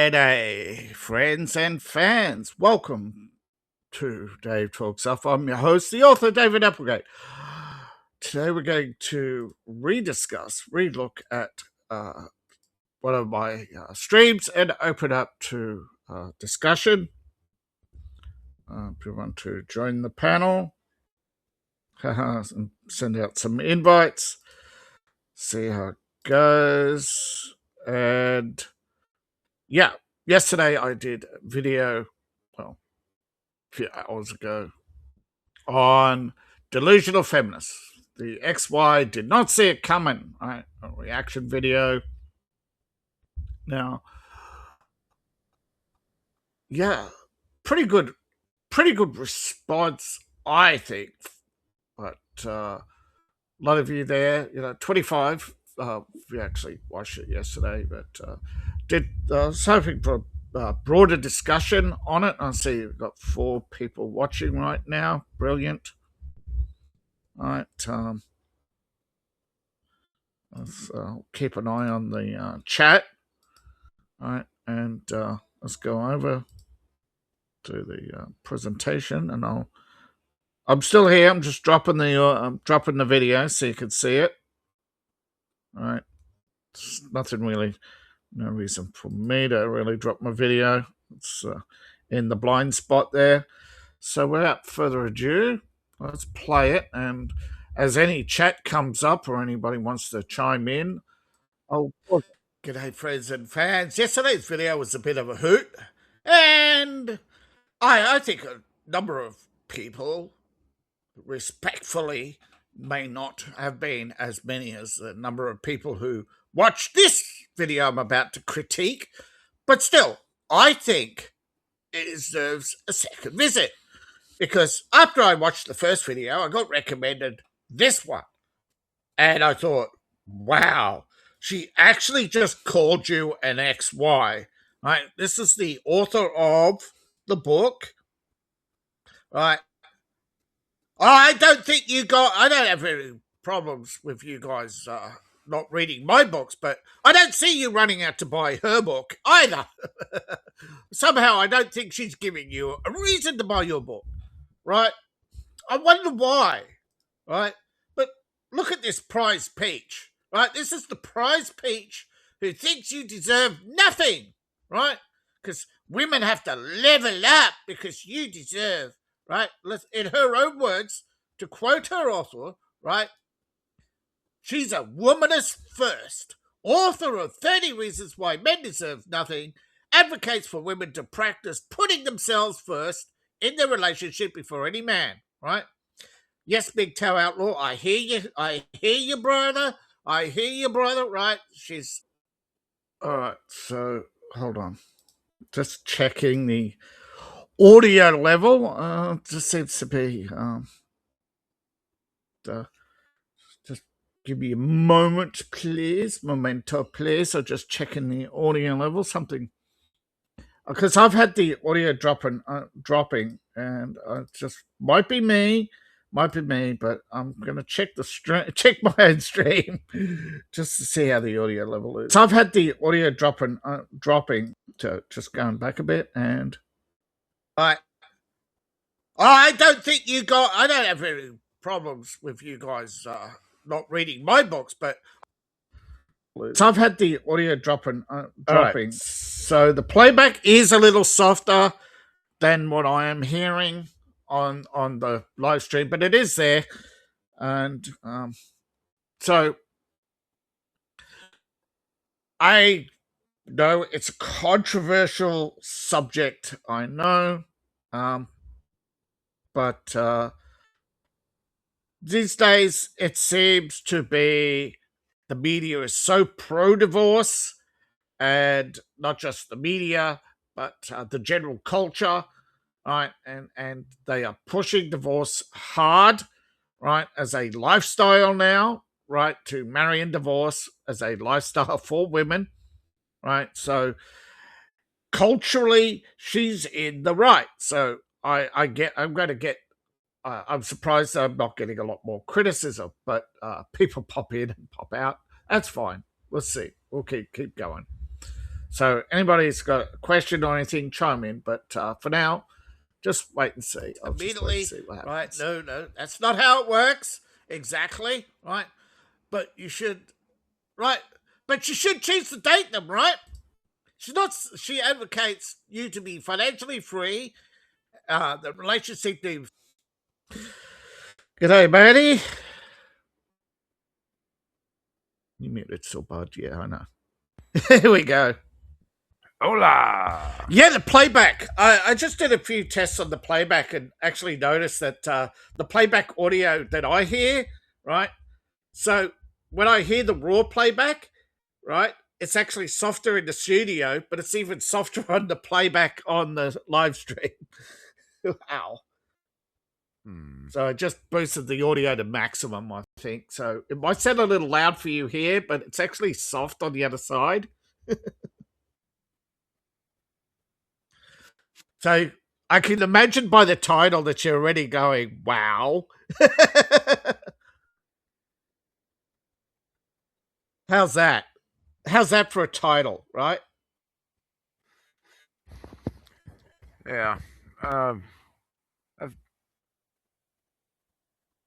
G'day, friends and fans. Welcome to Dave Talks Up. I'm your host, the author, David Applegate. Today we're going to relook at one of my streams and open up to discussion. If you want to join the panel, and send out some invites, see how it goes, and yeah, yesterday I did a video, a few hours ago, on delusional feminists. The XY did not see it coming, right? A reaction video. Now, yeah, pretty good response, I think. But a lot of you there, 25. We actually watched it yesterday, but I was hoping for a broader discussion on it. I see you've got 4 people watching right now. Brilliant. All right. Let's keep an eye on the chat. All right, and let's go over to the presentation, and I'm still here. I'm just dropping the video so you can see it. All right, it's nothing really. No reason for me to really drop my video. It's in the blind spot there. So without further ado, let's play it. And as any chat comes up or anybody wants to chime in, g'day, friends and fans. Yesterday's video was a bit of a hoot. And I think a number of people, respectfully, may not have been as many as the number of people who watched this video I'm about to critique, but still, I think it deserves a second visit, because after I watched the first video, I got recommended this one, and I thought, wow, she actually just called you an XY, right? This is the author of the book, right? I don't have any problems with you guys not reading my books, but I don't see you running out to buy her book either. Somehow I don't think she's giving you a reason to buy your book, right? I wonder why, right? But look at this prize peach, right? This is the prize peach who thinks you deserve nothing, right? Because women have to level up because you deserve, right? In her own words, to quote her author, right? She's a womanist first, author of 30 Reasons Why Men Deserve Nothing, advocates for women to practice putting themselves first in their relationship before any man, right? Yes, mgtow outlaw, I hear you, brother. Right? She's... All right, so hold on. Just checking the audio level. Just seems to be... just give me a moment, please. Memento, please. So just checking the audio level. Something... Because I've had the audio dropping, and it just might be me, but I'm gonna check my own stream, just to see how the audio level is. So I've had the audio dropping, so just going back a bit, and I don't have any problems with you guys not reading my books, but so I've had the audio dropping. Right. So the playback is a little softer than what I am hearing on the live stream, but it is there. And so I know it's a controversial subject, I know, but these days it seems to be the media is so pro-divorce, and not just the media, but the general culture, right? And they are pushing divorce hard, right, as a lifestyle now, right, to marry and divorce as a lifestyle for women, right? So culturally, she's in the right. So I'm surprised I'm not getting a lot more criticism, but people pop in and pop out. That's fine. Let's see. We'll keep going. So anybody's got a question or anything, chime in. But for now, just wait and see. I'll immediately just wait and see what happens. Right? No, that's not how it works. Exactly. Right. But you should. Right. But you should choose to date them. Right. She's not. She advocates you to be financially free. The relationship needs. G'day, Maddie. You muted so bad. Yeah, I know. Here we go. Hola. Yeah, the playback. I just did a few tests on the playback and actually noticed that the playback audio that I hear, right? So when I hear the raw playback, right, it's actually softer in the studio, but it's even softer on the playback on the live stream. Wow. So I just boosted the audio to maximum, I think. So it might sound a little loud for you here, but it's actually soft on the other side. So I can imagine by the title that you're already going, wow. How's that? How's that for a title, right? Yeah.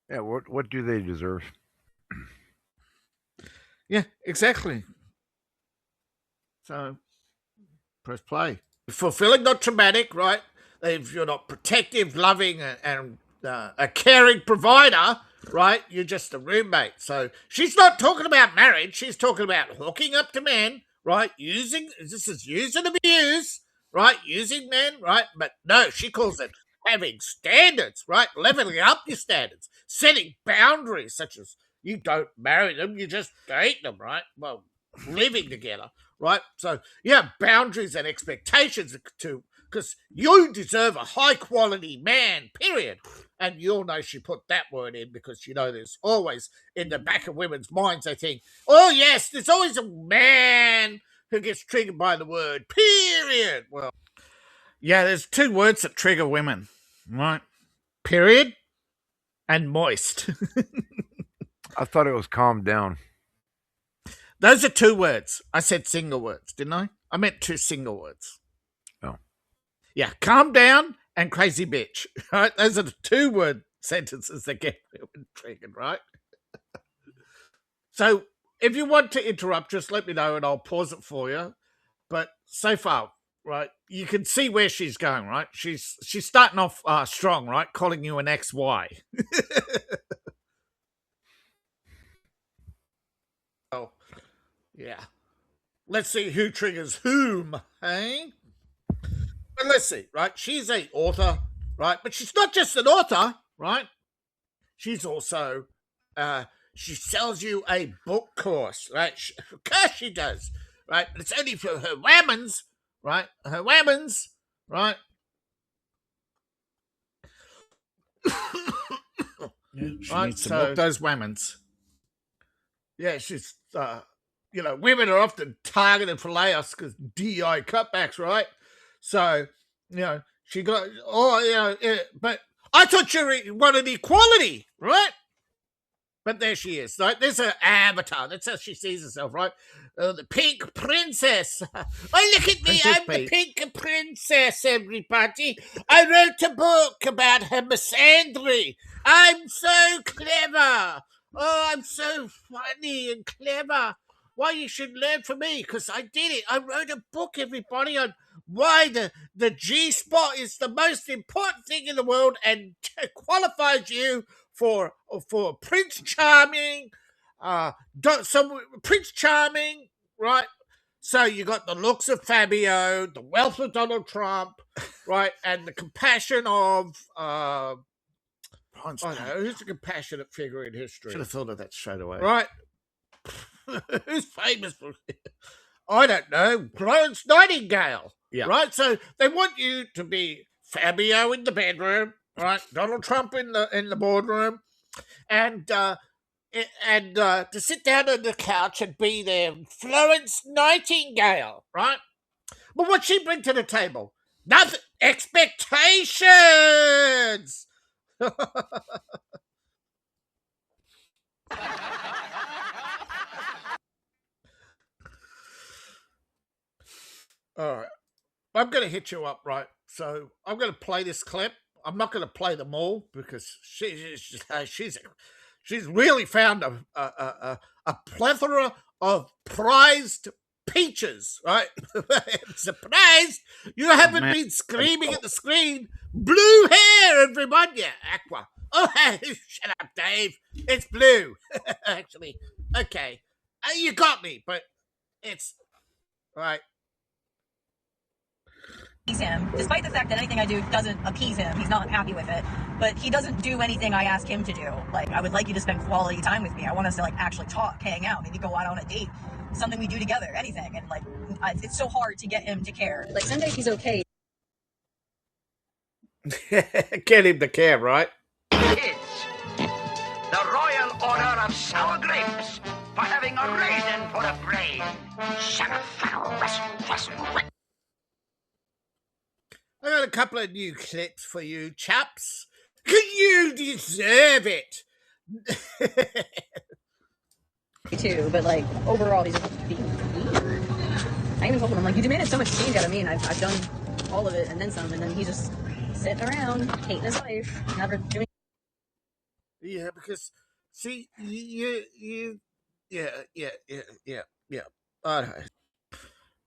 Yeah. What do they deserve? Yeah, exactly. So press play. Fulfilling, not traumatic, right? If you're not protective, loving, and a caring provider, right? You're just a roommate. So she's not talking about marriage. She's talking about hooking up to men, right? This is use and abuse, right? Using men, right? But no, she calls it having standards, right? Leveling up your standards, setting boundaries, such as you don't marry them, you just date them, right? Well, living together, right? So you have boundaries and expectations to, because you deserve a high quality man, period. And you'll know she put that word in because you know there's always in the back of women's minds they think, oh yes, there's always a man who gets triggered by the word, period. Well, yeah, there's two words that trigger women, right? Period and moist. I thought it was calm down. Those are two words. I said single words, didn't I? I meant two single words. Oh. Yeah, calm down and crazy bitch. Right? Those are the two word sentences that get women triggered, right? So if you want to interrupt, just let me know and I'll pause it for you. But so far, right, you can see where she's going, right? She's starting off strong, right? Calling you an XY. Oh, yeah. Let's see who triggers whom, hey? But let's see, right? She's a author, right? But she's not just an author, right? She's also, she sells you a book course, right? Of course she does, right? But it's only for her whammons, right? Her whammons, right? She needs to milk those whammons. Yeah, she's, women are often targeted for layoffs because DI cutbacks, right? So, she got, but I thought you wanted equality, right? But there she is. Right? There's her avatar. That's how she sees herself, right? The pink princess. Oh, look at me. I'm the pink princess, everybody. I wrote a book about her misandry. I'm so clever. Oh, I'm so funny and clever. Why you should learn from me, because I did it. I wrote a book, everybody, on why the G-spot is the most important thing in the world and qualifies you for Prince Charming, Prince Charming, right? So you got the looks of Fabio, the wealth of Donald Trump, right, and the compassion of who's a compassionate figure in history? Should have thought of that straight away, right? Who's famous for? I don't know. Florence Nightingale, right? So they want you to be Fabio in the bedroom, right? Donald Trump in the boardroom, and to sit down on the couch and be there, Florence Nightingale, right? But what she bring to the table? Nothing. Expectations. All right. I'm going to hit you up, right? So I'm going to play this clip. I'm not going to play them all because she's really found a plethora of prized peaches, right? Surprised you haven't been screaming at the screen. Blue hair, everyone. Yeah, Aqua. Oh, shut up, Dave. It's blue. Actually, okay. You got me, but it's right. Him, despite the fact that anything I do doesn't appease him. He's not happy with it, but he doesn't do anything I ask him to do. Like, I would like you to spend quality time with me. I want us to like actually talk, hang out, maybe go out on a date, something we do together, anything. And like, it's so hard to get him to care. Like, some days he's okay. Get him to care, right? Kids, the Royal Order of Sour Grapes for having a raisin for a brain. I got a couple of new clips for you, chaps. You deserve it. Too, but like overall, he's just being weird. I even told him, I'm like, you demanded so much change out of me, and I've done all of it and then some, and then he's just sitting around hating his life, never doing. Yeah, because see, you yeah. All right.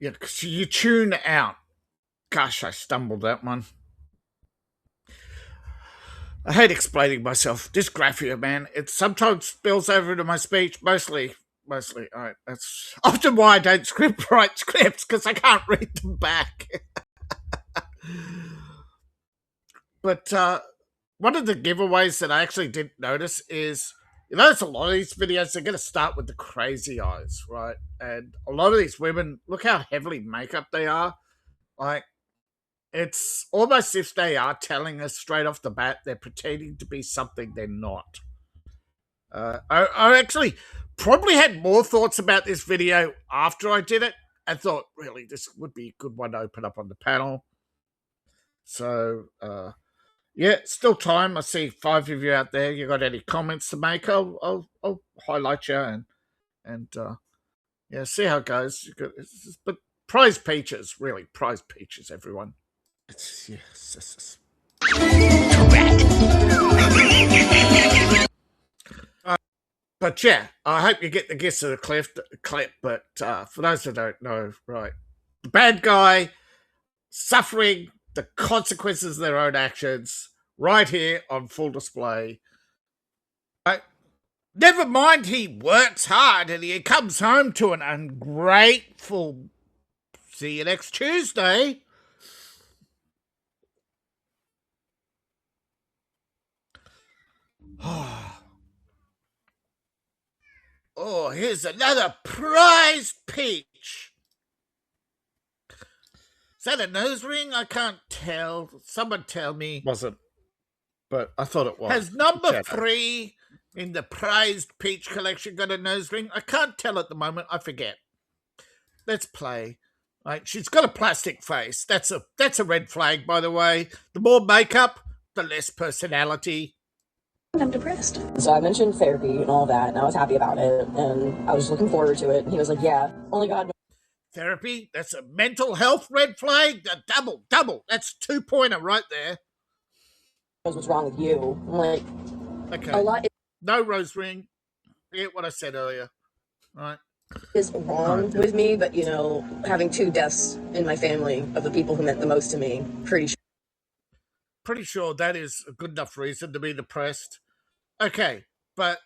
Yeah, because you tune out. Gosh, I stumbled that one. I hate explaining myself. Dysgraphia, man. It sometimes spills over into my speech. Mostly. All right. That's often why I don't write scripts, because I can't read them back. But one of the giveaways that I actually didn't notice is, you notice a lot of these videos, they're going to start with the crazy eyes, right? And a lot of these women, look how heavily makeup they are. Like, it's almost if they are telling us straight off the bat they're pretending to be something they're not. I actually probably had more thoughts about this video after I did it. I thought, really, this would be a good one to open up on the panel. So, yeah, still time. I see 5 of you out there. You got any comments to make? I'll highlight you and yeah, see how it goes. But prize peaches, really, prize peaches, everyone. Yes. But yeah, I hope you get the gist of the clip. But for those who don't know, right, the bad guy suffering the consequences of their own actions right here on full display. Right? Never mind, he works hard and he comes home to an ungrateful. See you next Tuesday. Oh, here's another prized peach. Is that a nose ring? I can't tell. Someone tell me. Wasn't, but I thought it was. Has number 3 in the prized peach collection got a nose ring? I can't tell at the moment. I forget. Let's play. Right, she's got a plastic face. That's a red flag, by the way. The more makeup, the less personality. I'm depressed. So I mentioned therapy and all that, and I was happy about it, and I was looking forward to it. And he was like, yeah, only God knows. Therapy? That's a mental health red flag? A double. That's 2-pointer right there. What's wrong with you? I'm like, okay. A lot no rose ring. Forget what I said earlier. Right. Is wrong with me, but, you know, having 2 deaths in my family of the people who meant the most to me, pretty sure that is a good enough reason to be depressed. Okay, but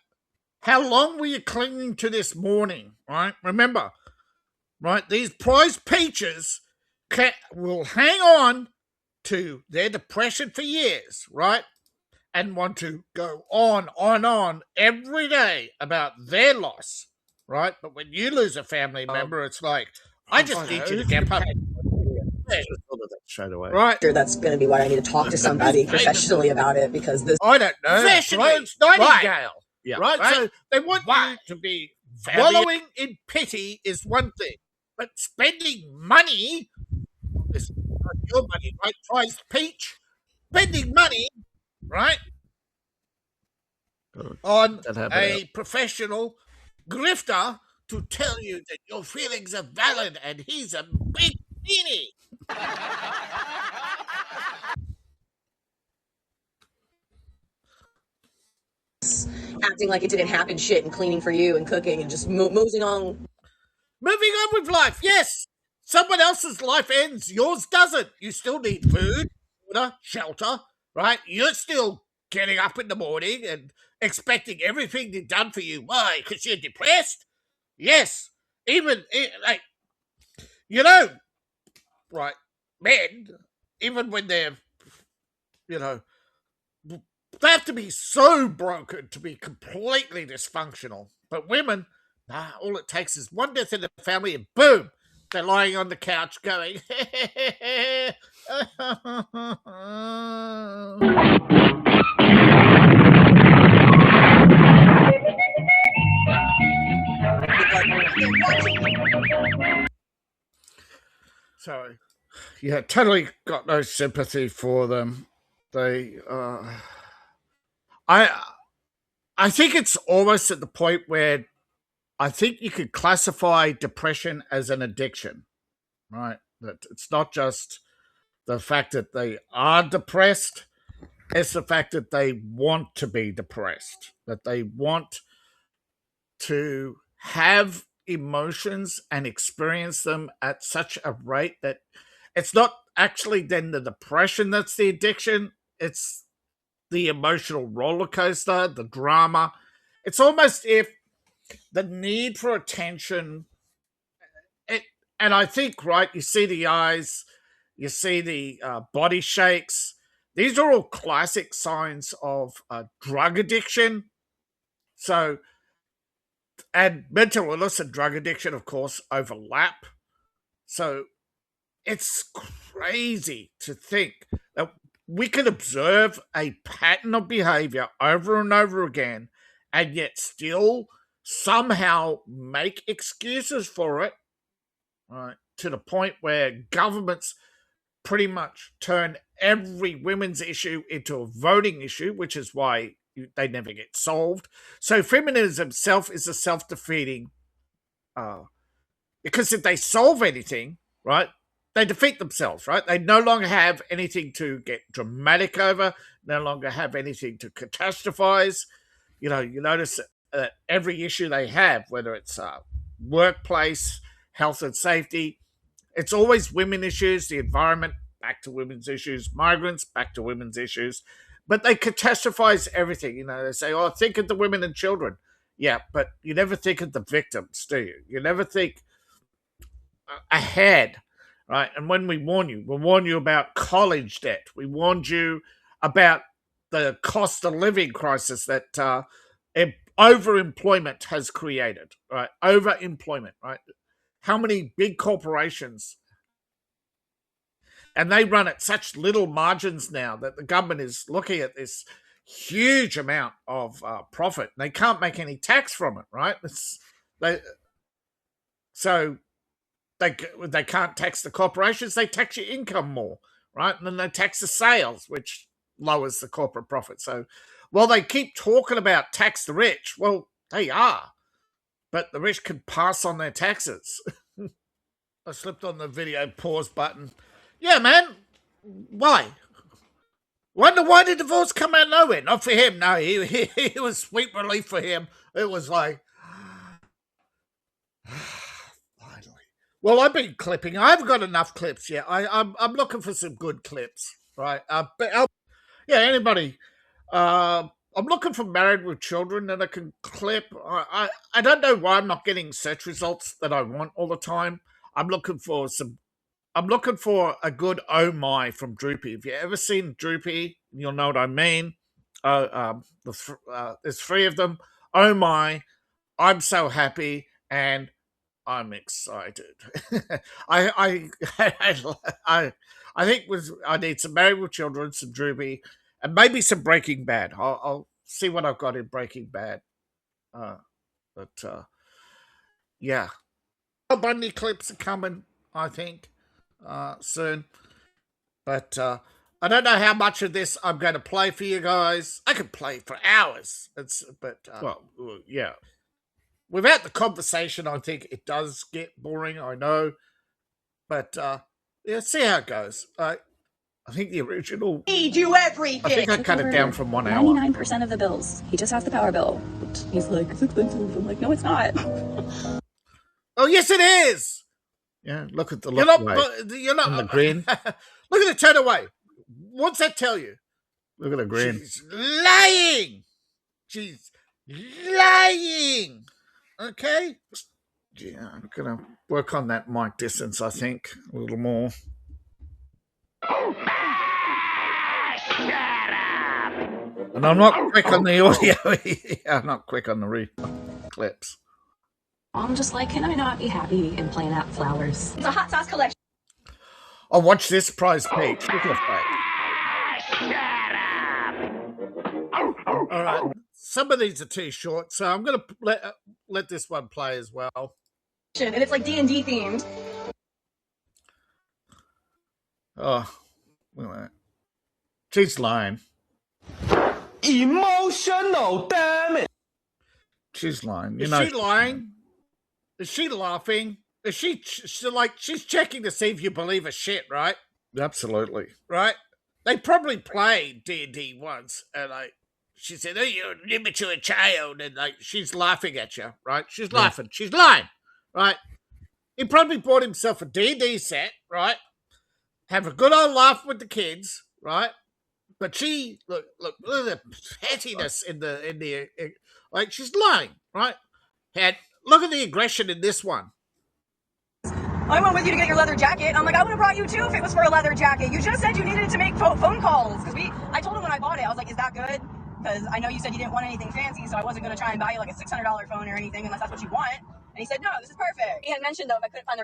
how long were you clinging to this morning, right? Remember, right, these prize peaches will hang on to their depression for years, right? And want to go on every day about their loss, right? But when you lose a family member, it's like, I just need you to get up. Straight away. Right. sure that's going to be why I need to talk to somebody professionally about it, because this. I don't know. Florence Nightingale. Right. Yeah. Right? So they want you to be wallowing in pity is one thing, but spending money, this is not your money, right? Prized peach, spending money, right, on a professional grifter to tell you that your feelings are valid and he's a big Beanie. Acting like it didn't happen shit and cleaning for you and cooking and just moving on. Moving on with life, yes. Someone else's life ends, yours doesn't. You still need food, water, shelter, right? You're still getting up in the morning and expecting everything to be done for you. Why? Because you're depressed? Yes. Even, like, you know, right, men, even when they're, you know, they have to be so broken to be completely dysfunctional. But women, nah, all it takes is one death in the family and boom, they're lying on the couch going, sorry. Yeah, totally got no sympathy for them. They, I think it's almost at the point where I think you could classify depression as an addiction, right? That it's not just the fact that they are depressed, it's the fact that they want to be depressed, that they want to have emotions and experience them at such a rate that it's not actually then the depression that's the addiction, it's the emotional roller coaster, the drama. It's almost if the need for attention, it, and I think, right, you see the eyes, you see the body shakes. These are all classic signs of drug addiction. So, and mental illness and drug addiction, of course, overlap. So it's crazy to think that we can observe a pattern of behavior over and over again and yet still somehow make excuses for it, right, to the point where governments pretty much turn every women's issue into a voting issue, which is why they never get solved. So feminism itself is a self-defeating, because if they solve anything, right, they defeat themselves, right? They no longer have anything to get dramatic over, no longer have anything to catastrophize. You know, you notice that every issue they have, whether it's workplace, health and safety, it's always women issues, the environment, back to women's issues, migrants, back to women's issues. But they catastrophize everything. You know, they say, oh, think of the women and children. Yeah, but you never think of the victims, do you? You never think ahead, right? And when we warn you about college debt. We warned you about the cost of living crisis that overemployment has created, right? Overemployment, right? How many big corporations, and they run at such little margins now that the government is looking at this huge amount of profit. They can't make any tax from it, right? So they can't tax the corporations, they tax your income more, right? And then they tax the sales, which lowers the corporate profit. So while they keep talking about tax the rich, well, they are, but the rich can pass on their taxes. I slipped on the video pause button. Yeah, man. Why? Wonder why did divorce come out of nowhere? Not for him, no. He was sweet relief for him. It was like, finally. Well, I've been clipping. I haven't got enough clips yet. I'm looking for some good clips, right? Yeah, anybody. I'm looking for Married with Children that I can clip. I don't know why I'm not getting search results that I want all the time. I'm looking for a good oh my from Droopy. If you've ever seen Droopy, you'll know what I mean. There's three of them. Oh my, I'm so happy, and I'm excited. I think I need some Married with Children, some Droopy, and maybe some Breaking Bad. I'll see what I've got in Breaking Bad. Yeah. Bundy clips are coming, I think, soon. But I don't know how much of this I'm going to play for you guys. I could play for hours. Yeah. Without the conversation, I think it does get boring, I know. But Yeah, see how it goes. I think the original. He do everything. I think I cut it down from 1 hour. 99% of the bills. He just has the power bill. He's like, it's expensive. I'm like, no, it's not. Oh, yes, it is. Yeah, look at the You're look not. away. You're not. And the grin. Look at the turn away. What's that tell you? Look at the grin. She's lying. She's lying. Okay. Yeah, I'm gonna work on that mic distance. I think a little more. And I'm not quick on the audio. I'm not quick on the clips. I'm just like, can I not be happy and playing out flowers? It's a hot sauce collection. Oh, watch this prize page. Look at the face. All right. Some of these are too short, so I'm going to let this one play as well. And it's like D&D themed. Oh, look at that. She's lying. Emotional, damn it. She's lying. Is she lying? Is she laughing? Is she like, she's checking to see if you believe her shit, right? Absolutely. Right? They probably played D&D once, and she said, "Oh, you're an immature child," and she's laughing at you, right? She's laughing. She's lying, right? He probably bought himself a D&D set, right? Have a good old laugh with the kids, right? But she look at the pettiness in the like she's lying, right? And look at the aggression in this one. I went with you to get your leather jacket. I'm like, I would have brought you too if it was for a leather jacket. You just said you needed it to make phone calls. Because I told him when I bought it, I was like, is that good? Because I know you said you didn't want anything fancy, so I wasn't going to try and buy you like a $600 phone or anything unless that's what you want. And he said, no, this is perfect. He had mentioned, though, if I couldn't find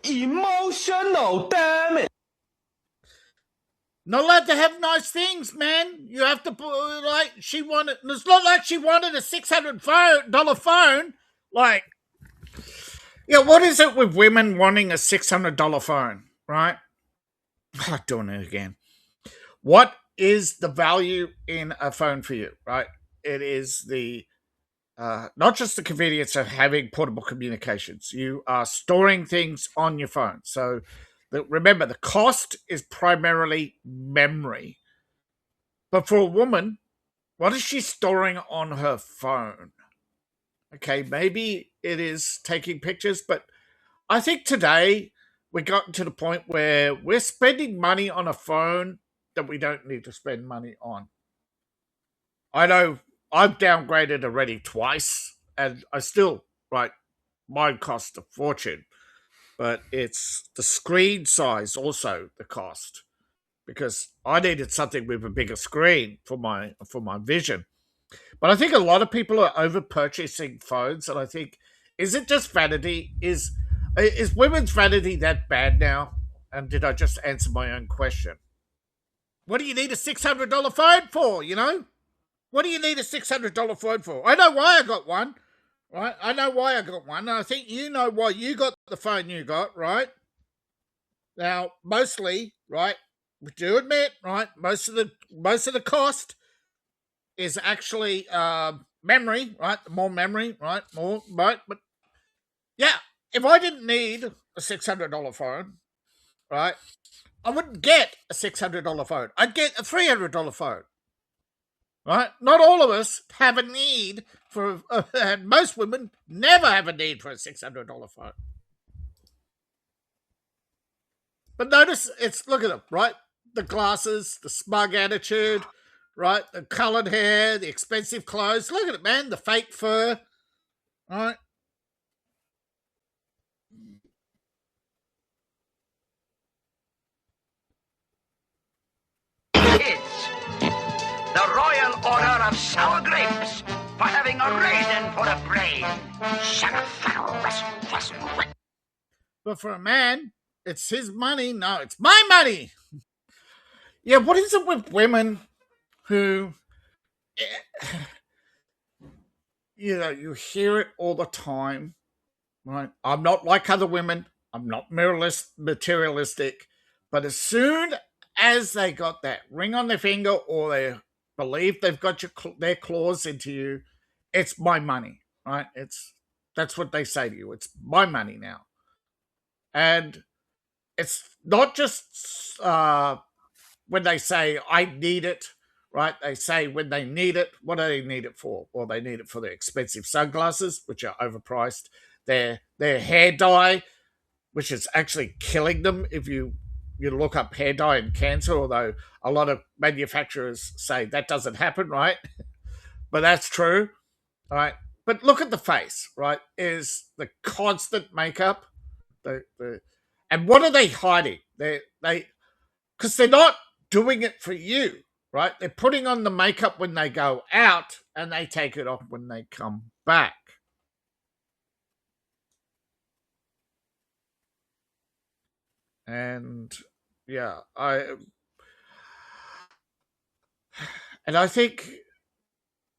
the Emotional, damn it. Not allowed to have nice things, man. You have to like she wanted. It's not like she wanted a $600 phone. Like, yeah, what is it with women wanting a $600 phone, right? I like doing it again. What is the value in a phone for you, right? It is the not just the convenience of having portable communications. You are storing things on your phone. So remember, the cost is primarily memory. But for a woman, what is she storing on her phone? Okay, maybe it is taking pictures, but I think today we've gotten to the point where we're spending money on a phone that we don't need to spend money on. I know I've downgraded already twice, and I still, mine cost a fortune. But it's the screen size also the cost, because I needed something with a bigger screen for my vision. But I think a lot of people are over purchasing phones, and I think, is it just vanity? Is women's vanity that bad now? And did I just answer my own question? What do you need a $600 phone for, you know? What do you need a $600 phone for? I know why I got one, right? I know why I got one, and I think you know why you got the phone you got, right? Now, mostly, right, we do admit, right, most of the cost is actually memory, right? More memory, right? More, right? But yeah, if I didn't need a $600 phone, right, I wouldn't get a $600 phone. I'd get a $300 phone, right? Not all of us have a need for, and most women never have a need for a $600 phone. But notice, look at them, right? The glasses, the smug attitude, right? The coloured hair, the expensive clothes. Look at it, man. The fake fur, right? Kids, the Royal Order of Sour Grapes for having a raisin for a brain. But for a man, it's his money. No, it's my money. Yeah, what is it with women who, you know, you hear it all the time, right? I'm not like other women. I'm not materialistic. But as soon as they got that ring on their finger, or they believe they've got their claws into you, it's my money, right? It's That's what they say to you. It's my money now. And it's not just when they say, I need it, right? They say when they need it, what do they need it for? Well, they need it for their expensive sunglasses, which are overpriced, their hair dye, which is actually killing them if you look up hair dye and cancer, although a lot of manufacturers say that doesn't happen, right? But that's true, right? But look at the face, right? Is the constant makeup, and what are they hiding? They because they're not doing it for you, right? They're putting on the makeup when they go out and they take it off when they come back. And yeah, I think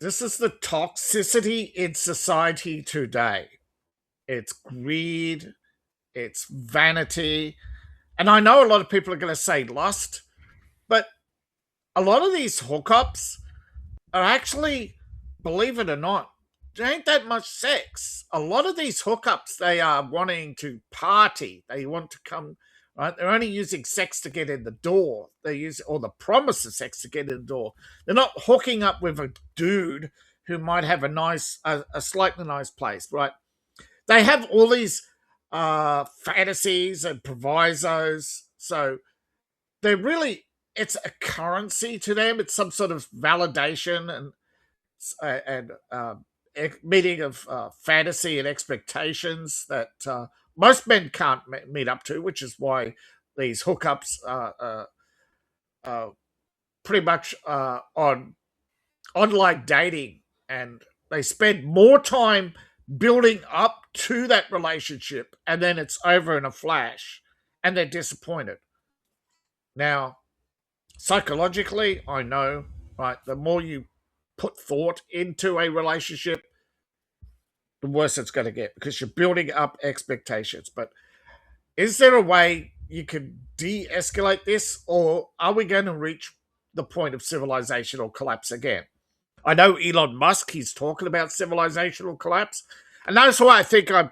this is the toxicity in society today. It's greed, it's vanity. And I know a lot of people are going to say lust, but a lot of these hookups are actually, believe it or not, there ain't that much sex. A lot of these hookups, they are wanting to party. They want to come, right? They're only using sex to get in the door. They use, or the promise of sex to get in the door. They're not hooking up with a dude who might have a slightly nice place, right? They have all these fantasies and provisos. So they're really, it's a currency to them. It's some sort of validation and meeting of fantasy and expectations that most men can't meet up to, which is why these hookups are pretty much on online dating, and they spend more time building up to that relationship, and then it's over in a flash, and they're disappointed. Now, psychologically, I know, right, the more you put thought into a relationship, the worse it's going to get because you're building up expectations. But is there a way you can de-escalate this, or are we going to reach the point of civilizational collapse again? I know Elon Musk, he's talking about civilizational collapse, and that's why I think I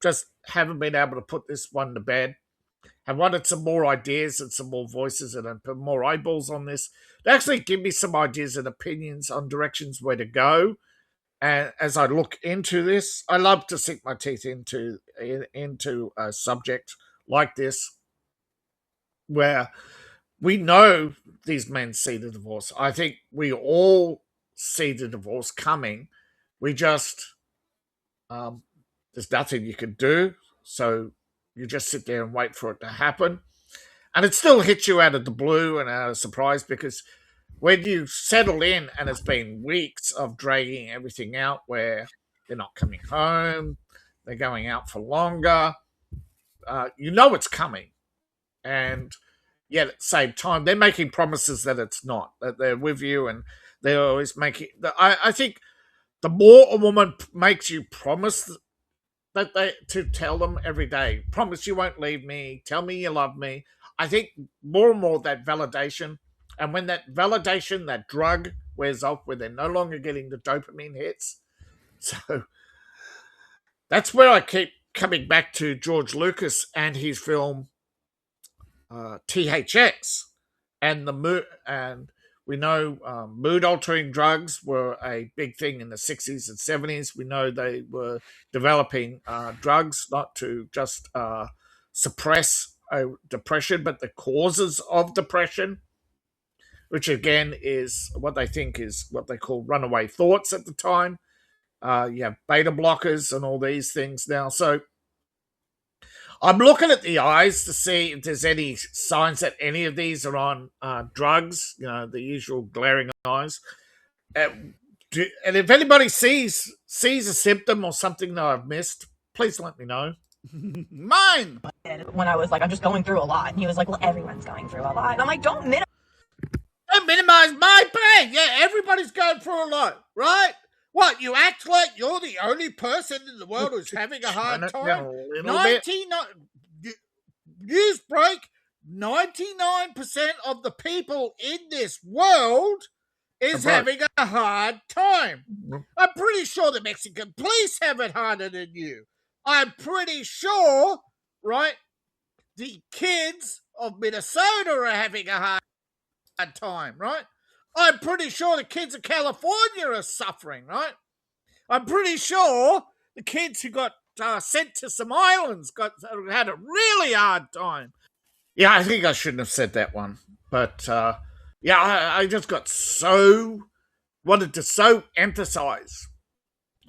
just haven't been able to put this one to bed. I wanted some more ideas and some more voices and put more eyeballs on this to actually give me some ideas and opinions on directions where to go. And as I look into this, I love to sink my teeth into a subject like this, where we know these men see the divorce. I think we all see the divorce coming. We just there's nothing you can do, so you just sit there and wait for it to happen. And it still hits you out of the blue and out of surprise, because when you settle in and it's been weeks of dragging everything out where they're not coming home, they're going out for longer, you know it's coming. And yet at the same time, they're making promises that it's not, that they're with you, and they're always making... I think the more a woman makes you promise that to tell them every day, promise you won't leave me, tell me you love me, I think more and more that validation, and when that validation, that drug wears off, where they're no longer getting the dopamine hits. So that's where I keep coming back to George Lucas and his film THX, and we know mood altering drugs were a big thing in the 60s and 70s. We know they were developing drugs not to just suppress depression, but the causes of depression, which again is what they think is what they call runaway thoughts at the time. You have beta blockers and all these things now. So I'm looking at the eyes to see if there's any signs that any of these are on drugs, the usual glaring eyes. And if anybody sees a symptom or something that I've missed, please let me know. Mine! When I was like, I'm just going through a lot. And he was like, well, everyone's going through a lot. And I'm like, don't minimize my pain. Yeah, everybody's going through a lot, right? What, you act like you're the only person in the world who's having a hard time? 99 news break, 99% of the people in this world is Right. having a hard time. I'm pretty sure the Mexican police have it harder than you. I'm pretty sure, right, the kids of Minnesota are having a hard time, right? I'm pretty sure the kids of California are suffering, right? I'm pretty sure the kids who got sent to some islands had a really hard time. Yeah, I think I shouldn't have said that one, but yeah, I just wanted to so emphasize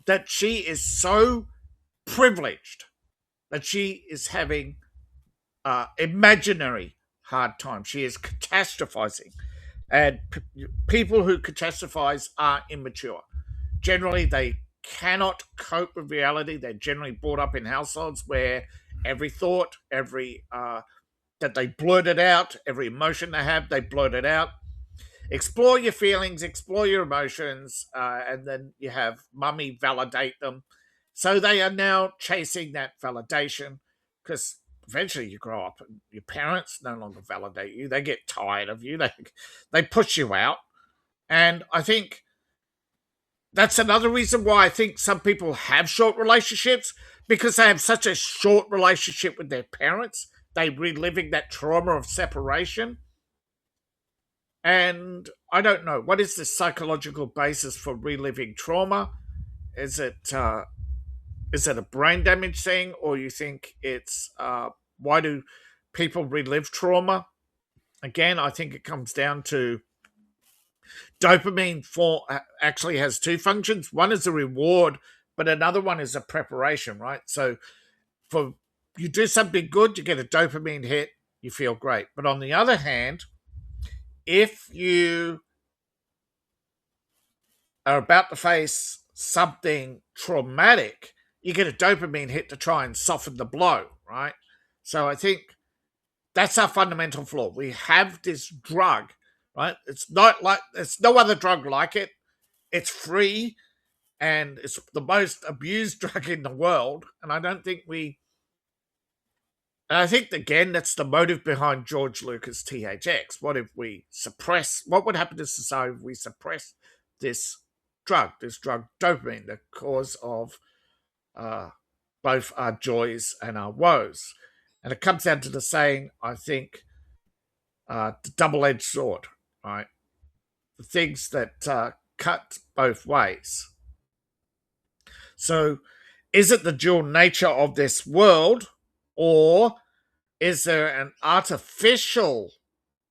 that she is so privileged that she is having imaginary hard time. She is catastrophizing, and people who catastrophize are immature. Generally, they cannot cope with reality. They're generally brought up in households where every thought, every that they blurt it out, every emotion they have, they blurt it out. Explore your feelings, explore your emotions, and then you have mummy validate them. So they are now chasing that validation because eventually you grow up and your parents no longer validate you. They get tired of you. They push you out. And I think that's another reason why I think some people have short relationships, because they have such a short relationship with their parents. They reliving that trauma of separation. And I don't know, what is the psychological basis for reliving trauma? Is it a brain damage thing, or you think it's why do people relive trauma? Again, I think it comes down to dopamine actually has two functions. One is a reward, but another one is a preparation, right? So for you do something good, you get a dopamine hit, you feel great. But on the other hand, if you are about to face something traumatic, you get a dopamine hit to try and soften the blow, right? So I think that's our fundamental flaw. We have this drug, right? It's not like there's no other drug like it. It's free and it's the most abused drug in the world. And I think again that's the motive behind George Lucas THX. What would happen to society if we suppress this drug dopamine, the cause of both our joys and our woes? And it comes down to the saying, I think, the double-edged sword, right? The things that cut both ways. So, is it the dual nature of this world, or is there an artificial,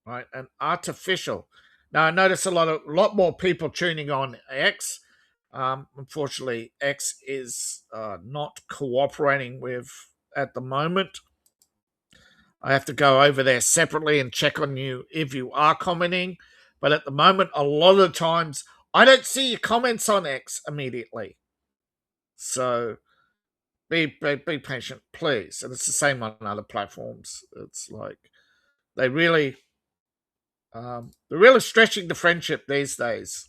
right? An artificial. Now, I notice a lot more people tuning on X. Unfortunately, X is not cooperating with at the moment. I have to go over there separately and check on you if you are commenting. But at the moment, a lot of times, I don't see your comments on X immediately. So be patient, please. And it's the same on other platforms. It's like they're really stretching the friendship these days.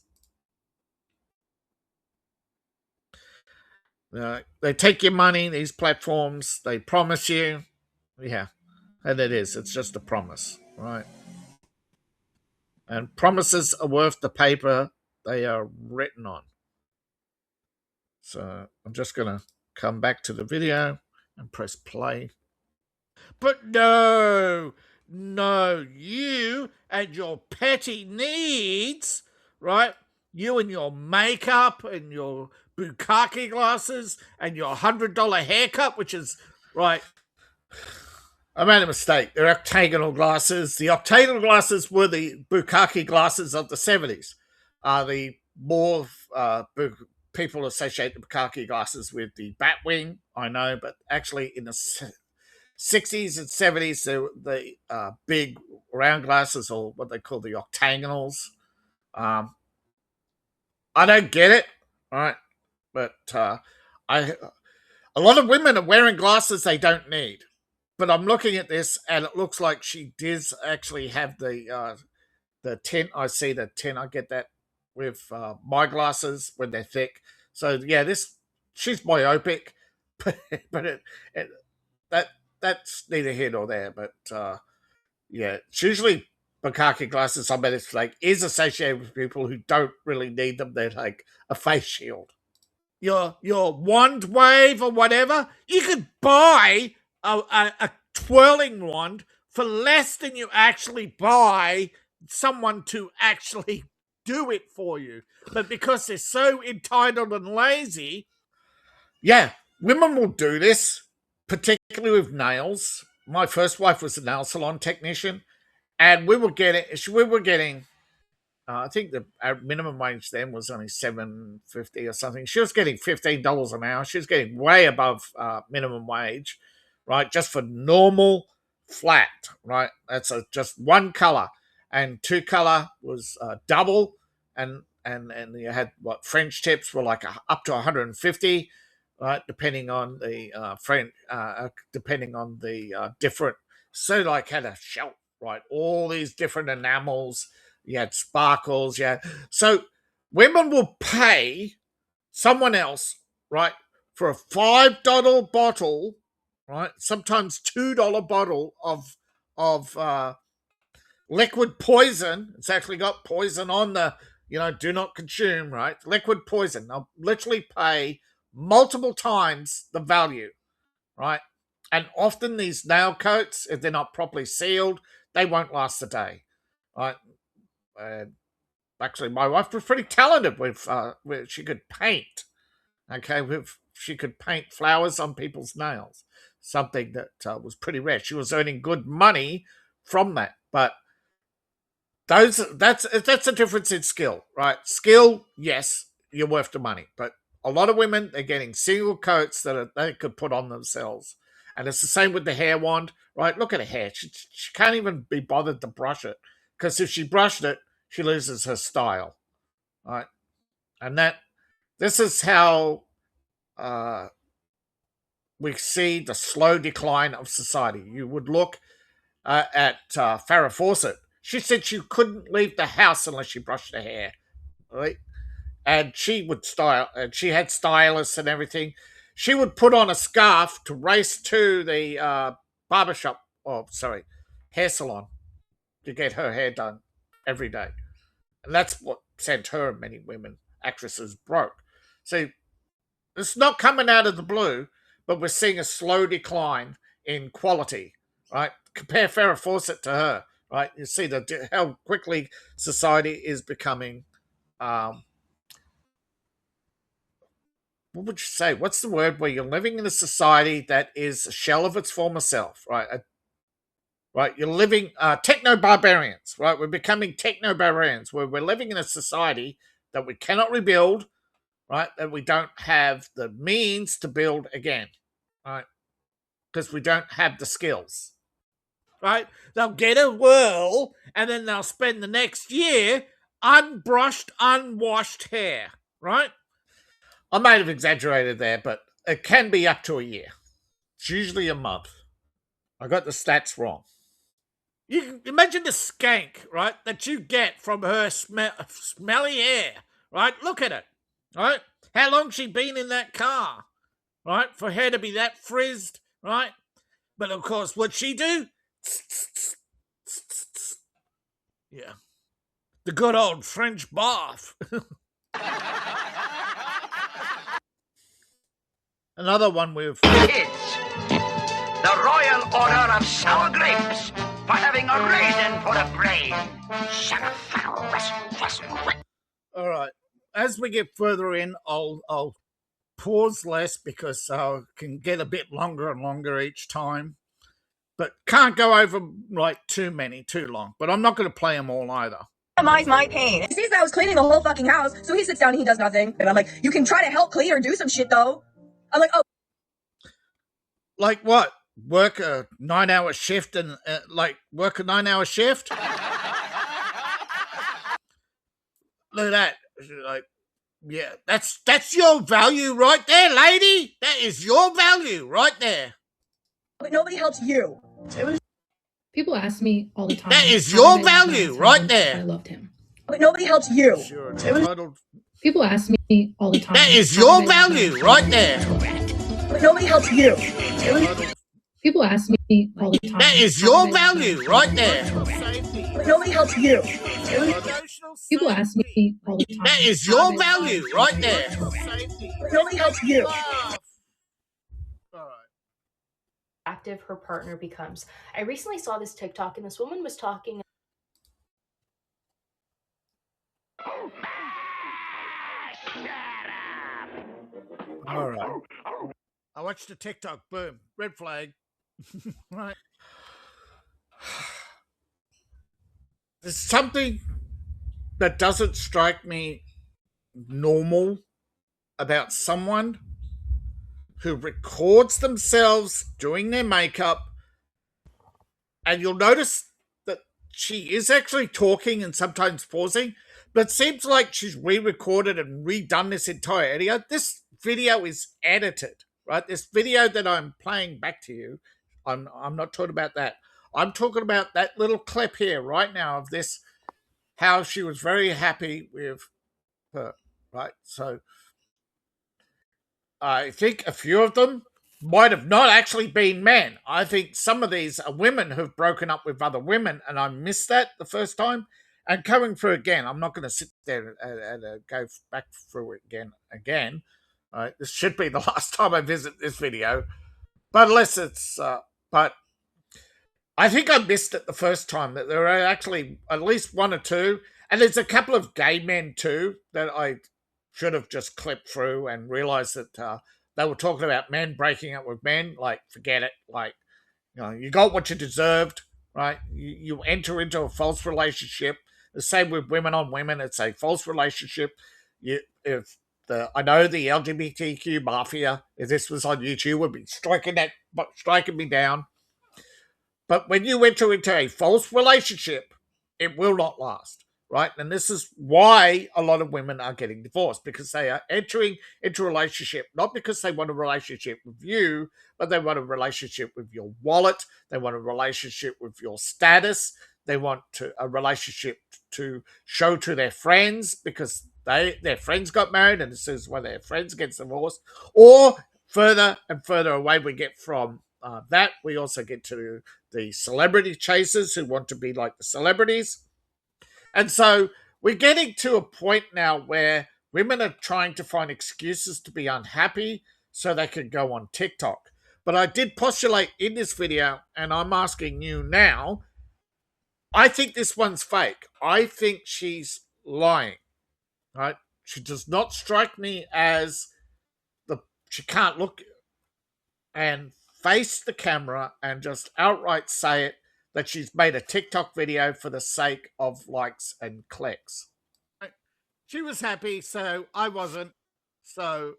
They take your money, these platforms, they promise you. Yeah, and it's just a promise, right? And promises are worth the paper they are written on. So I'm just going to come back to the video and press play. But no, you and your petty needs, right? You and your makeup and your bukkake glasses and your $100 haircut, which is, right, I made a mistake. They're octagonal glasses. The octagonal glasses were the bukkake glasses of the 70s. The more people associate the bukkake glasses with the Batwing, I know, but actually in the 60s and 70s, the big round glasses, or what they call the octagonals. I don't get it, right? But a lot of women are wearing glasses they don't need. But I'm looking at this, and it looks like she does actually have the tint. I see the tint. I get that with my glasses when they're thick. So yeah, she's myopic, but that's neither here nor there. But yeah, it's usually bukkake glasses, I bet it's like is associated with people who don't really need them. They're like a face shield. Your wand wave or whatever, you could buy a twirling wand for less than you actually buy someone to actually do it for you. But because they're so entitled and lazy, yeah, women will do this, particularly with nails. My first wife was a nail salon technician, and we were getting I think our minimum wage then was only $7.50 or something. She was getting $15 an hour. She was getting way above minimum wage, right? Just for normal flat, right? That's just one color, and two color was double, and you had what French tips were like up to 150, right? Depending on the depending on the different. So like had a shelf, right? All these different enamels. You had sparkles, yeah. So women will pay someone else, right, for a $5 bottle, right, sometimes $2 bottle of liquid poison. It's actually got poison on the, do not consume, right? Liquid poison. They'll literally pay multiple times the value, right? And often these nail coats, if they're not properly sealed, they won't last a day, right? Actually, my wife was pretty talented with she could paint. Okay, she could paint flowers on people's nails, something that was pretty rare. She was earning good money from that, but that's a difference in skill, right? Skill, yes, you're worth the money, but a lot of women they're getting single coats that they could put on themselves, and it's the same with the hair wand, right? Look at her hair; she can't even be bothered to brush it because if she brushed it, she loses her style, right? And this is how we see the slow decline of society. You would look at Farrah Fawcett. She said she couldn't leave the house unless she brushed her hair, right? And she would style, and she had stylists and everything. She would put on a scarf to race to the barbershop, hair salon to get her hair done every day. And that's what sent her and many women, actresses, broke. See, it's not coming out of the blue, but we're seeing a slow decline in quality, right? Compare Farrah Fawcett to her, right? You see how quickly society is becoming, what would you say? What's the word where you're living in a society that is a shell of its former self, right? Right, you're living techno-barbarians, right? We're becoming techno-barbarians, where we're living in a society that we cannot rebuild, right? That we don't have the means to build again, right? Because we don't have the skills, right? They'll get a whirl, and then they'll spend the next year unbrushed, unwashed hair, right? I might have exaggerated there, but it can be up to a year. It's usually a month. I got the stats wrong. You can imagine the skank, right, that you get from her smelly hair, right? Look at it, right? How long she been in that car, right? For her to be that frizzed, right? But of course, what'd she do? Yeah. The good old French bath. Another one with Kids, the Royal Order of Sour Grapes for having a raisin for a brain. All right. As we get further in, I'll pause less because I can get a bit longer and longer each time. But can't go over like too long. But I'm not going to play them all either. Minimize my pain. He sees that I was cleaning the whole fucking house, so he sits down and he does nothing. And I'm like, you can try to help clean or do some shit though. I'm like, oh. Like what? Work a 9-hour shift and work a 9-hour shift? Look at that. Like, yeah, that's your value right there, lady. That is your value right there. But nobody helps you. People ask me all the time. That is your value right there. I loved him. But nobody helps you. Sure, People ask me all the time. that is your value right there. But nobody helps you. People ask me all the time. That is your value right there. But but nobody helps you. Emotional People safety. ask me all the time. That is how your I've been value doing. right there. Emotional safety. But nobody helps you. Love. All right. Active her partner becomes. I recently saw this TikTok and this woman was talking. All right. I watched a TikTok. Boom. Red flag. Right. There's something that doesn't strike me normal about someone who records themselves doing their makeup, and you'll notice that she is actually talking and sometimes pausing, but it seems like she's re-recorded and redone this entire video. This video is edited, right? This video that I'm playing back to you, I'm not talking about that. I'm talking about that little clip here right now of this, how she was very happy with her, right? So I think a few of them might have not actually been men. I think some of these are women who've broken up with other women, and I missed that the first time. And coming through again, I'm not going to sit there and go back through it again. This should be the last time I visit this video, but unless it's, but I think I missed it the first time, that there are actually at least one or two, and there's a couple of gay men too that I should have just clipped through and realized that they were talking about men breaking up with men. Like, forget it. Like, you got what you deserved, right? You enter into a false relationship. The same with women on women. It's a false relationship. I know the LGBTQ mafia, if this was on YouTube, would be striking me down. But when you enter into a false relationship, it will not last, right? And this is why a lot of women are getting divorced, because they are entering into a relationship, not because they want a relationship with you, but they want a relationship with your wallet. They want a relationship with your status. They want a relationship to show to their friends because their friends got married, and this is when their friends get divorced. Or further and further away we get from that, we also get to the celebrity chasers who want to be like the celebrities. And so we're getting to a point now where women are trying to find excuses to be unhappy so they can go on TikTok. But I did postulate in this video, and I'm asking you now, I think this one's fake. I think she's lying, right? She does not strike me as she can't look and face the camera and just outright say it, that she's made a TikTok video for the sake of likes and clicks. She was happy, so I wasn't. So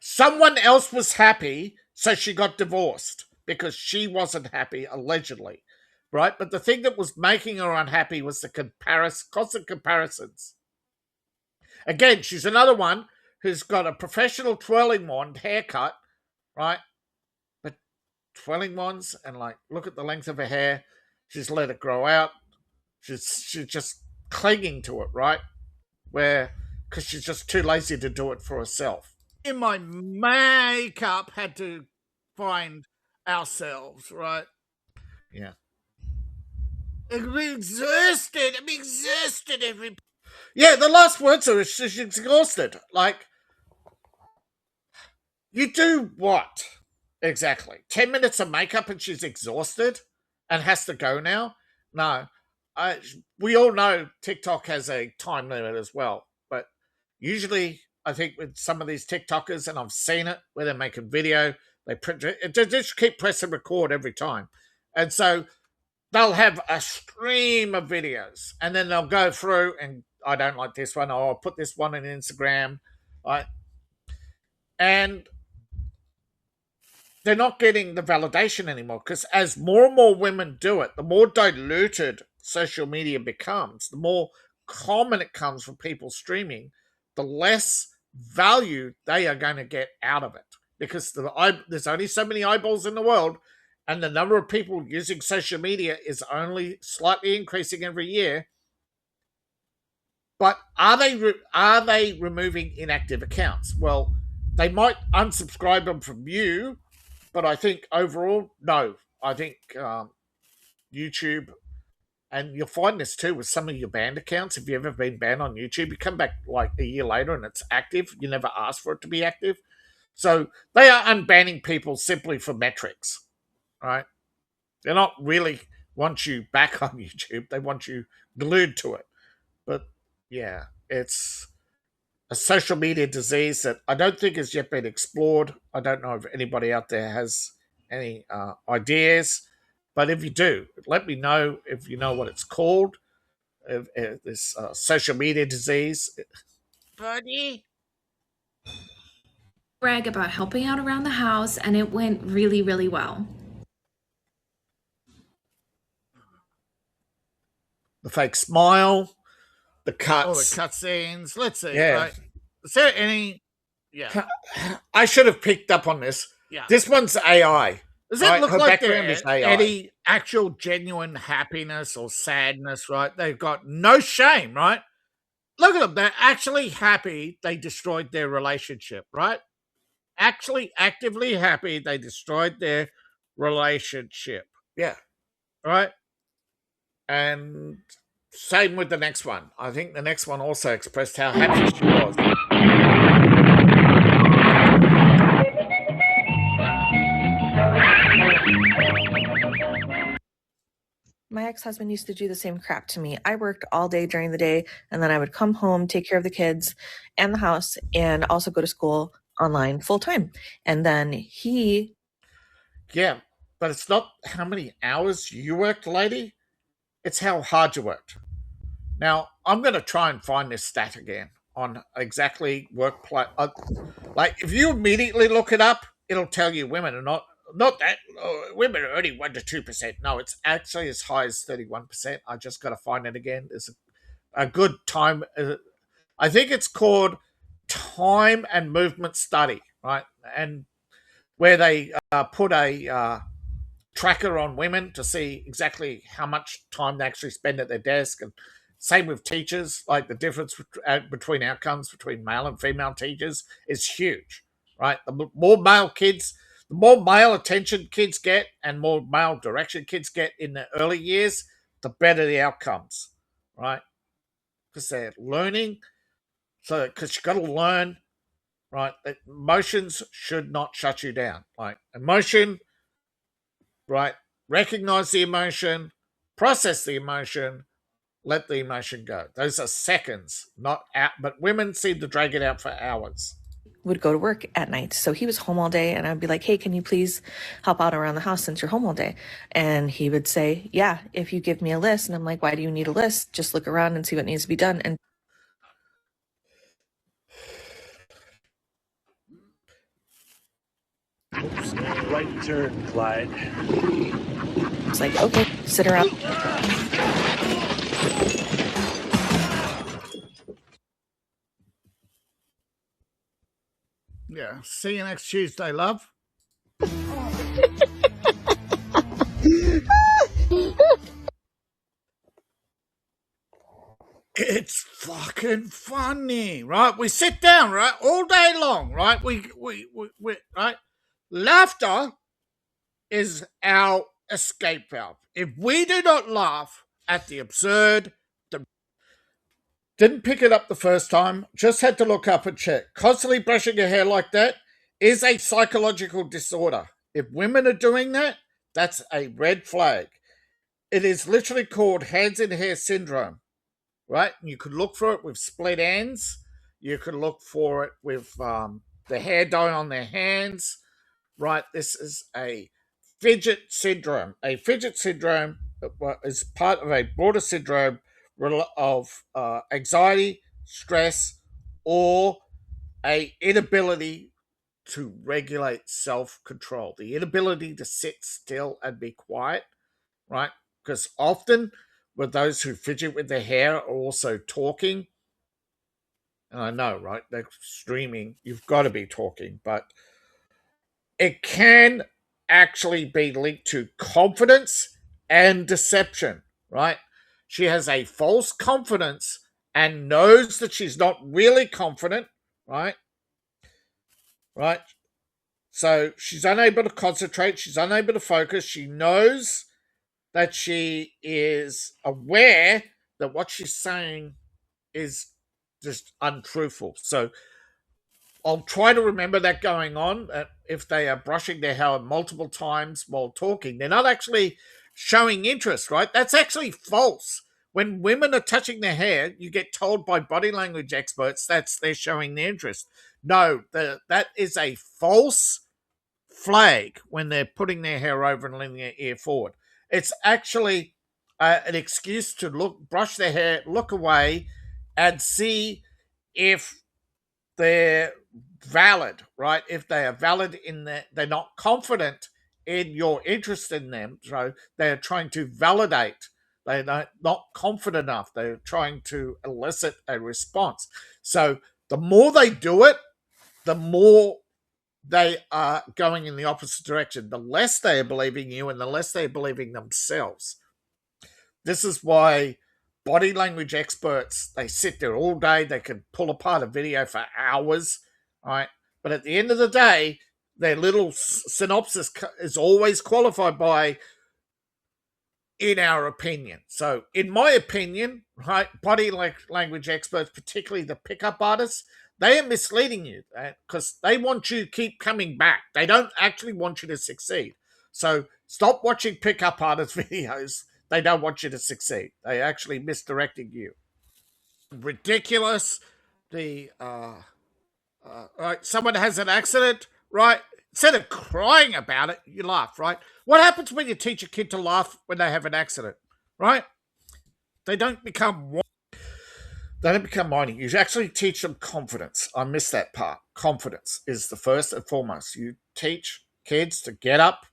someone else was happy, so she got divorced because she wasn't happy, allegedly, right? But the thing that was making her unhappy was the constant comparisons. Again, she's another one who's got a professional twirling wand haircut, right? But twirling wands, and like, look at the length of her hair. She's let it grow out. She's just clinging to it, right? Because she's just too lazy to do it for herself. In my makeup, had to find ourselves, right? Yeah. I'm exhausted. Yeah, the last words are she's exhausted. Like, you do what? Exactly. 10 minutes of makeup and she's exhausted and has to go now? No. We all know TikTok has a time limit as well. But usually, I think with some of these TikTokers, and I've seen it, where they make a video, they just keep pressing record every time. And so they'll have a stream of videos, and then they'll go through and, I don't like this one, or I'll put this one on Instagram, right? And they're not getting the validation anymore, because as more and more women do it, the more diluted social media becomes, the more common it comes for people streaming, the less value they are going to get out of it, because there's only so many eyeballs in the world, and the number of people using social media is only slightly increasing every year. But are they removing inactive accounts? Well, they might unsubscribe them from you, but I think overall, no. I think YouTube and you'll find this too with some of your banned accounts. If you've ever been banned on YouTube, you come back like a year later and it's active. You never asked for it to be active. So they are unbanning people simply for metrics, right? They're not really want you back on YouTube. They want you glued to it. But yeah, it's a social media disease that I don't think has yet been explored. I don't know if anybody out there has any ideas, but if you do, let me know if you know what it's called. If this social media disease, buddy. Brag about helping out around the house, and it went really, really well. The fake smile, the cuts, All the cutscenes. Let's see. Yeah. Right? Is there any? Yeah. I should have picked up on this. Yeah. This one's AI. Does that Right, look her like background there's is AI. any actual genuine happiness or sadness, right? They've got no shame, right? Look at them. They're actually happy they destroyed their relationship, right? Actually actively happy they destroyed their relationship, Yeah. right? And same with the next one. I think the next one also expressed how happy she was. My ex-husband used to do the same crap to me. I worked all day during the day, and then I would come home, take care of the kids and the house, and also go to school online full time. And then he Yeah, but it's not how many hours you worked, lady. It's how hard you worked. Now, I'm going to try and find this stat again on exactly workplace. Like, if you immediately look it up, it'll tell you women are not that women are only 1 to 2%. No, it's actually as high as 31%. I just got to find it again. There's a good time. I think it's called Time and Movement Study, right? And where they put a tracker on women to see exactly how much time they actually spend at their desk, and same with teachers. Like the difference between outcomes between male and female teachers is huge, right? The more male attention kids get and more male direction kids get in the early years, the better the outcomes, right? Because they're learning. So because you got to learn, right? That emotions should not shut you down. Like emotion, right? Recognize the emotion, process the emotion, let the emotion go. Those are seconds, not out. But women seem to drag it out for hours. would go to work at night. So he was home all day, and I'd be like, hey, can you please help out around the house since you're home all day? And he would say, yeah, if you give me a list. And I'm like, why do you need a list? Just look around and see what needs to be done. And Oops, right turn, Clyde. it's like, okay, sit around. Yeah. See you next Tuesday, love. It's fucking funny, right? We sit down, right, all day long, right? We right? Laughter is our escape valve. If we do not laugh at the absurd, Didn't pick it up the first time, just had to look up and check. Constantly brushing your hair like that is a psychological disorder. If women are doing that, that's a red flag. It is literally called hands in hair syndrome, right? You could look for it with split ends. You could look for it with the hair dye on their hands, right? This is a fidget syndrome. A fidget syndrome is part of a broader syndrome of anxiety, stress, or a inability to regulate self-control, the inability to sit still and be quiet, right? Because often with those who fidget with their hair are also talking. And I know, right? They're streaming. You've got to be talking, but it can actually be linked to confidence and deception, right? She has a false confidence and knows that she's not really confident, right? Right? So she's unable to concentrate. She's unable to focus. She knows that she is aware that what she's saying is just untruthful. So I'll try to remember that going on. If they are brushing their hair multiple times while talking, they're not actually showing interest, right? That's actually false. When women are touching their hair, you get told by body language experts that's they're showing their interest. No, that is a false flag when they're putting their hair over and leaning their ear forward. It's actually an excuse to brush their hair, look away, and see if they're valid, right? If they are valid in that they're not confident in your interest in them, so they're trying to validate. They're not confident enough. They're trying to elicit a response. So the more they do it, the more they are going in the opposite direction. The less they are believing you and the less they are believing themselves. This is why body language experts, they sit there all day. They can pull apart a video for hours, right? But at the end of the day, their little synopsis is always qualified by, in our opinion. So, in my opinion, right, body language experts, particularly the pickup artists, they are misleading you because they want you to keep coming back. They don't actually want you to succeed. So, stop watching pickup artist videos. They don't want you to succeed. They're actually misdirecting you. Ridiculous. Right, someone has an accident, right? Instead of crying about it, you laugh, right? What happens when you teach a kid to laugh when they have an accident, right? They don't become whiny. You actually teach them confidence. I missed that part. Confidence is the first and foremost. You teach kids to get up,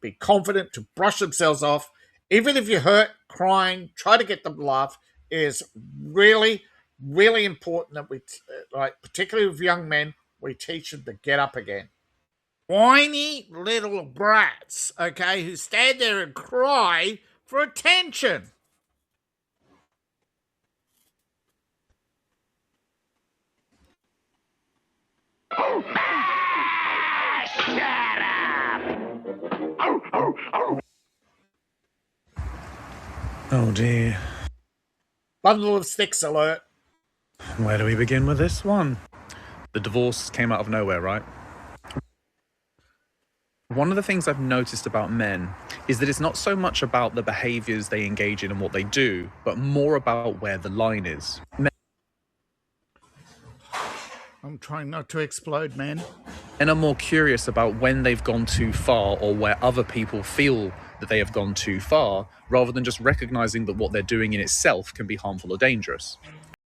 be confident, to brush themselves off. Even if you're hurt, crying, try to get them to laugh is really, really important that we, particularly with young men, we teach them to get up again. Whiny little brats, okay, who stand there and cry for attention. Shut up! Oh dear. Bundle of sticks alert. Where do we begin with this one? The divorce came out of nowhere, right? One of the things I've noticed about men is that it's not so much about the behaviors they engage in and what they do, but more about where the line is. I'm trying not to explode, man. Men are more curious about when they've gone too far or where other people feel that they have gone too far, rather than just recognizing that what they're doing in itself can be harmful or dangerous.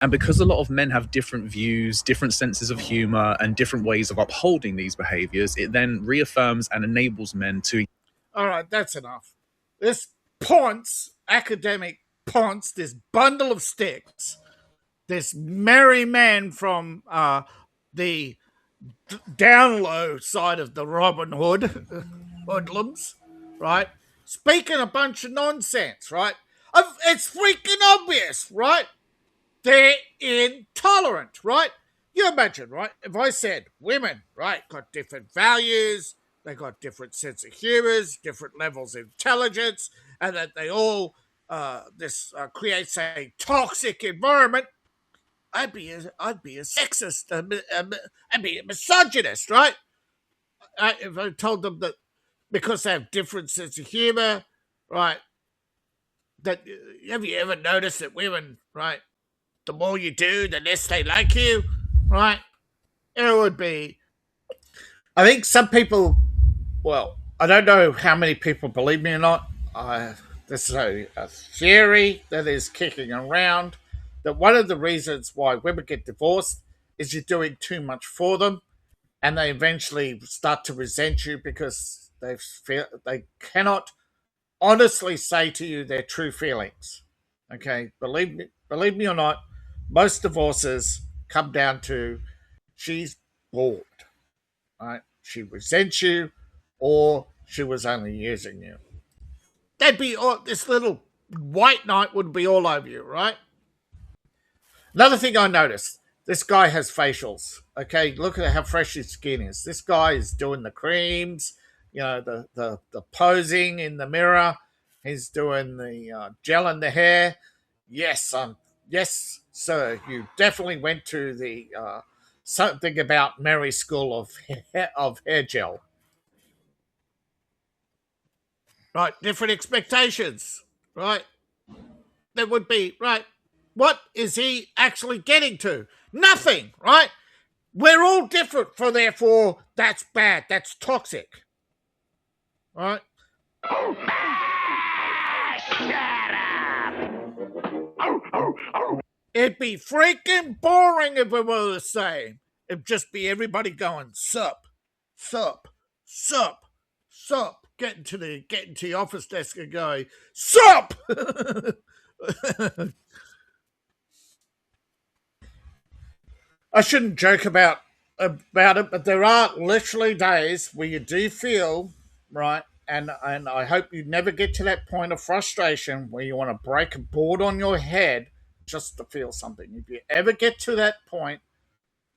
And because a lot of men have different views, different senses of humor, and different ways of upholding these behaviors, it then reaffirms and enables men to... All right, that's enough. This academic ponce, this bundle of sticks, this merry man from the down low side of the Robin Hood hoodlums, right? Speaking a bunch of nonsense, right? It's freaking obvious, right? They're intolerant, right? You imagine, right? If I said women, right, got different values, they got different sense of humors, different levels of intelligence, and that they all creates a toxic environment, I'd be a sexist, I'd be a misogynist, right? If I told them that because they have different sense of humor, right? That have you ever noticed that women, right? The more you do, the less they like you, right? It would be. I think some people, well, I don't know how many people believe me or not. This is a theory that is kicking around that one of the reasons why women get divorced is you're doing too much for them, and they eventually start to resent you because they cannot honestly say to you their true feelings. Okay, believe me or not, most divorces come down to she's bored, right? She resents you, or she was only using you. They'd be this little white knight would be all over you, right? Another thing I noticed: this guy has facials. Okay, look at how fresh his skin is. This guy is doing the creams, the posing in the mirror. He's doing the gel in the hair. Yes, yes, sir. You definitely went to the something about Mary School of hair gel. Right, different expectations. Right, there would be right. What is he actually getting to? Nothing. Right. We're all different, for therefore that's bad. That's toxic. Right. It'd be freaking boring if it were the same. It'd just be everybody going sup, sup, sup, sup, getting to the office desk and going sup. I shouldn't joke about it, but there are literally days where you do feel right, and I hope you never get to that point of frustration where you want to break a board on your head just to feel something. If you ever get to that point,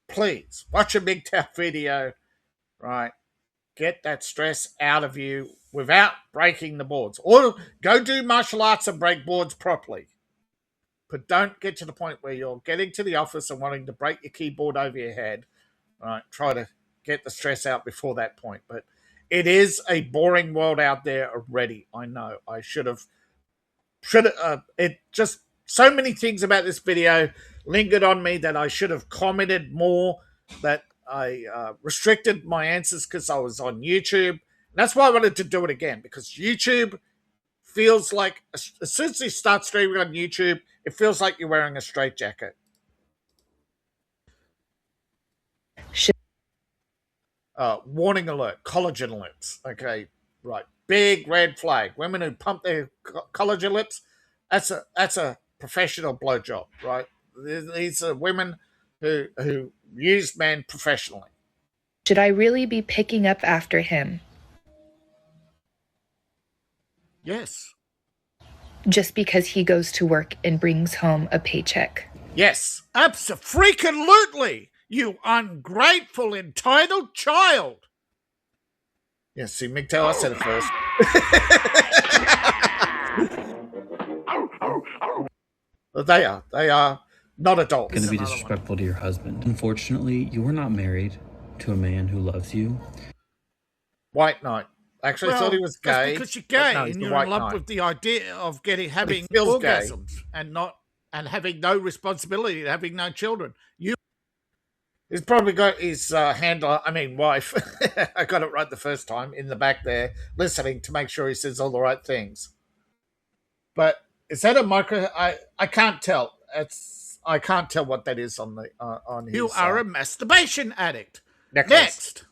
please watch a mgtow video, right? Get that stress out of you without breaking the boards, or go do martial arts and break boards properly. But don't get to the point where you're getting to the office and wanting to break your keyboard over your head. Right? Try to get the stress out before that point. But it is a boring world out there already. I know. I should have. It just so many things about this video lingered on me that I should have commented more. That I restricted my answers because I was on YouTube. And that's why I wanted to do it again, because YouTube feels like, as soon as you start streaming on YouTube, it feels like you're wearing a straitjacket. Warning alert, collagen lips. Okay, right. Big red flag. Women who pump their collagen lips, that's a professional blowjob, right? These are women who use men professionally. Should I really be picking up after him? Yes. Just because he goes to work and brings home a paycheck? Yes, abso-freaking-lutely, you ungrateful, entitled child. Yes, see, mgtow, I said it first. They are not adults. Going to be disrespectful to your husband. Unfortunately, you were not married to a man who loves you. White knight. Actually, I thought he was gay. That's because you're gay, no, and you're in love with the idea of having feels orgasms and having no responsibility, and having no children. He's probably got his wife. I got it right the first time, in the back there, listening to make sure he says all the right things. But is that a micro? I can't tell. I can't tell what that is on the on his. You are a masturbation addict. Necklace. Next.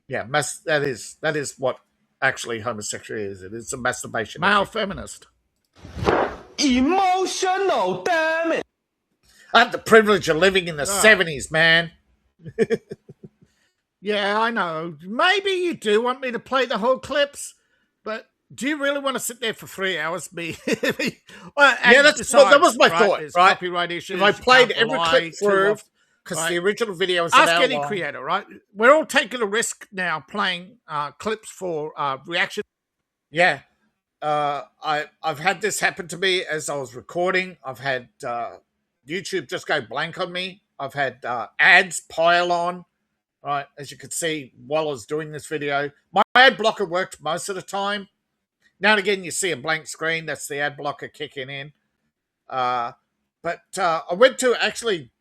Yeah, that is what actually homosexuality is. It is a masturbation. Male feminist. Emotional, damn it. I had the privilege of living in the 70s, man. Yeah, I know. Maybe you do want me to play the whole clips, but do you really want to sit there for 3 hours? Yeah, that was my thought, right? Copyright issues. If I played every clip through, because the original video was Ask any creator, right? We're all taking a risk now playing clips for reaction. Yeah. I've had this happen to me as I was recording. I've had YouTube just go blank on me. I've had ads pile on, right? As you could see while I was doing this video. My ad blocker worked most of the time. Now and again, you see a blank screen. That's the ad blocker kicking in. But I went to actually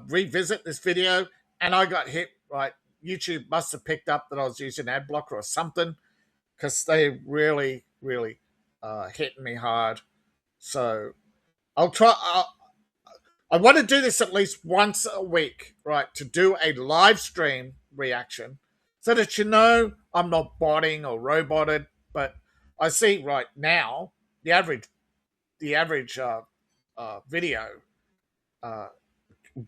revisit this video, and I got hit, right? YouTube must have picked up that I was using ad blocker or something, because they really hitting me hard. So I'll try. I want to do this at least once a week, right? To do a live stream reaction, so that you know I'm not botting or roboted. But I see right now the average video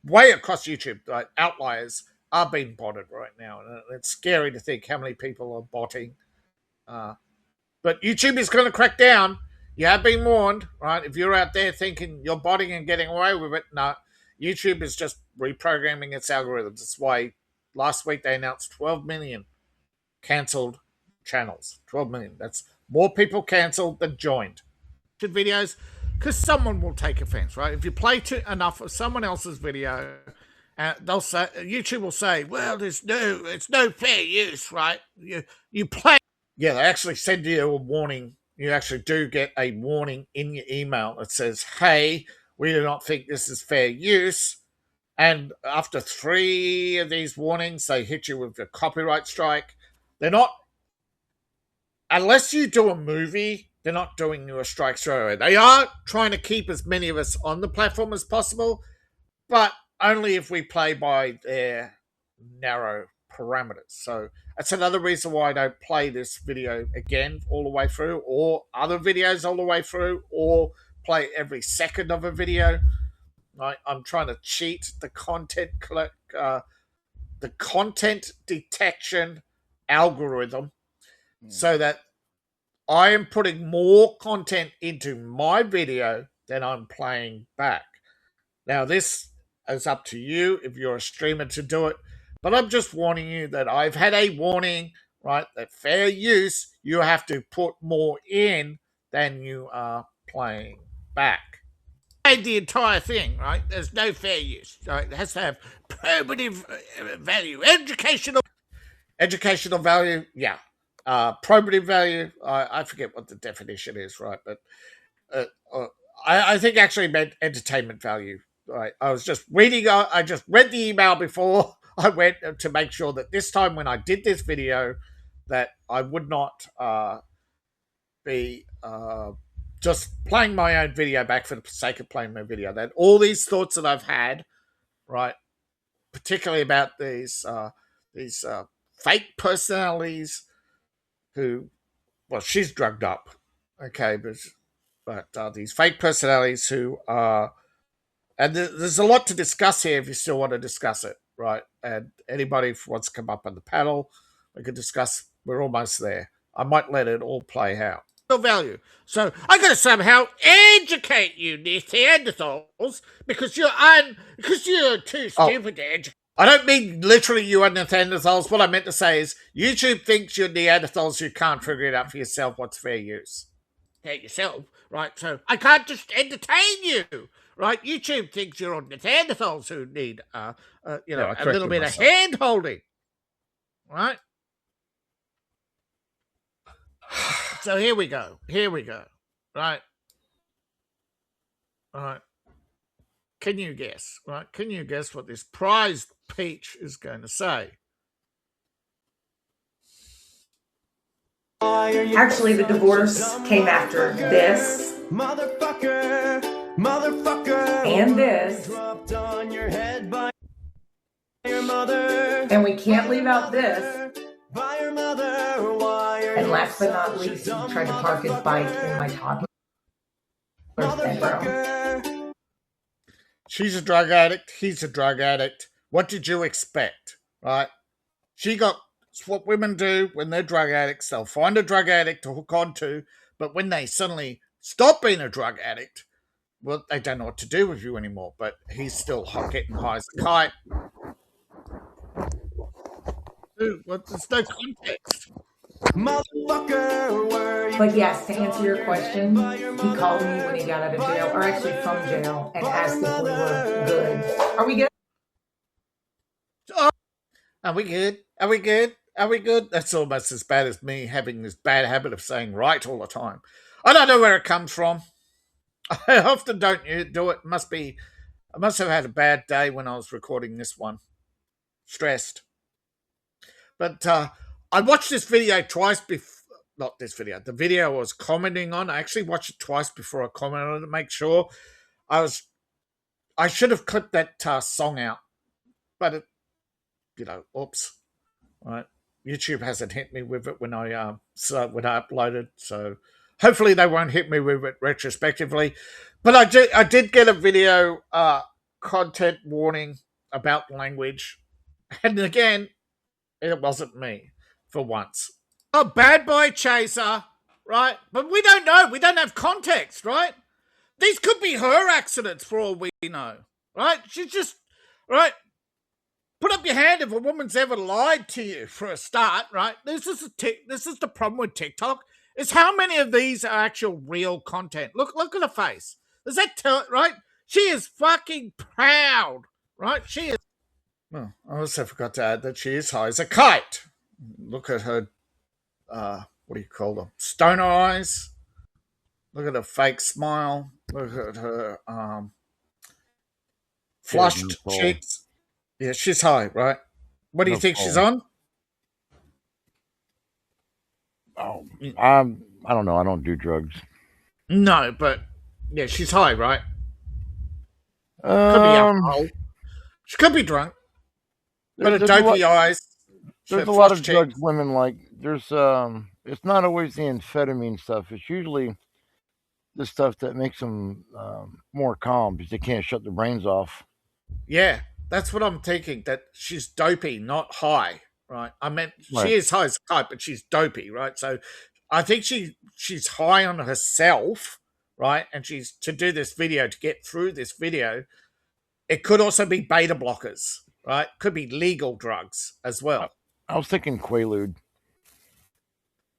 way across YouTube, right, outliers are being botted right now, and it's scary to think how many people are botting. But YouTube is going to crack down. You have been warned, right? If you're out there thinking you're botting and getting away with it, no. YouTube is just reprogramming its algorithms. That's why last week they announced 12 million cancelled channels. 12 million. That's more people cancelled than joined. Videos, because someone will take offense, right? If you play enough of someone else's video, they'll say, YouTube will say, well, it's no fair use, right? You play. Yeah, they actually send you a warning. You actually do get a warning in your email that says, hey, we do not think this is fair use. And after 3 of these warnings, they hit you with a copyright strike. They're not, unless you do a movie, they're not doing you a strike straight away. They are trying to keep as many of us on the platform as possible, but only if we play by their narrow parameters. So that's another reason why I don't play this video again all the way through, or other videos all the way through, or play every second of a video. I'm trying to cheat the content detection algorithm so that I am putting more content into my video than I'm playing back. Now, this is up to you if you're a streamer to do it, but I'm just warning you that I've had a warning, right, that fair use, you have to put more in than you are playing back. The entire thing, right? There's no fair use. Right? It has to have probative value, educational value. Yeah, probative value. I forget what the definition is, right? But I think actually meant entertainment value. Right? I was just reading. I just read the email before I went to make sure that this time when I did this video, that I would not be just playing my own video back for the sake of playing my video. That all these thoughts that I've had, right, particularly about these fake personalities who, well, she's drugged up, okay, but these fake personalities who are, and there's a lot to discuss here if you still want to discuss it, right? And anybody wants to come up on the panel, we could discuss. We're almost there. I might let it all play out. Value. So I got to somehow educate you, Neanderthals, because you're too stupid to educate. I don't mean literally you are Neanderthals. What I meant to say is YouTube thinks you're Neanderthals. You can't figure it out for yourself. What's fair use? Yourself, right? So I can't just entertain you, right? YouTube thinks you're on Neanderthals who need, a little bit of hand holding, right? So here we go. Right. All right. Can you guess? Right? Can you guess what this prized peach is going to say? Actually, the divorce came after this. Motherfucker. And this. Dropped on your head by your mother. And we can't leave out this. By your mother. Why are And last but not least, he tried to park his bike in my toddler's bedroom. She's a drug addict. He's a drug addict. What did you expect, right? It's what women do when they're drug addicts. They'll find a drug addict to hook onto, but when they suddenly stop being a drug addict, well, they don't know what to do with you anymore. But he's still getting high as a kite. Dude, there's no context. Motherfucker, but yes, to answer your question, he called me when he got out of jail, or actually from jail, and asked if we were good. Are we good? Are we good? Are we good? Are we good? That's almost as bad as me having this bad habit of saying right all the time. I don't know where it comes from. I often don't do it. I must have had a bad day when I was recording this one. Stressed. But I watched this video twice before. Not this video. The video I was commenting on. I actually watched it twice before I commented on it to make sure. I should have clipped that song out. But it, oops. Right. YouTube hasn't hit me with it when I uploaded. So hopefully they won't hit me with it retrospectively. But I did get a video content warning about language. And again, it wasn't me for once. A bad boy chaser, right? But we don't know. We don't have context, right? These could be her accidents for all we know, right? She's just, right? Put up your hand if a woman's ever lied to you for a start, right? This is the problem with TikTok. Is how many of these are actual real content. Look at her face. Does that tell it, right? She is fucking proud, right? She is. Well, I also forgot to add that she is high as a kite. Look at her, what do you call them? Stoner eyes. Look at her fake smile. Look at her flushed cheeks. Yeah, she's high, right? What do you think she's on? Oh, I don't know. I don't do drugs. No, but yeah, she's high, right? Could be alcohol. She could be drunk. But her dopey eyes. There's a lot of drugs women like. There's it's not always the amphetamine stuff. It's usually the stuff that makes them more calm because they can't shut their brains off. Yeah, that's what I'm thinking. That she's dopey, not high, right? I meant Right. she is high as a kite, but she's dopey, right? So I think she's high on herself, right? And she's to do this video to get through this video. It could also be beta blockers, right? Could be legal drugs as well. I was thinking Quaalude.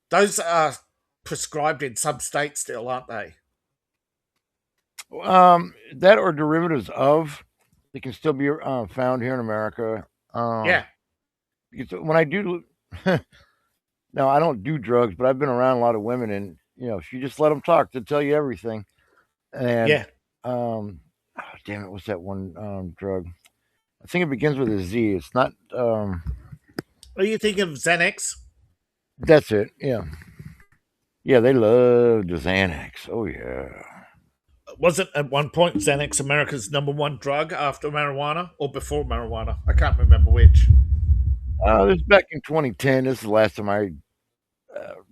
Those are prescribed in some states still, aren't they? That or derivatives of, they can still be found here in America. Yeah. Because when I do, now I don't do drugs, but I've been around a lot of women, and if you just let them talk, they'll tell you everything. And yeah. Oh, damn it, what's that one drug? I think it begins with a Z. It's not. Are you thinking of Xanax? That's it. Yeah. Yeah, they love the Xanax. Oh yeah. Wasn't at one point Xanax America's #1 drug after marijuana or before marijuana? I can't remember which. This was back in 2010. This is the last time I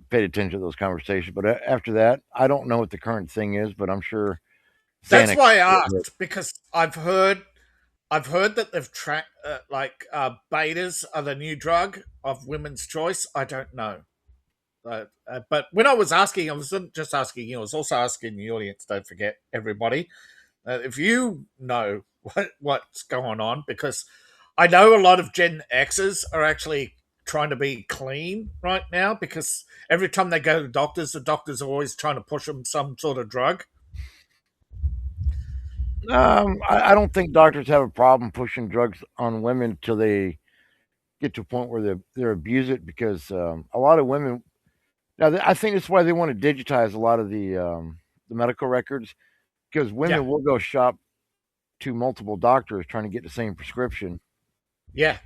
paid attention to those conversations. But after that, I don't know what the current thing is, but I'm sure. That's why I asked, because I've heard that they've betas are the new drug of women's choice. I don't know. But when I was asking, I wasn't just asking you, I was also asking the audience, don't forget, everybody, if you know what's going on, because I know a lot of Gen Xers are actually trying to be clean right now, because every time they go to doctors, the doctors are always trying to push them some sort of drug. I don't think doctors have a problem pushing drugs on women till they get to a point where they abuse it, because a lot of women. Now, I think that's why they want to digitize a lot of the medical records, because women will go shop to multiple doctors trying to get the same prescription. Yeah.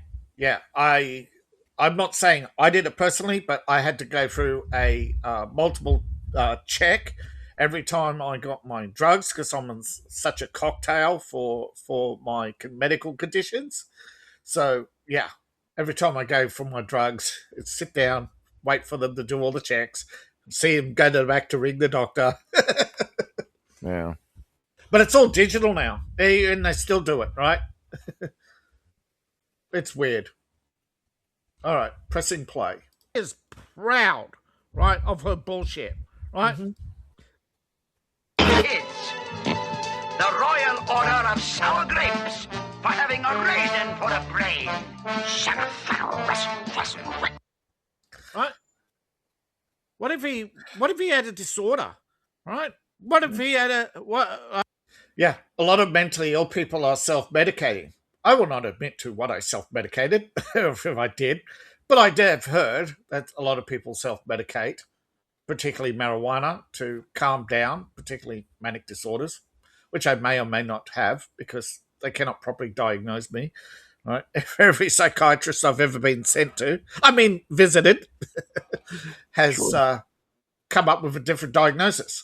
I'm not saying I did it personally, but I had to go through a multiple check every time I got my drugs, because I'm on such a cocktail for my medical conditions. So yeah, every time I go for my drugs, it's sit down, wait for them to do all the checks, see them go to the back to ring the doctor. Yeah. But it's all digital now, and they still do it, right? It's weird. All right, pressing play. Is proud, right, of her bullshit, right? Kids, the Royal Order of Sour Grapes for having a raisin for a brain. Right? What if he had a disorder, right? What if he had a yeah, a lot of mentally ill people are self-medicating. I will not admit to what I self-medicated, if I did, but I have heard that a lot of people self-medicate, particularly marijuana, to calm down, particularly manic disorders, which I may or may not have, because they cannot properly diagnose me. Right? Every psychiatrist I've ever been visited, has come up with a different diagnosis.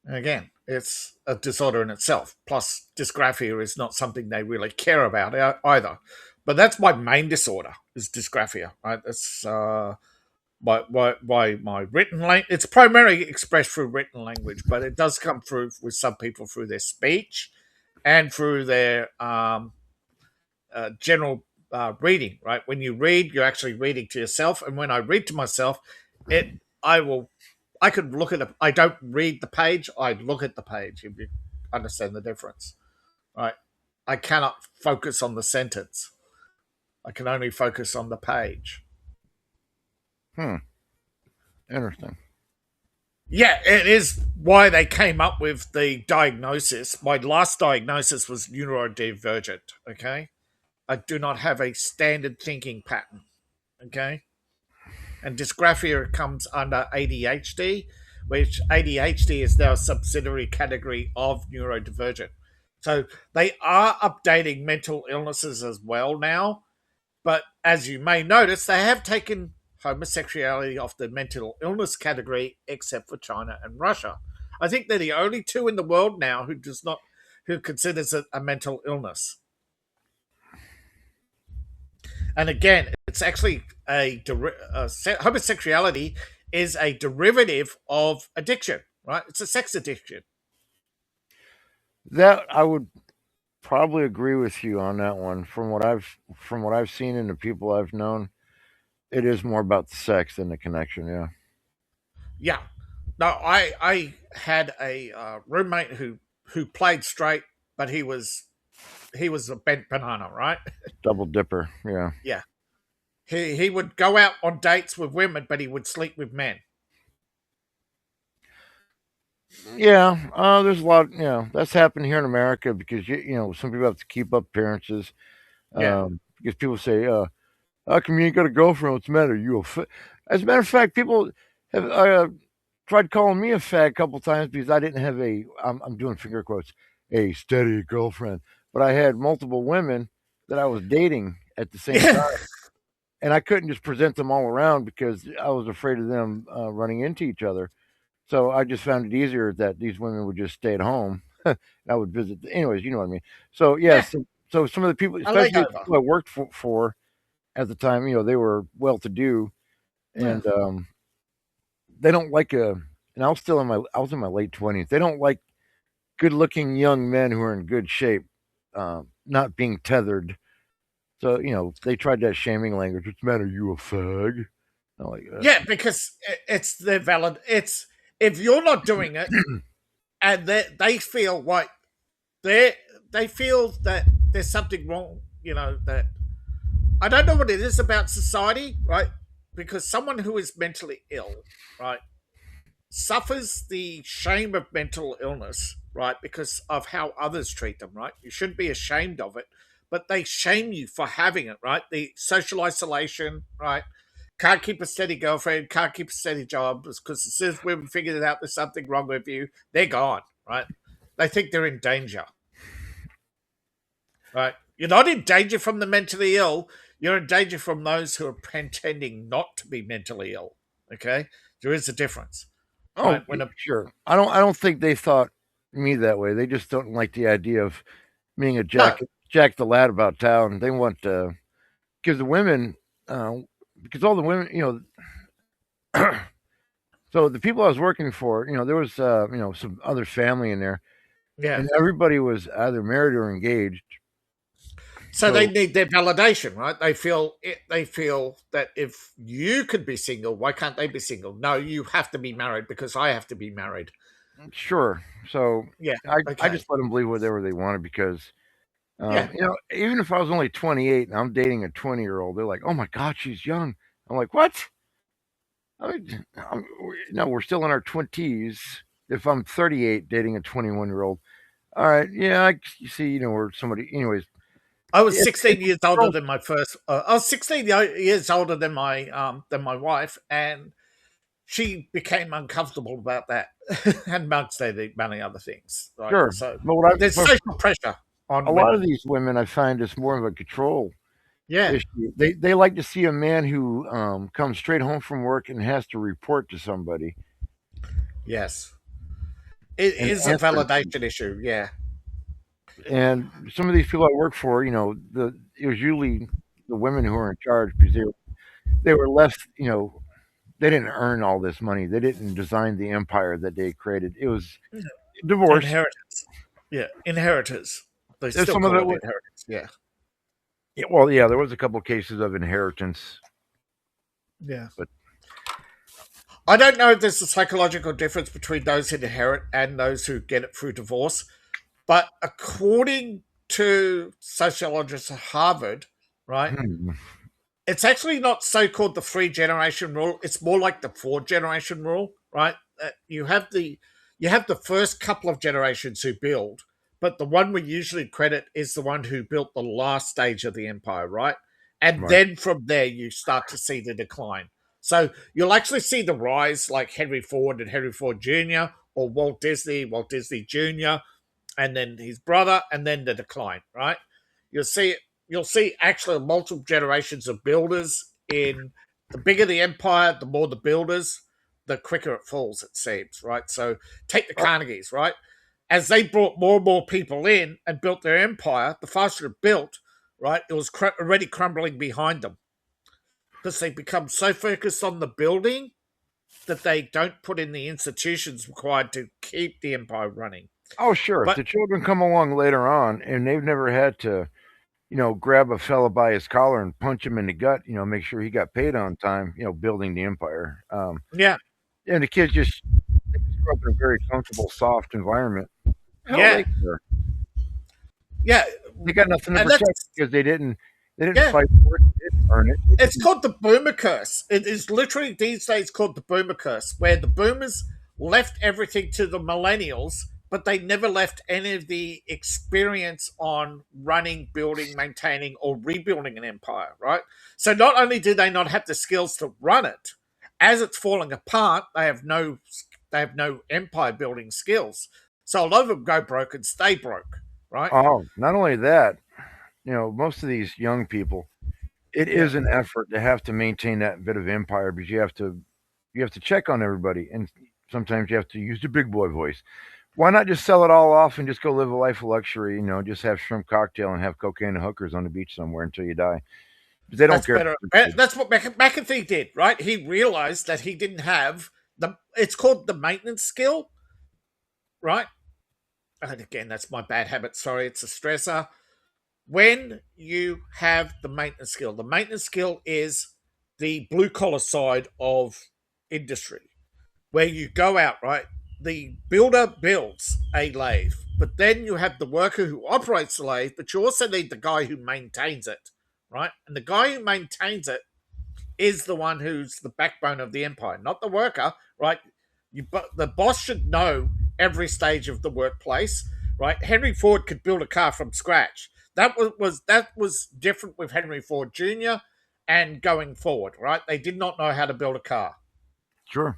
And again, it's a disorder in itself. Plus, dysgraphia is not something they really care about either. But that's my main disorder, is dysgraphia. Right? That's my written language. It's primarily expressed through written language, but it does come through with some people through their speech and through their general reading. Right? When you read, you're actually reading to yourself, and when I read to myself, I could look at it. I don't read the page. I look at the page. If you understand the difference, right? I cannot focus on the sentence. I can only focus on the page. Interesting. Yeah, it is why they came up with the diagnosis. My last diagnosis was neurodivergent, okay? I do not have a standard thinking pattern, okay? And dysgraphia comes under ADHD, which ADHD is now a subsidiary category of neurodivergent. So they are updating mental illnesses as well now. But as you may notice, they have taken homosexuality off the mental illness category, except for China and Russia. I think they're the only two in the world now who considers it a mental illness. And again, it's actually homosexuality is a derivative of addiction, right? It's a sex addiction. That I would probably agree with you on that one. From what I've seen and the people I've known, it is more about the sex than the connection. Yeah. Yeah. No, I had a roommate who played straight, but he was a bent banana, right? Double dipper. Yeah. Yeah. He would go out on dates with women, but he would sleep with men. Yeah, there's a lot. That's happened here in America because some people have to keep up appearances. Yeah. Because people say, "How come you ain't got a girlfriend? What's the matter? You a fag?" As a matter of fact, people have tried calling me a fag a couple times because I didn't have I'm doing finger quotes, a steady girlfriend, but I had multiple women that I was dating at the same time, and I couldn't just present them all around because I was afraid of them running into each other. So I just found it easier that these women would just stay at home. I would visit. Anyways, you know what I mean. So yes, so some of the people, especially the people I worked for at the time, they were well to do, and they don't like and I was in my late 20s. They don't like good looking young men who are in good shape, not being tethered. So they tried that shaming language. What's the matter? You a fag? Like that. Yeah, because it's the valid. It's if you're not doing it, and they feel like they feel that there's something wrong. That I don't know what it is about society, right? Because someone who is mentally ill, right, suffers the shame of mental illness, right, because of how others treat them, right? You shouldn't be ashamed of it, but they shame you for having it, right? The social isolation, right? Can't keep a steady girlfriend, can't keep a steady job, because as soon as women figure it out there's something wrong with you, they're gone, right? They think they're in danger. Right? You're not in danger from the mentally ill. You're in danger from those who are pretending not to be mentally ill. Okay? There is a difference. Oh, right? Sure. I don't think they thought me that way. They just don't like the idea of being a Jack the Lad about town. They want because the women, because all the women, so the people I was working for, there was some other family in there, and everybody was either married or engaged. So they need their validation, right? They feel that if you could be single, why can't they be single? No, you have to be married because I have to be married. Sure. So yeah, I just let them believe whatever they wanted because, even if I was only 28 and I'm dating a 20-year-old, they're like, "Oh my God, she's young." I'm like, "What?" No, we're still in our 20s. If I'm 38 dating a 21-year-old, all right, you see, we're somebody. Anyways. I was 16 years older than my first. I was 16 years older than my wife, and she became uncomfortable about that, and amongst many other things. Right? Sure, so but there's social pressure on a lot of these women. I find it's more of a control issue. They like to see a man who comes straight home from work and has to report to somebody. Yes, it is a validation issue. Yeah. And some of these people I work for, it was usually the women who were in charge because they were left, they didn't earn all this money. They didn't design the empire that they created. It was divorce. Inheritance. Yeah, inheritors. They still call it inheritance. Yeah. Well, there was a couple of cases of inheritance. Yeah. But I don't know if there's a psychological difference between those who inherit and those who get it through divorce. But according to sociologists at Harvard, right, Hmm. it's actually not so called the 3 generation rule. It's more like the 4 generation rule, right? You have the first couple of generations who build, but the one we usually credit is the one who built the last stage of the empire, right? And Right. then from there you start to see the decline. So you'll actually see the rise like Henry Ford and Henry Ford Jr. or Walt Disney Jr., and then his brother, and then the decline, right? You'll see you'll see actually multiple generations of builders. In the bigger the empire, the more the builders, the quicker it falls, it seems, right? So take the Carnegies, right? As they brought more and more people in and built their empire, the faster it built, right, it was already crumbling behind them because they become so focused on the building that they don't put in the institutions required to keep the empire running. Oh, sure. If But the children come along later on and they've never had to, grab a fella by his collar and punch him in the gut, make sure he got paid on time, building the empire. yeah, And the kids just grew up in a very comfortable, soft environment. Hell, yeah, they care. yeah, They got nothing to and protect that's because they didn't yeah. fight for it, they didn't earn it. They It's didn't- called the boomer curse. It is literally these days called the boomer curse, where the boomers left everything to the millennials, but they never left any of the experience on running, building, maintaining, or rebuilding an empire, right? So not only do they not have the skills to run it, as it's falling apart, they have no empire building skills. So a lot of them go broke and stay broke, right? Oh, not only that, most of these young people, it Yeah. is an effort to have to maintain that bit of empire because you have to check on everybody, and sometimes you have to use the big boy voice. Why not just sell it all off and just go live a life of luxury? Just have shrimp cocktail and have cocaine and hookers on the beach somewhere until you die. But they don't That's care. better. That's what McAfee did, right? He realized that he didn't have the. It's called the maintenance skill, right? And again, that's my bad habit. Sorry, it's a stressor. When you have the maintenance skill is the blue collar side of industry, where you go out, right? The builder builds a lathe, but then you have the worker who operates the lathe, but you also need the guy who maintains it, right? And the guy who maintains it is the one who's the backbone of the empire, not the worker, right? But the boss should know every stage of the workplace, right? Henry Ford could build a car from scratch. That was different with Henry Ford Jr. and going forward, right? They did not know how to build a car, Sure.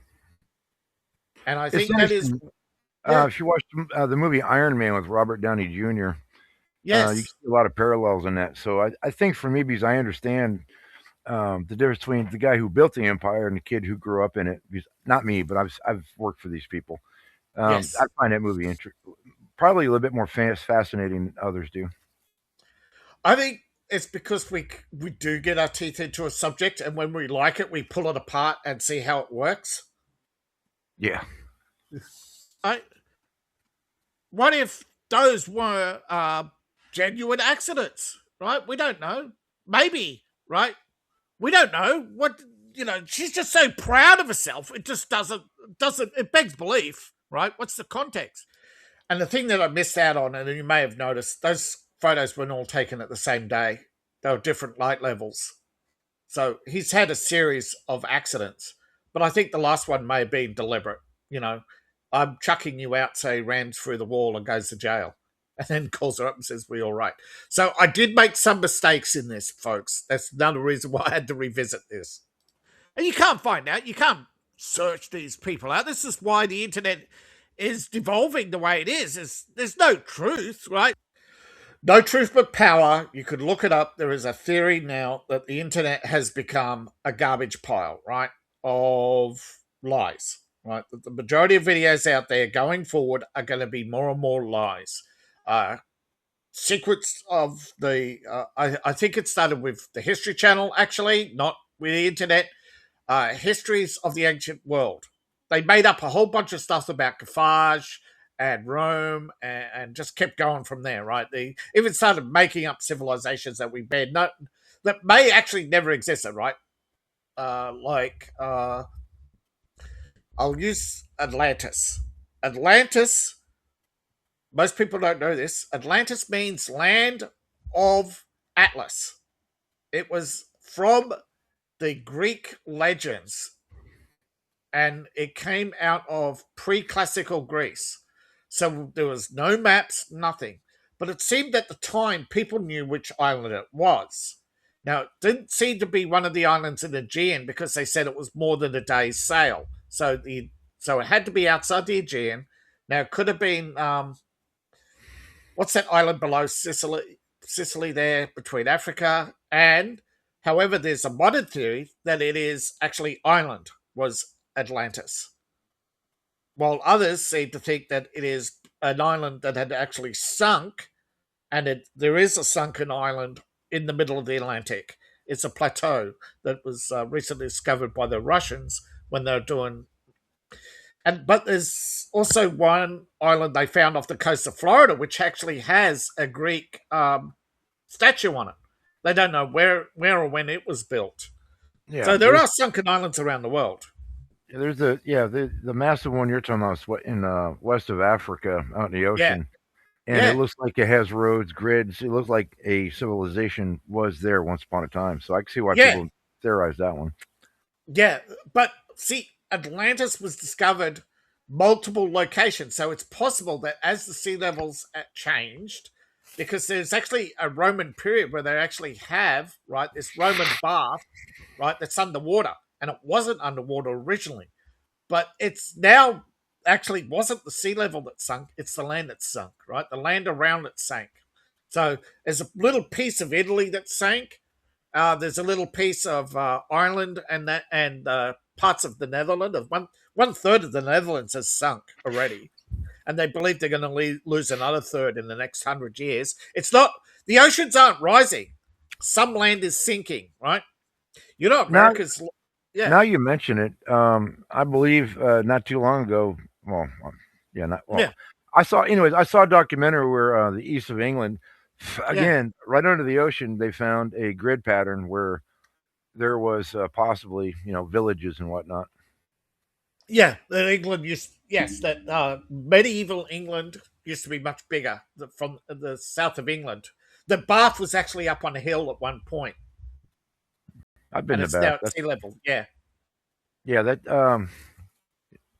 and I It's think that is interesting. yeah, If you watched the movie Iron Man with Robert Downey Jr., you can yes, see a lot of parallels in that. So I think for me, because I understand the difference between the guy who built the empire and the kid who grew up in it. Because, not me, but I've worked for these people. I yes. find that movie probably a little bit more fascinating than others do. I think it's because we do get our teeth into a subject, and when we like it, we pull it apart and see how it works. Yeah. I, what if those were genuine accidents? Right? We don't know. Maybe. Right? We don't know. She's just so proud of herself. It just doesn't. It begs belief. Right? What's the context? And the thing that I missed out on, and you may have noticed, those photos weren't all taken at the same day. They were different light levels. So he's had a series of accidents, but I think the last one may have been deliberate. You know, I'm chucking you out, say rams through the wall and goes to jail, and then calls her up and says, "We all right?" So I did make some mistakes in this, folks. That's another reason why I had to revisit this. And you can't find out. You can't search these people out. This is why the internet is devolving the way it is. There's no truth, right? No truth but power. You could look it up. There is a theory now that the internet has become a garbage pile, right, of lies, right? The majority of videos out there going forward are going to be more and more lies. Secrets of the, I think it started with the History Channel, actually, not with the internet. Histories of the ancient world. They made up a whole bunch of stuff about Carthage and Rome, and just kept going from there, right? They even started making up civilizations that that may actually never existed, right? I'll use Atlantis. Atlantis most people don't know this. Atlantis means land of Atlas. It was from the Greek legends, and it came out of pre-classical Greece. So there was no maps, nothing. But it seemed at the time people knew which island it was. Now, it didn't seem to be one of the islands in the Aegean because they said it was more than a day's sail. So it had to be outside the Aegean. Now, it could have been what's that island below Sicily? Sicily there between Africa and. However, there's a modern theory that it is actually Ireland was Atlantis, while others seem to think that it is an island that had actually sunk, and there is a sunken island in the middle of the Atlantic. It's a plateau that was recently discovered by the Russians when they were doing. But there's also one island they found off the coast of Florida, which actually has a Greek statue on it. They don't know where or when it was built. Yeah, So there are sunken islands around the world. there's the massive one you're talking about is in west of Africa out in the ocean, and it looks like it has roads, grids. It looks like a civilization was there once upon a time. So I can see why people theorize that one. Yeah, but see, Atlantis was discovered multiple locations, so it's possible that as the sea levels changed, because there's actually a Roman period where they actually have this Roman bath, that's underwater, and it wasn't underwater originally, but it's now actually wasn't the sea level that sunk; it's the land that sunk, right? The land around it sank. So there's a little piece of Italy that sank. There's a little piece of Ireland and parts of the Netherlands. One third of the Netherlands has sunk already, and they believe they're going to lose another third in the next 100 years. It's not the oceans aren't rising; some land is sinking. Right? You know, America's. Now you mention it, I believe not too long ago. Well, I saw a documentary where the east of England, again, right under the ocean, they found a grid pattern where there was possibly villages and whatnot. Yeah, that England that medieval England used to be much bigger from the south of England. The Bath was actually up on a hill at one point. I've been to Bath. Now at sea level, yeah. Yeah, that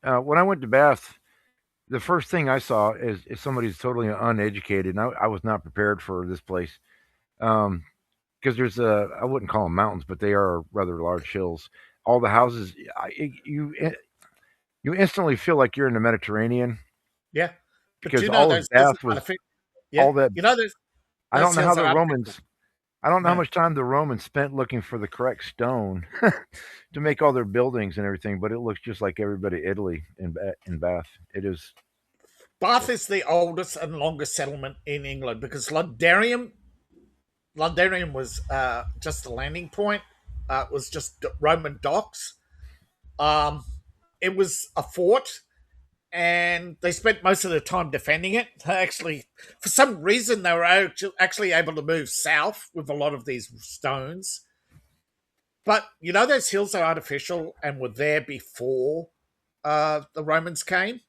when I went to Bath, the first thing I saw is somebody's totally uneducated, and I was not prepared for this place. Because there's I wouldn't call them mountains, but they are rather large hills. All the houses, you instantly feel like you're in the Mediterranean. Yeah, because all of Bath was all that. I don't know how the Romans. I don't know how much time the Romans spent looking for the correct stone to make all their buildings and everything, but it looks just like everybody Italy in Bath. It is. Bath is the oldest and longest settlement in England because Londarium was just a landing point. It was just Roman docks. It was a fort, and they spent most of their time defending it. Actually, for some reason, they were actually able to move south with a lot of these stones. But those hills are artificial and were there before the Romans came.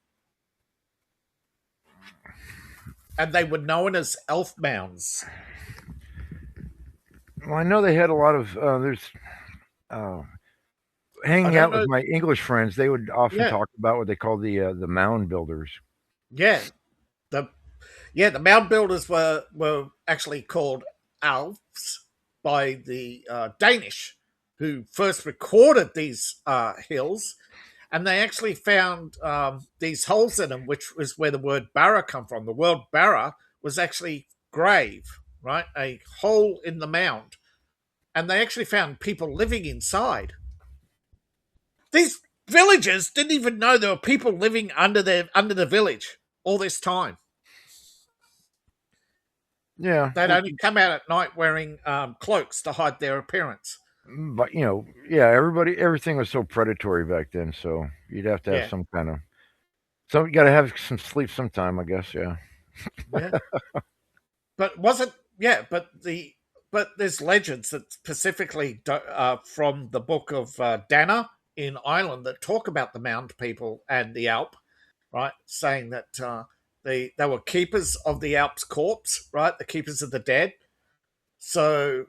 And they were known as elf mounds. Well, I know they had a lot of hanging out with my English friends. They would often talk about what they call the mound builders. Yeah, the mound builders were actually called elves by the Danish, who first recorded these hills, and they actually found these holes in them, which is where the word barra come from. The word barra was actually grave, right? A hole in the mound. And they actually found people living inside. These villagers didn't even know there were people living under the village all this time. Yeah. They'd only come out at night wearing cloaks to hide their appearance. But everything was so predatory back then, so you'd have to have some kind of. So you got to have some sleep sometime, I guess. Yeah. But but there's legends that specifically from the book of Dana in Ireland that talk about the mound people and the Alp, right? Saying that they were keepers of the Alps corpse, right? The keepers of the dead. So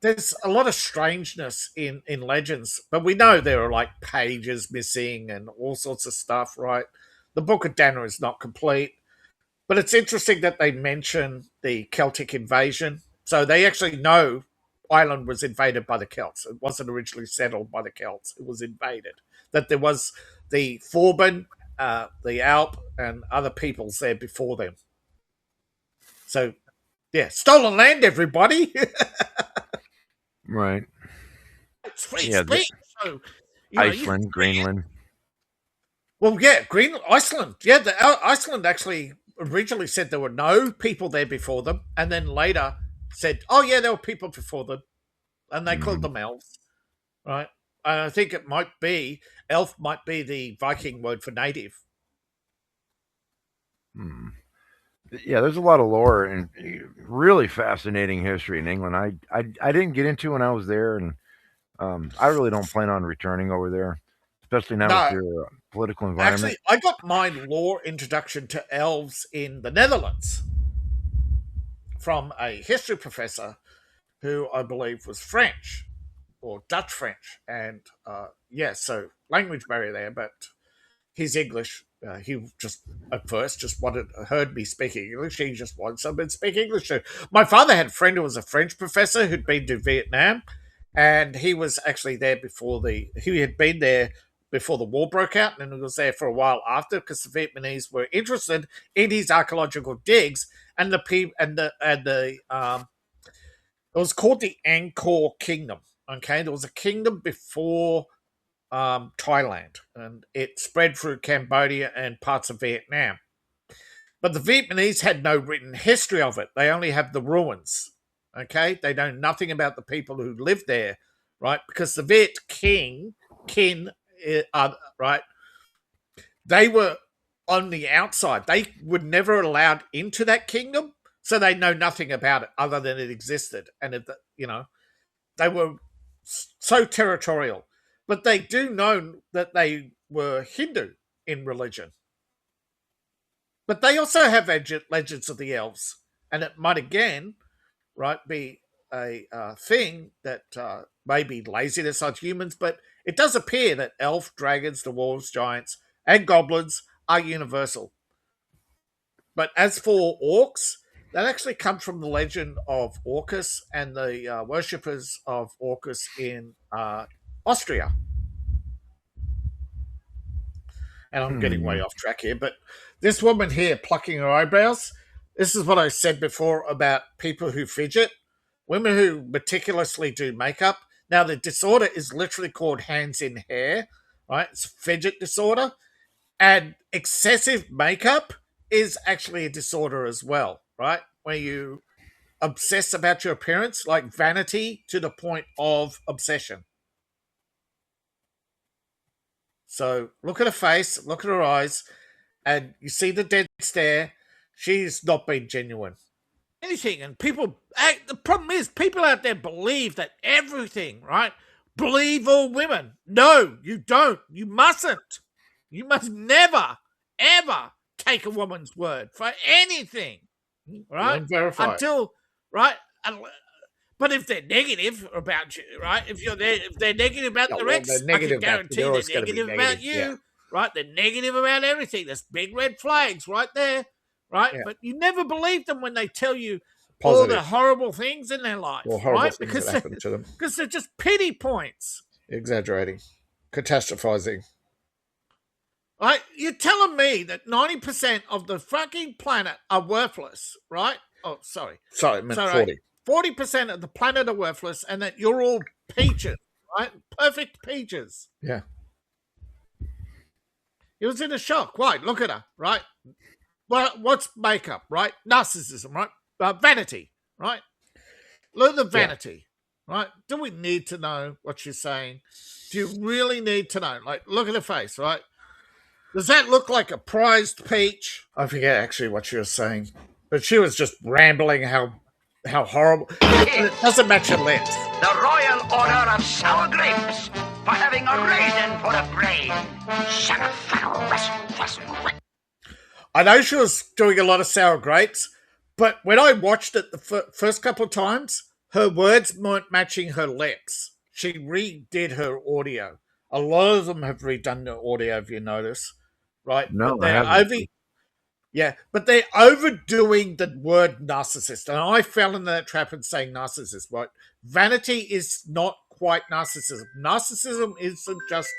there's a lot of strangeness in legends, but we know there are like pages missing and all sorts of stuff, right? The Book of Dana is not complete, but it's interesting that they mention the Celtic invasion. So they actually know Ireland was invaded by the Celts. It wasn't originally settled by the Celts. It was invaded. That there was the Forban, the Alp, and other peoples there before them. So, yeah, stolen land, everybody. Right. It's free speech. So, Iceland, Greenland. Well, yeah, Iceland. Yeah, Iceland actually originally said there were no people there before them, and then later said, "Oh, yeah, there were people before them," and they called them elves, right? And I think it might be elf might be the Viking word for native. Yeah, there's a lot of lore and really fascinating history in England. I didn't get into when I was there, and I really don't plan on returning over there, especially now with their political environment. Actually, I got my lore introduction to elves in the Netherlands from a history professor who I believe was French or Dutch French, and so language barrier there, but he's English. He just at first just heard me speaking English. He just wanted someone to speak English to. My father had a friend who was a French professor who'd been to Vietnam, and he was actually there he had been there before the war broke out, and he was there for a while after because the Vietnamese were interested in his archaeological digs and it was called the Angkor Kingdom. Okay, there was a kingdom before Thailand, and it spread through Cambodia and parts of Vietnam. But the Vietnamese had no written history of it. They only have the ruins. Okay, they know nothing about the people who lived there, right? Because the Viet kin, right? They were on the outside. They were never allowed into that kingdom, so they know nothing about it other than it existed, and they were so territorial. But they do know that they were Hindu in religion. But they also have legends of the elves. And it might again, right, be a thing that may be laziness on humans, but it does appear that elf, dragons, dwarves, giants, and goblins are universal. But as for orcs, that actually comes from the legend of Orcus and the worshippers of Orcus in Austria. And I'm getting way off track here, but this woman here plucking her eyebrows, this is what I said before about people who fidget, women who meticulously do makeup. Now, the disorder is literally called hands in hair, right? It's a fidget disorder. And excessive makeup is actually a disorder as well, right? Where you obsess about your appearance, like vanity to the point of obsession. So look at her face, look at her eyes, and you see the dead stare. She's not been genuine. Anything, and the problem is people out there believe that everything, right? Believe all women. No, you don't. You mustn't. You must never, ever take a woman's word for anything, right? Until, right? But if they're negative about you, right? If they're negative about their ex, I can guarantee they're negative about you, right? They're negative about everything. There's big red flags right there, right? Yeah. But you never believe them when they tell you all the horrible things in their life, right? Because that happen to them. Because they're just pity points. Exaggerating, catastrophizing. Right? You're telling me that 90% of the fucking planet are worthless, right? Oh, sorry. Sorry, I meant 40. 40% of the planet are worthless, and that you're all peaches, right? Perfect peaches. Yeah. He was in a shock. Right, look at her, right? Well, what's makeup, right? Narcissism, right? Vanity, right? Look at the vanity, right? Do we need to know what she's saying? Do you really need to know? Like, look at her face, right? Does that look like a prized peach? I forget actually what she was saying, but she was just rambling how horrible. It doesn't match her lips. The Royal Order of Sour Grapes for having a raisin for a brain. Son of I know she was doing a lot of sour grapes, but when I watched it the first couple of times, her words weren't matching her lips. She redid her audio. A lot of them have redone the audio, if you notice, right? No, But I they're haven't. but they're overdoing the word narcissist, and I fell into that trap of saying narcissist. Right? Vanity is not quite narcissism. Narcissism isn't just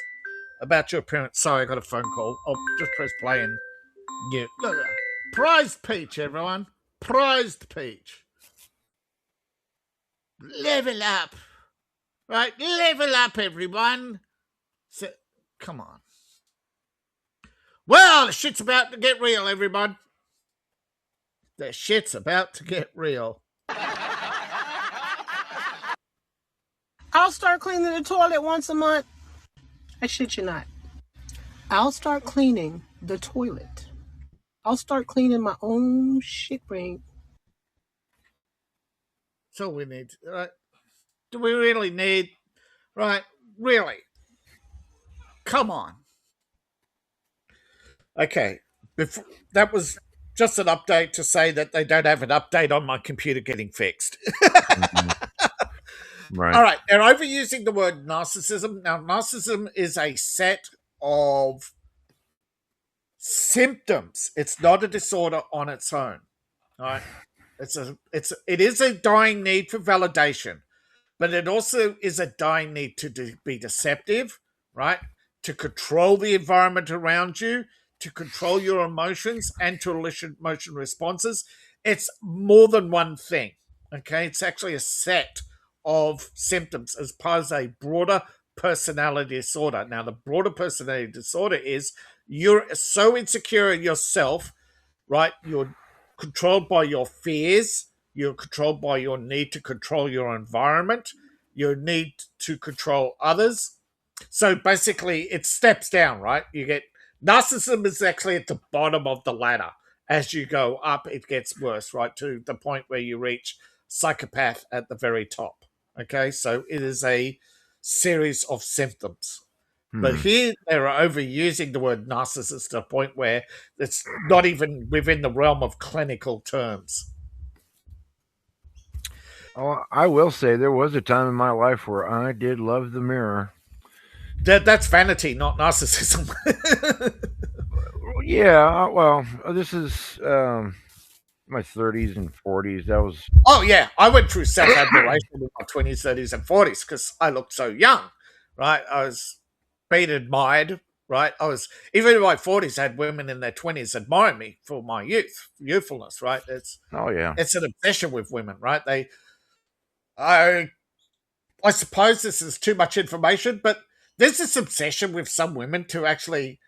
about your appearance. Sorry, I got a phone call. I'll just press play and yeah. Look at that. Prized peach, everyone. Prized peach. Level up. Right? Level up, everyone. So, come on. Well, the shit's about to get real, everyone. The shit's about to get real. I'll start cleaning the toilet once a month. I shit you not. I'll start cleaning the toilet. I'll start cleaning my own shit ring. So we need, right? Do we really need, right? Really? Come on. Okay. That was just an update to say that they don't have an update on my computer getting fixed. Right. All right. They're overusing the word narcissism. Now, narcissism is a set of symptoms. It's not a disorder on its own. All right. It is a dying need for validation, but it also is a dying need to be deceptive, right? To control the environment around you, to control your emotions, and to elicit emotion responses. It's more than one thing, okay? It's actually a set of symptoms as part of a broader personality disorder. Now, the broader personality disorder is you're so insecure in yourself, right? You're controlled by your fears. You're controlled by your need to control your environment, your need to control others. So basically, it steps down, right? You get narcissism is actually at the bottom of the ladder. As you go up, it gets worse, right? To the point where you reach psychopath at the very top. Okay, so it is a series of symptoms. But here they're overusing the word narcissist to a point where it's not even within the realm of clinical terms. Oh, I will say there was a time in my life where I did love the mirror. That's vanity, not narcissism. Yeah, well, this is my 30s and 40s. That was. Oh yeah, I went through self-admiration in my 20s, 30s, and 40s because I looked so young, right? I was being admired, right? I was even in my 40s. I had women in their 20s admire me for my youthfulness, right? It's an obsession with women, right? I suppose this is too much information, but there's this obsession with some women to actually.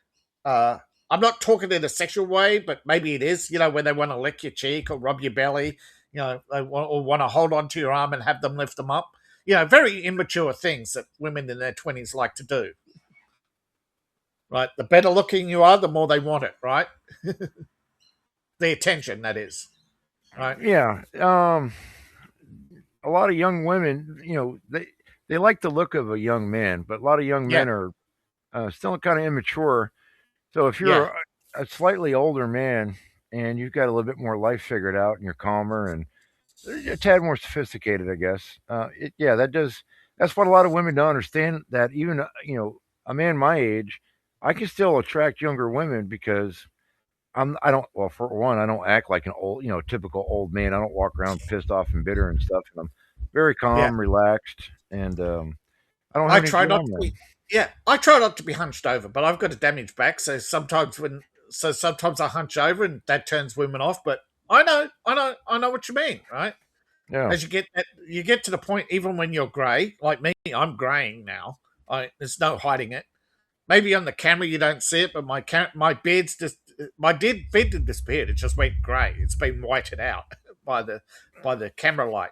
I'm not talking in a sexual way, but maybe it is. You know, when they want to lick your cheek or rub your belly, you know, they want to hold onto your arm and have them lift them up. You know, very immature things that women in their 20s like to do. Right? The better looking you are, the more they want it, right? The attention, that is. Right? Yeah. A lot of young women, you know, they like the look of a young man, but a lot of young men are still kind of immature. So if you're a slightly older man and you've got a little bit more life figured out and you're calmer and a tad more sophisticated, I guess. That's what a lot of women don't understand, that even, a man my age, I can still attract younger women because for one, I don't act like an old, typical old man. I don't walk around pissed off and bitter and stuff. And I'm very calm, relaxed, and I don't have any drama. I try not to be hunched over, but I've got a damaged back, so sometimes I hunch over and that turns women off. But I know what you mean, right? Yeah. As you get to the point, even when you're grey, like me, I'm greying now. There's no hiding it. Maybe on the camera you don't see it, but my beard didn't disappear. It just went grey. It's been whited out by the camera light.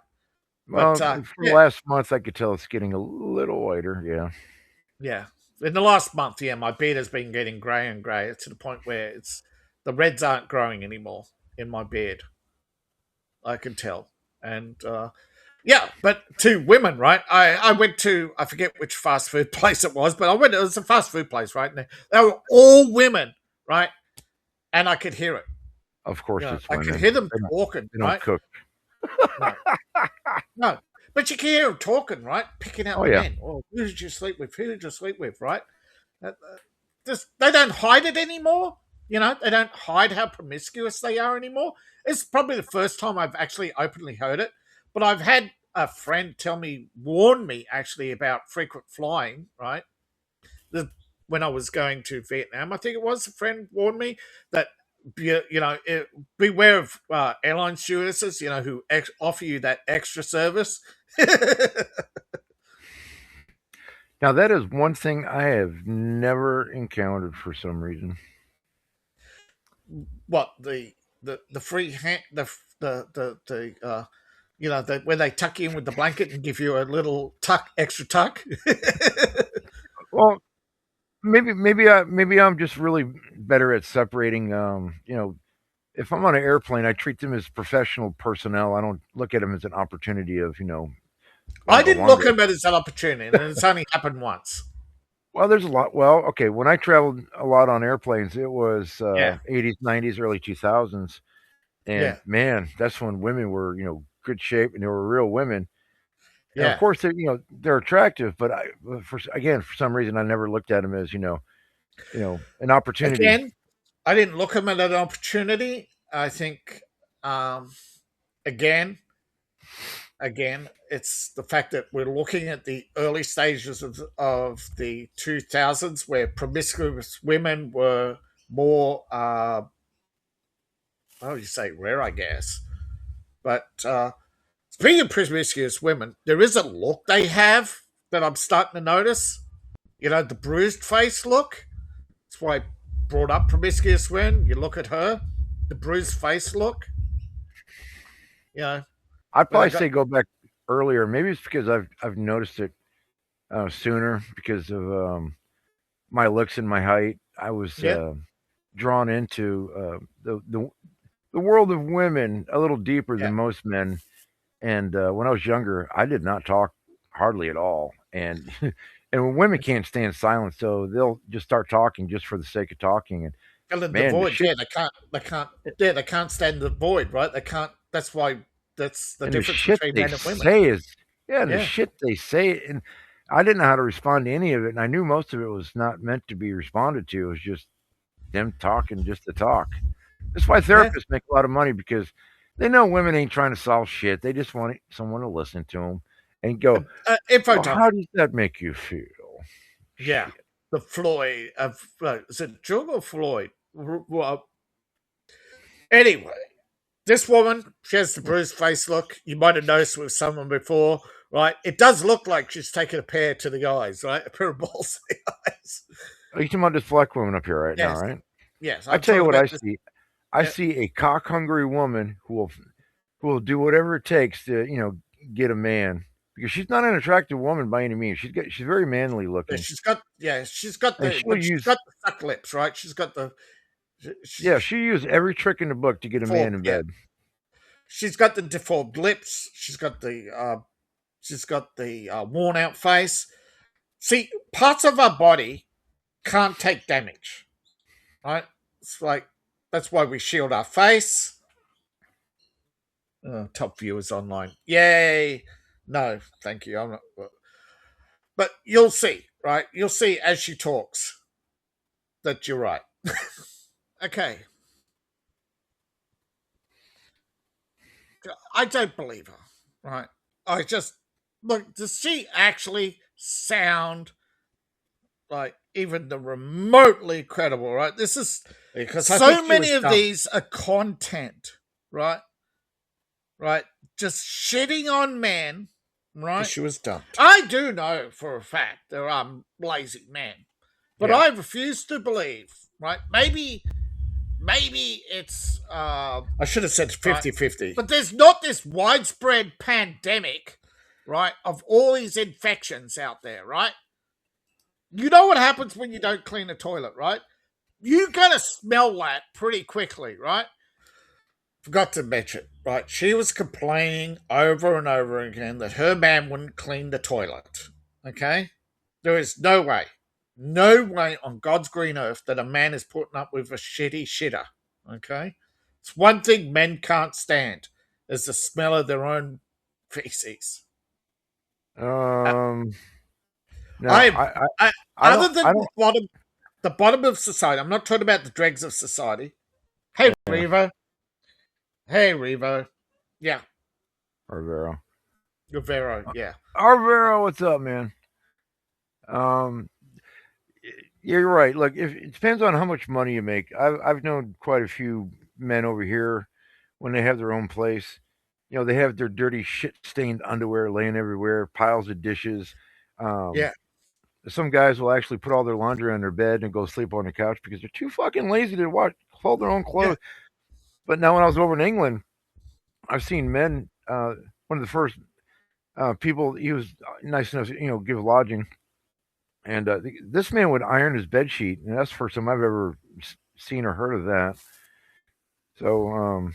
Well, for last month, I could tell it's getting a little whiter. Yeah. Yeah. In the last month, my beard has been getting grey and grey to the point where the reds aren't growing anymore in my beard. I can tell. And but to women, right? I went to, I forget which fast food place it was, but it was a fast food place, right? And they were all women, right? and I could hear it. Of course, You know, it's I could women. hear them They don't, talking, they don't right? cook. No, but you can hear them talking, right? Picking out Oh the yeah. men. Oh, who did you sleep with? Who did you sleep with? Right? Just they don't hide it anymore. You know, they don't hide how promiscuous they are anymore. It's probably the first time I've actually openly heard it. But I've had a friend warn me actually about frequent flying. Right? When I was going to Vietnam, I think it was a friend warned me that beware of airline stewardesses, who offer you that extra service. Now that is one thing I have never encountered for some reason. What the free hand the where they tuck you in with the blanket and give you a little extra tuck. Well, maybe I'm just really better at separating. If I'm on an airplane, I treat them as professional personnel. I don't look at them as an opportunity of I the didn't look launder. at it as an opportunity, and it's only happened once. Well, there's a lot. Well, okay, when I traveled a lot on airplanes, it was Yeah. 80s, 90s, early 2000s, and Yeah. man, that's when women were good shape and they were real women. And of Yeah. course, they're attractive, but for some reason, I never looked at them as an opportunity. Again, I didn't look at them as an opportunity. I think, again, it's the fact that we're looking at the early stages of the 2000s where promiscuous women were more, how would you say, rare, I guess. But speaking of promiscuous women, there is a look they have that I'm starting to notice. The bruised face look. That's why I brought up promiscuous women. You look at her, the bruised face look. I'd probably say go back earlier. Maybe it's because I've noticed it sooner because of my looks and my height. I was drawn into the world of women a little deeper than most men. And when I was younger, I did not talk hardly at all. And and when women can't stand silence, so they'll just start talking just for the sake of talking. And the man, void, they can't stand the void, right? They can't. That's why. That's the difference between men and women. The shit they say, and I didn't know how to respond to any of it, and I knew most of it was not meant to be responded to. It was just them talking just to talk. That's why therapists make a lot of money, because they know women ain't trying to solve shit. They just want someone to listen to them and go, well, how does that make you feel? Yeah. Shit. The Floyd of is it Jug or Floyd? Well, anyway, this woman, she has the bruised face look. You might have noticed with someone before, right? It does look like she's taken a pair to the eyes, right? A pair of balls to the eyes. Are you talking about this black woman up here right now, right? Yes. I tell you what I see. I see a cock-hungry woman who will do whatever it takes to, get a man, because she's not an attractive woman by any means. She's very manly looking. She's got the suck lips, right? She's got the. She used every trick in the book to get a man in bed. She's got the deformed lips. She's got the worn out face. See, parts of our body can't take damage, right? It's like that's why we shield our face. Top viewers online, yay! No, thank you. I'm not. But you'll see, right? You'll see as she talks that you're right. Okay. I don't believe her, right? I just look. Does she actually sound like even the remotely credible? Right? This is because so many of these are content, right? Right? Just shitting on men, right? She was dumped. I do know for a fact there are lazy men, but I refuse to believe. Right? Maybe it's I should have said 50-50. But there's not this widespread pandemic, right, of all these infections out there, right? You know what happens when you don't clean a toilet, right? You're gonna smell that pretty quickly, right? Forgot to mention, right? She was complaining over and over again that her man wouldn't clean the toilet. Okay? There is no way on God's green earth that a man is putting up with a shitty shitter. Okay, it's one thing men can't stand is the smell of their own feces. No, I, I other don't, than I don't. the bottom of society. I'm not talking about the dregs of society. Hey, Yeah, Revo. Hey, Revo. Yeah, Arvero. Vero. Yeah, Arvero, what's up, man? Um, you're right. Look, if it depends on how much money you make. I've known quite a few men over here when they have their own place. You know, they have their dirty shit stained underwear laying everywhere, piles of dishes. Um, yeah, some guys will actually put all their laundry on their bed and go sleep on the couch because they're too fucking lazy to fold their own yeah, clothes. But now when I was over in England, I've seen men. One of the first people, he was nice enough, to, give lodging, and this man would iron his bed sheet, and that's the first time I've ever seen or heard of that. So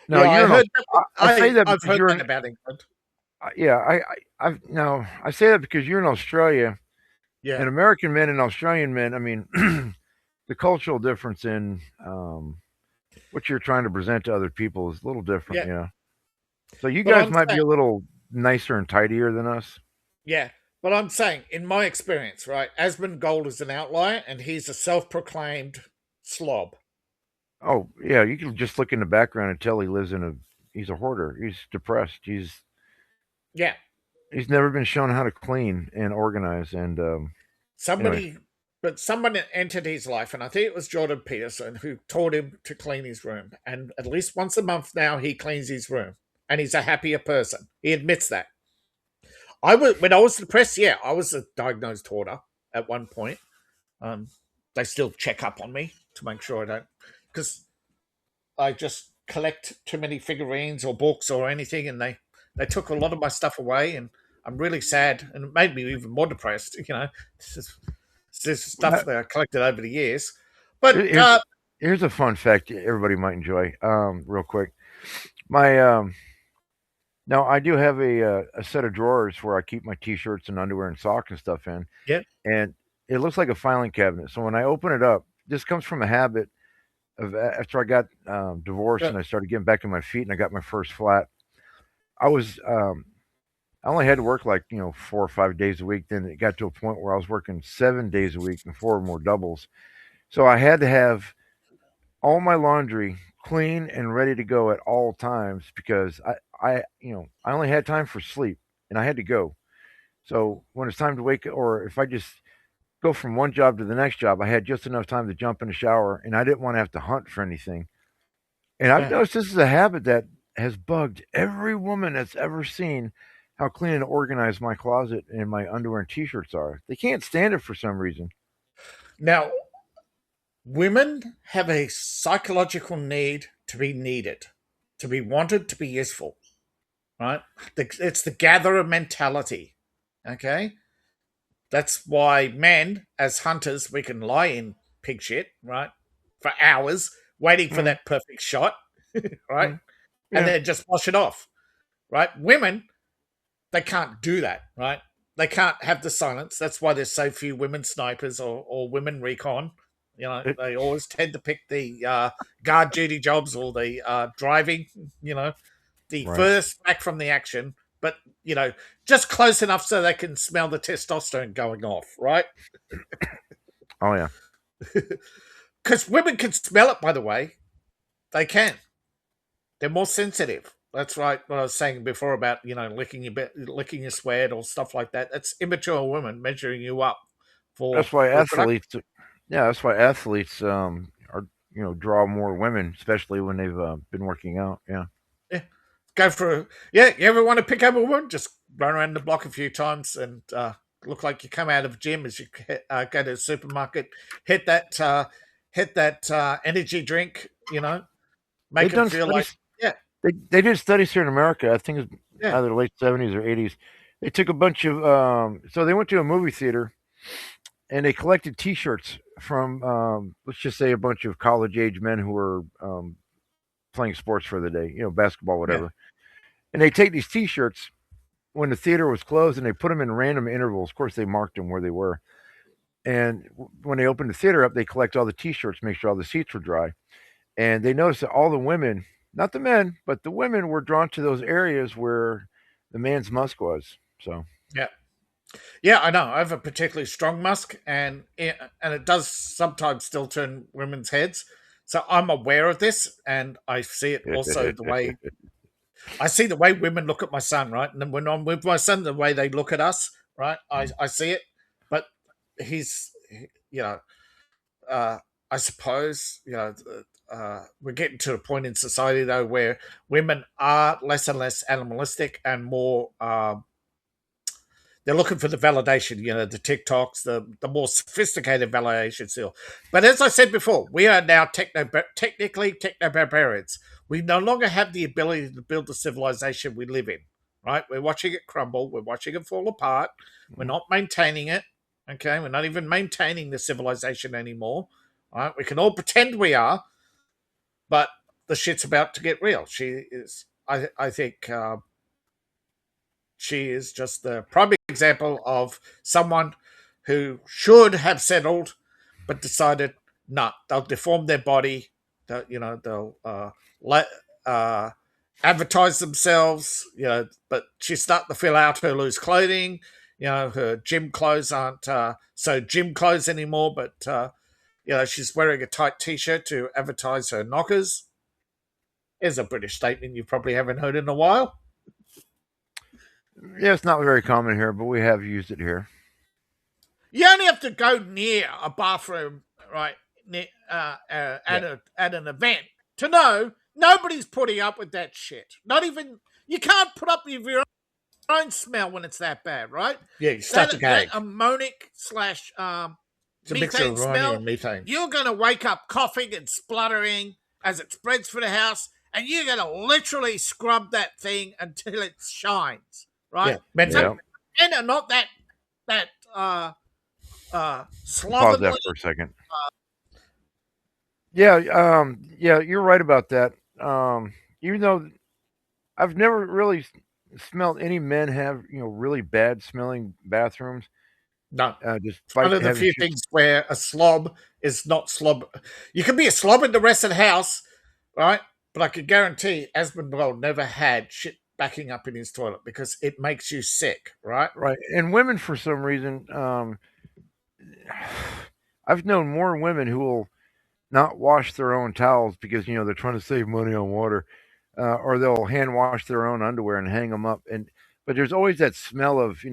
now yeah. I heard. I say that I've because heard you're that in. about England. Yeah, I've now I say that because you're in Australia, Yeah, and American men and Australian men. I mean, the cultural difference in what you're trying to present to other people is a little different, yeah. So you But guys I'm might be saying, a little nicer and tidier than us. yeah. But I'm saying, in my experience, right, Asmongold is an outlier, and he's a self-proclaimed slob. Oh yeah, you can just look in the background and tell he's a hoarder. He's depressed. Yeah. He's never been shown how to clean and organize. And anyway, Someone entered his life, and I think it was Jordan Peterson who taught him to clean his room. And at least once a month now, he cleans his room, and he's a happier person. He admits that. When I was depressed. Yeah, I was a diagnosed hoarder at one point. Um, they still check up on me to make sure I don't, because I just collect too many figurines or books or anything, and they took a lot of my stuff away, and I'm really sad, and it made me even more depressed. This is stuff that I collected over the years. But here's here's a fun fact everybody might enjoy. Real quick, my now I do have a set of drawers where I keep my t-shirts and underwear and socks and stuff in, yeah, and it looks like a filing cabinet. So when I open it up, this comes from a habit of after I got divorced yeah, and I started getting back on my feet and I got my first flat. I was I only had to work like 4 or 5 days a week. Then it got to a point where I was working 7 days a week and four or more doubles. So I had to have all my laundry clean and ready to go at all times because I only had time for sleep and I had to go. So when it's time to wake, or if I just go from one job to the next job, I had just enough time to jump in the shower, and I didn't want to have to hunt for anything. And I've yeah. noticed this is a habit that has bugged every woman that's ever seen how clean and organized my closet and my underwear and t-shirts are. They can't stand it for some reason. Now, women have a psychological need to be needed, to be wanted, to be useful. Right? It's the gatherer mentality. Okay, that's why men, as hunters, we can lie in pig shit, right, for hours waiting for Mm, that perfect shot, right, mm, and yeah, then just wash it off. Right? Women, they can't do that. Right? They can't have the silence. That's why there's so few women snipers or women recon. it, They always tend to pick the guard duty jobs or the driving. The right. first back from the action, but just close enough so they can smell the testosterone going off, right? Oh yeah. Because women can smell it, by the way. They can. They're more sensitive. That's right. What I was saying before about licking your sweat or stuff like that. That's immature women measuring you up for That's why reproduction. athletes. Yeah, that's why athletes are draw more women, especially when they've been working out. Yeah. Yeah. Go for yeah. You ever want to pick up a woman? Just run around the block a few times and look like you come out of gym as you go to the supermarket. Hit that energy drink. Make They've them done feel like studies. yeah, They did studies here in America. I think it's yeah, either late 70s or 80s. They took a bunch of so they went to a movie theater and they collected T-shirts from let's just say a bunch of college age men who were playing sports for the day, basketball, yeah. whatever. And they take these T-shirts when the theater was closed and they put them in random intervals. Of course, they marked them where they were. And when they opened the theater up, they collect all the T-shirts, make sure all the seats were dry. and they noticed that all the women, not the men, but the women were drawn to those areas where the man's musk was. So Yeah. Yeah, I know. I have a particularly strong musk, and it does sometimes still turn women's heads. So I'm aware of this, and I see it also the way I see the way women look at my son, right? And then when I'm with my son, the way they look at us, right? I see it, but you know, uh, I suppose, we're getting to a point in society though where women are less and less animalistic and more. They're looking for the validation, the TikToks, the more sophisticated validation still. But as I said before, we are now technically techno barbarians. We no longer have the ability to build the civilization we live in, right? We're watching it crumble. We're watching it fall apart. We're not maintaining it. Okay, we're not even maintaining the civilization anymore. Right? We can all pretend we are, but the shit's about to get real. She is. I think she is just the prime example of someone who should have settled, but decided no, they'll deform their body. They'll let advertise themselves. But she's starting to fill out her loose clothing. Her gym clothes aren't so gym clothes anymore, but she's wearing a tight t-shirt to advertise her knockers. Here's a British statement you probably haven't heard in a while. yeah, it's not very common here, but we have used it here. You only have to go near a bathroom, right, at an event to know nobody's putting up with that shit. Not even you can't put up with your own smell when it's that bad, right? Yeah, you start to gag. That ammonic / It's a mixture methane of ammonia smell. and methane. You're going to wake up coughing and spluttering as it spreads through the house, and you're going to literally scrub that thing until it shines, right? Yeah, So, and are not that Pause slovenly. that for a second. Yeah, you're right about that. Even though I've never really smelled any men have really bad smelling bathrooms. No, despite one of the having few things where a slob is not slob. You can be a slob in the rest of the house, right? But I can guarantee Asmonwell never had shit backing up in his toilet because it makes you sick, right? Right, and women for some reason, I've known more women who will not wash their own towels because they're trying to save money on water, or they'll hand wash their own underwear and hang them up. But there's always that smell of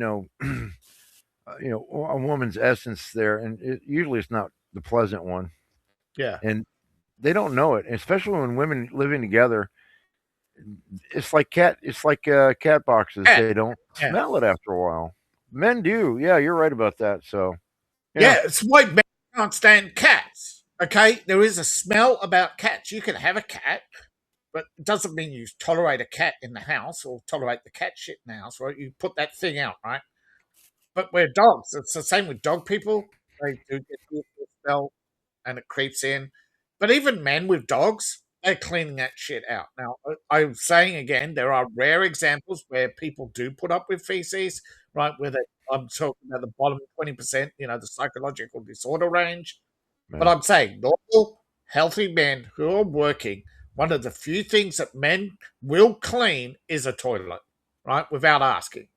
a woman's essence there, and usually it's not the pleasant one. Yeah, and they don't know it, especially when women living together. It's like cat boxes. They don't smell it after a while. Men do. Yeah, you're right about that. So yeah, it's why men can't stand cats. Okay, there is a smell about cats. You can have a cat, but it doesn't mean you tolerate a cat in the house or tolerate the cat shit in the house, right? You put that thing out, right? But we're dogs. It's the same with dog people. They do get the smell and it creeps in. But even men with dogs, they're cleaning that shit out. Now, I'm saying again, there are rare examples where people do put up with feces, right? I'm talking about the bottom 20%, the psychological disorder range. But I'm saying normal, healthy men who are working, one of the few things that men will clean is a toilet, right? Without asking.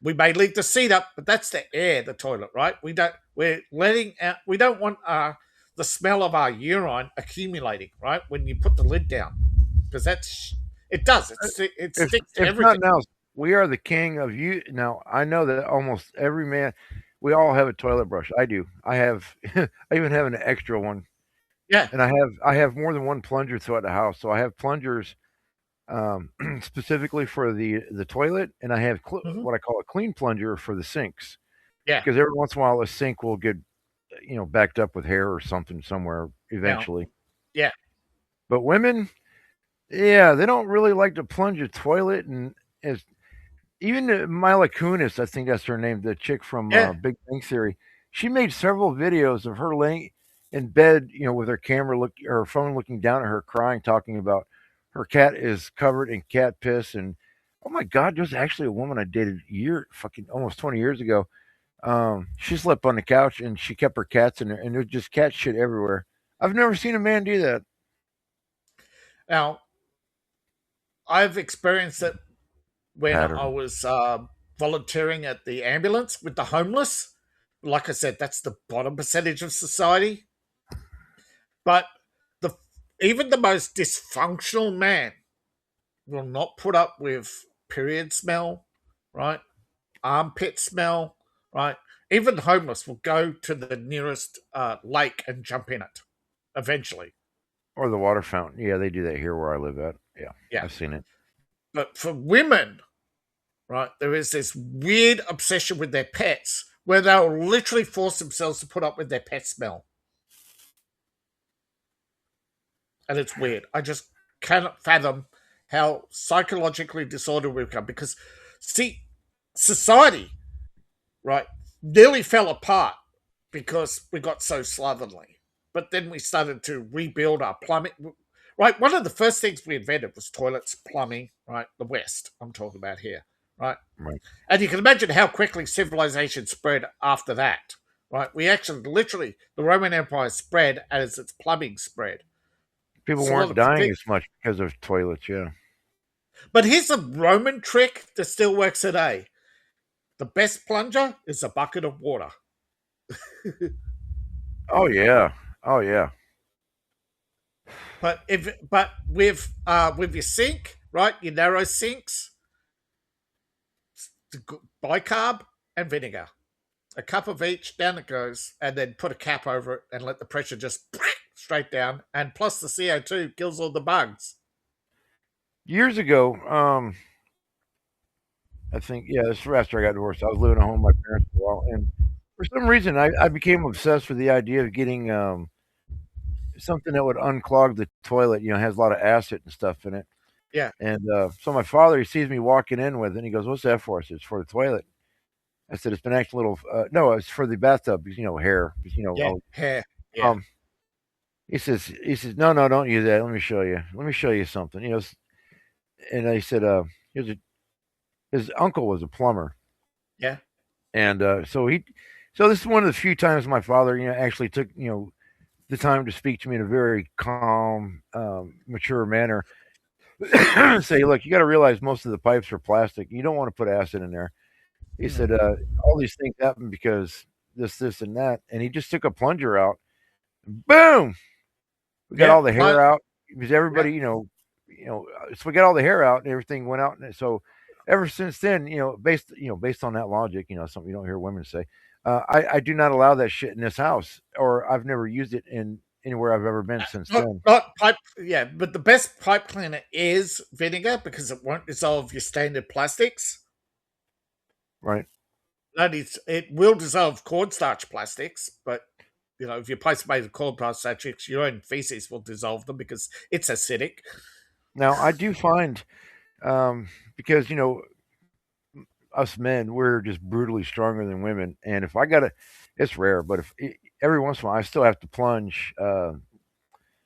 We may leave the seat up, but that's the air, the toilet, right? We don't want the smell of our urine accumulating, right? When you put the lid down, because it does. It sticks to if everything. nothing else, we are the king of you. Now I know that almost every man, we all have a toilet brush. I do. I have. I even have an extra one. Yeah, and I have more than one plunger throughout the house. So I have plungers specifically for the toilet, and I have what I call a clean plunger for the sinks. Yeah, because every once in a while a sink will get backed up with hair or something somewhere eventually. Yeah. But women, yeah, they don't really like to plunge a toilet, and as even Mila Kunis, I think that's her name, the chick from Big Bang Theory. She made several videos of her laying in bed, with her her phone looking down at her, crying, talking about her cat is covered in cat piss. And oh my God, there's actually a woman I dated almost 20 years ago. She slept on the couch and she kept her cats in there, and there's just cat shit everywhere. I've never seen a man do that. Now, I've experienced it when I Pattern. was volunteering at the ambulance with the homeless. Like I said, that's the bottom percentage of society. But the even the most dysfunctional man will not put up with period smell, right? Armpit smell, right? Even homeless will go to the nearest lake and jump in it eventually. Or the water fountain. Yeah, they do that here where I live at. Yeah, Yeah. I've seen it. But for women, right, there is this weird obsession with their pets where they'll literally force themselves to put up with their pet smell. And it's weird. I just cannot fathom how psychologically disordered we've become because, see, society, right, nearly fell apart because we got so slovenly. But then we started to rebuild our plumbing. Right, one of the first things we invented was toilets, plumbing, right? The West, I'm talking about here, right? Right. And you can imagine how quickly civilization spread after that, right? We actually, literally, the Roman Empire spread as its plumbing spread. People So a lot weren't of dying as much because of toilets. Yeah. But here's a Roman trick that still works today. The best plunger is a bucket of water. Oh yeah. Oh yeah. But with your sink, right? Your narrow sinks, bicarb and vinegar. A cup of each, down it goes, and then put a cap over it and let the pressure just straight down. And plus the CO2 kills all the bugs. Years ago, I think this was after I got divorced. I was living at home with my parents for a while, and for some reason, I became obsessed with the idea of getting something that would unclog the toilet. Has a lot of acid and stuff in it. Yeah. And so my father, he sees me walking in with it, and he goes, "What's that for?" I said, "It's for the toilet." I said, "It's been acting a little." No, it's for the bathtub because hair. Because, Yeah, hair. Yeah. He says, "No, no, don't use that. Let me show you. Let me show you something." And I said, his uncle was a plumber. Yeah. And so this is one of the few times my father, actually took, the time to speak to me in a very calm, mature manner. Say, look, you got to realize most of the pipes are plastic. You don't want to put acid in there. He said, all these things happen because this, and that. And he just took a plunger out. Boom! We got all the hair out because everybody, so we got all the hair out and everything went out. And so ever since then, based on that logic, something you don't hear women say, I do not allow that shit in this house, or I've never used it in anywhere I've ever been since then. Not pipe, yeah, but the best pipe cleaner is vinegar because it won't dissolve your standard plastics. Right. It will dissolve cornstarch plastics, but if your pipes made of cornstarch plastics, your own feces will dissolve them because it's acidic. Now I do find, because us men, we're just brutally stronger than women, and if I gotta, it's rare, but if every once in a while I still have to plunge.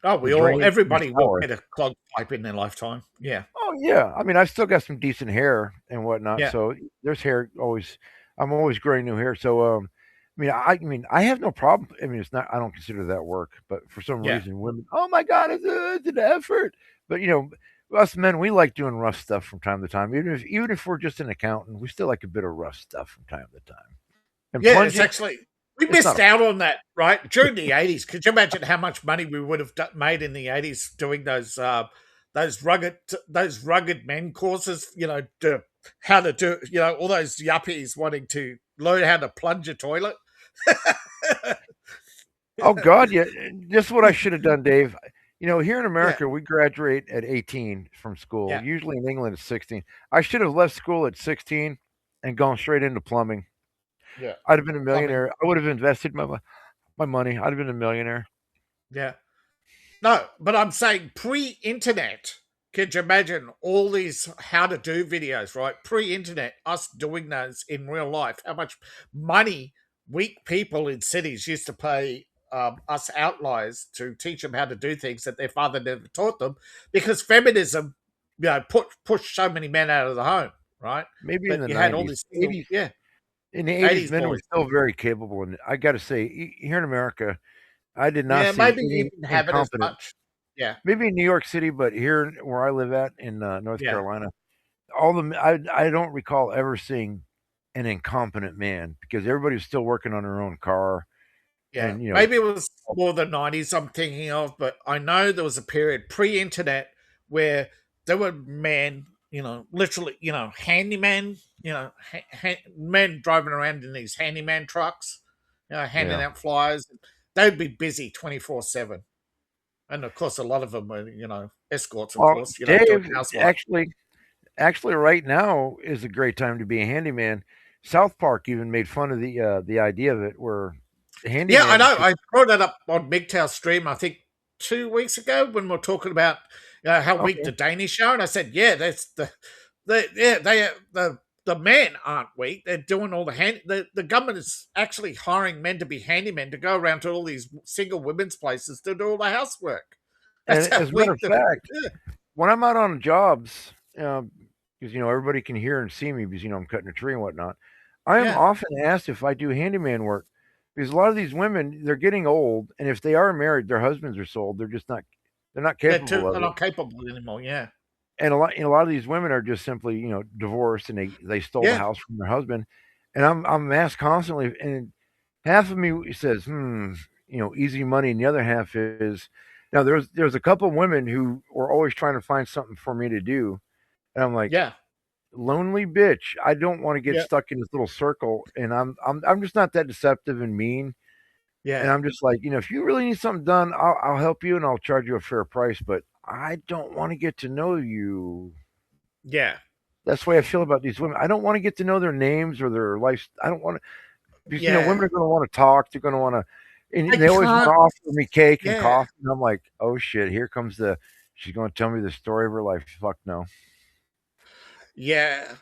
Everybody will get a clogged pipe in their lifetime. Yeah. Oh yeah, I mean I still got some decent hair and whatnot, so there's hair always. I'm always growing new hair, so I mean I have no problem. I mean it's not. I don't consider that work, but for some reason women, oh my god, it's an effort. But us men, we like doing rough stuff from time to time. Even if we're just an accountant, we still like a bit of rough stuff from time to time. And it's actually we missed out on that, right? During the 80s. Could you imagine how much money we would have made in the 80s doing those rugged men courses, how to do, all those yuppies wanting to learn how to plunge a toilet. Oh God, yeah. Just what I should have done, Dave. Here in America, we graduate at 18 from school. Yeah. Usually in England, it's 16. I should have left school at 16 and gone straight into plumbing. Yeah. I'd have been a millionaire. I would have invested my money. I'd have been a millionaire. Yeah. No, but I'm saying pre-internet. Could you imagine all these how-to-do videos, right? Pre-internet, us doing those in real life. How much money weak people in cities used to pay us outliers to teach them how to do things that their father never taught them, because feminism, pushed so many men out of the home, right? Maybe but in the you 90s. had all this, 80s, yeah. In the 80s, men were boys. still very capable, and I got to say, here in America, I did not see maybe any you didn't have it as incompetence. much. Yeah. maybe in New York City, but here where I live at in North Yeah. Carolina, I don't recall ever seeing an incompetent man because everybody was still working on their own car, Yeah. and Maybe it was more the 90s I'm thinking of, but I know there was a period pre-internet where there were men, literally, handyman, men driving around in these handyman trucks, handing yeah. out flyers. They'd be busy 24/7. And of course, a lot of them were, escorts, of Well, course, doing Dave, housework. actually, right now is a great time to be a handyman. South Park even made fun of the idea of it, where Yeah, I handyman. know. I brought that up on mgtow stream, I think 2 weeks ago when we were talking about how weak Okay, the Danish are, and I said, yeah, that's the men aren't weak. They're doing all the government is actually hiring men to be handymen to go around to all these single women's places to do all the housework. and That's how as a matter weak of the fact, yeah. when I'm out on jobs, because everybody can hear and see me because I'm cutting a tree and whatnot, I am Yeah. often asked if I do handyman work because a lot of these women they're getting old, and if they are married, their husbands are sold. They're not capable They're of it. not capable anymore. Yeah. And a lot of these women are just simply divorced and they stole the Yeah. house from their husband. And I'm asked constantly, and half of me says easy money, and the other half is now there's a couple of women who were always trying to find something for me to do, and I'm like, Yeah. lonely bitch, I don't want to get Yeah. stuck in this little circle, and I'm just not that deceptive and mean. And Yeah. I'm just like, if you really need something done, I'll help you and I'll charge you a fair price, but I don't want to get to know you. Yeah. That's the way I feel about these women. I don't want to get to know their names or their life. I don't want to because Yeah. women are going to want to talk. They're going to want to, I and they always want to can't. offer me cake and Yeah. coffee. And I'm like, oh shit, here comes she's going to tell me the story of her life. Fuck no. Yeah.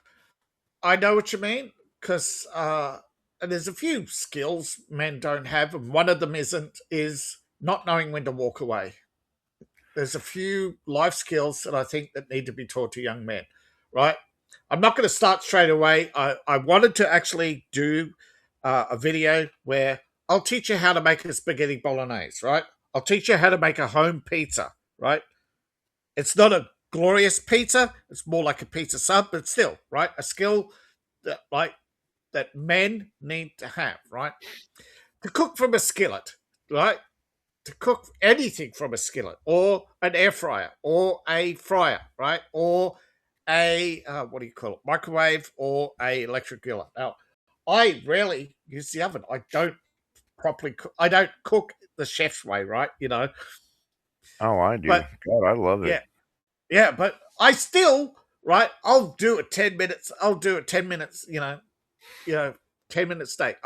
I know what you mean because and there's a few skills men don't have, and one of them is not knowing when to walk away. There's a few life skills that I think that need to be taught to young men, right? I'm not going to start straight away. I wanted to actually do a video where I'll teach you how to make a spaghetti bolognese, right? I'll teach you how to make a home pizza, right? It's not a glorious pizza. It's more like a pizza sub, but still, right? A skill that men need to have, right? To cook from a skillet, right? To cook anything from a skillet or an air fryer or a fryer, right? Or a what do you call it? Microwave or a electric griller. Now, I rarely use the oven. I don't properly cook. I don't cook the chef's way, right? Oh, I do. But God, I love it. yeah, yeah. But I still, right? I'll do it 10 minutes. I'll do it 10 minutes. You know, 10 minute steak.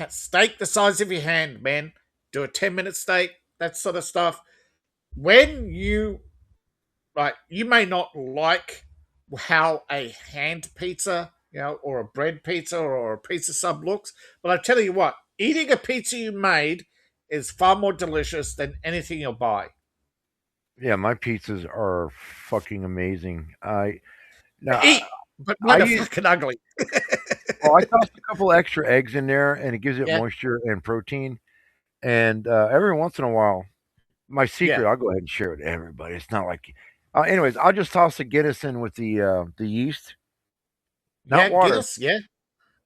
Steak the size of your hand, man. Do a 10-minute steak, that sort of stuff. When you may not like how a hand pizza, or a bread pizza or a pizza sub looks, but I tell you what, eating a pizza you made is far more delicious than anything you'll buy. Yeah, my pizzas are fucking amazing. Now Eat, but I mine are use fucking ugly. well, I toss a couple extra eggs in there, and it gives it Yeah, moisture and protein. And every once in a while, my yeah, secret, I'll go ahead and share it with everybody. It's not like, anyways, I'll just toss the Guinness in with the yeast, yeah. not water.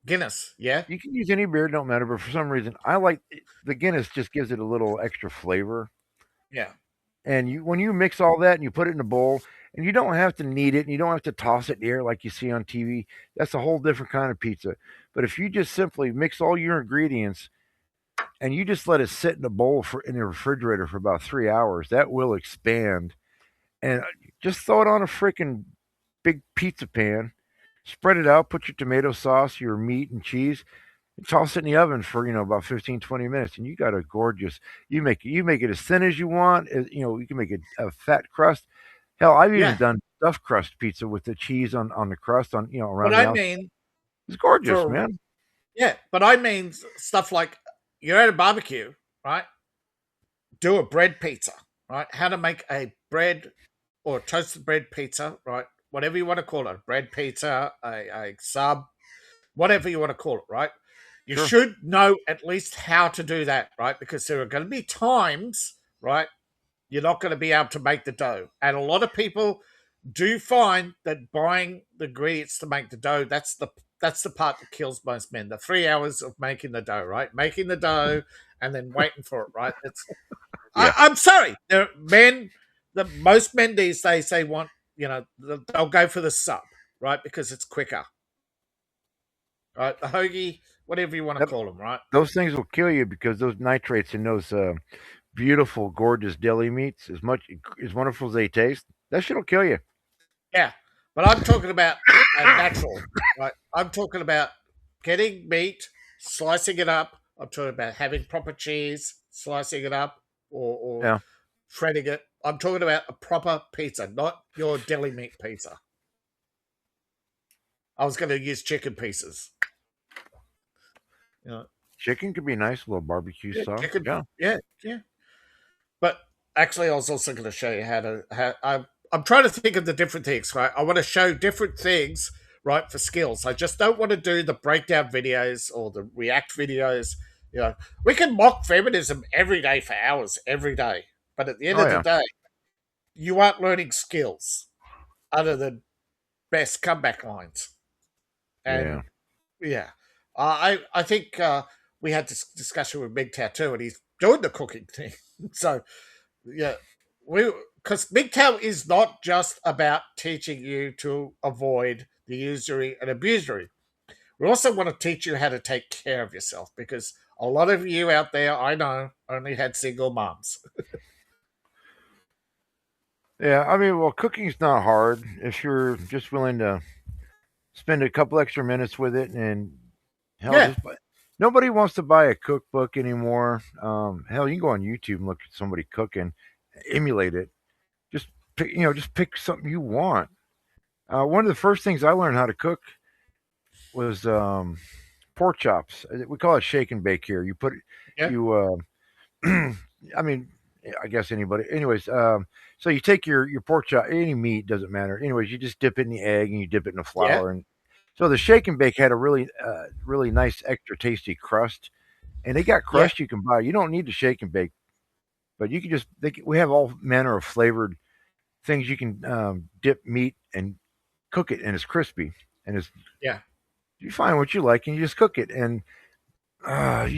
Guinness. Yeah, You can use any beer, don't matter. But for some reason, I like the Guinness. Just gives it a little extra flavor. yeah, And when you mix all that and you put it in a bowl, and you don't have to knead it, and you don't have to toss it in the air like you see on TV. That's a whole different kind of pizza. But if you just simply mix all your ingredients and you just let it sit in a bowl in the refrigerator for about 3 hours, that will expand. And just throw it on a freaking big pizza pan, spread it out, put your tomato sauce, your meat and cheese, and toss it in the oven for about 15, 20 minutes, and you got a gorgeous. You make it as thin as you want. You can make it a fat crust. Hell, I've even yeah. done stuffed crust pizza with the cheese on the crust on But around the I outside. mean, It's gorgeous, for man. yeah, but I mean stuff like you're at a barbecue, right? Do a bread pizza, right? How to make a bread or toasted bread pizza, right? Whatever you want to call it, bread pizza, a sub, whatever you want to call it, right? You Sure. should know at least how to do that, right? Because there are going to be times, right, you're not going to be able to make the dough. And a lot of people do find that buying the ingredients to make the dough, that's the part that kills most men. The 3 hours of making the dough, right? Making the dough and then waiting for it, right? It's Yeah. I'm sorry. There are men, most men these days, they want, they'll go for the sub, right? Because it's quicker. Right? The hoagie, whatever you want to Yep. call them, right? Those things will kill you because those nitrates in those beautiful, gorgeous deli meats, as wonderful as they taste, that shit'll kill you. Yeah. But I'm talking about a natural, right? I'm talking about getting meat, slicing it up. I'm talking about having proper cheese, slicing it up, or Yeah. shredding it. I'm talking about a proper pizza, not your deli meat pizza. I was going to use chicken pieces. Chicken could be nice, a little barbecue sauce. Chicken, Yeah. yeah. But actually, I was also going to show you I'm trying to think of the different things, right? I want to show different things, right, for skills. I just don't want to do the breakdown videos or the react videos. We can mock feminism every day for hours, every day. But at the end Oh of the yeah. day, you aren't learning skills other than best comeback lines. And Yeah. I think we had this discussion with mgtow too, and he's doing the cooking thing. So yeah, because mgtow is not just about teaching you to avoid the usury and abusery. We also want to teach you how to take care of yourself, because a lot of you out there, I know, only had single moms. Yeah. I mean, well, cooking's not hard if you're just willing to spend a couple extra minutes with it, and hell, Yeah. nobody wants to buy a cookbook anymore. Hell, you can go on YouTube and look at somebody cooking, emulate it. Just pick something you want. One of the first things I learned how to cook was pork chops. We call it shake and bake here. You put Yeah. you. I mean, I guess anybody. Anyways, so you take your pork chop, any meat doesn't matter. Anyways, you just dip it in the egg and you dip it in the flour, and so the shake and bake had a really nice, extra tasty crust, and they got crust you can buy. You don't need to shake and bake, but you can just. We have all manner of flavored things you can dip meat and cook it, and it's crispy, and it's you find what you like and you just cook it, and a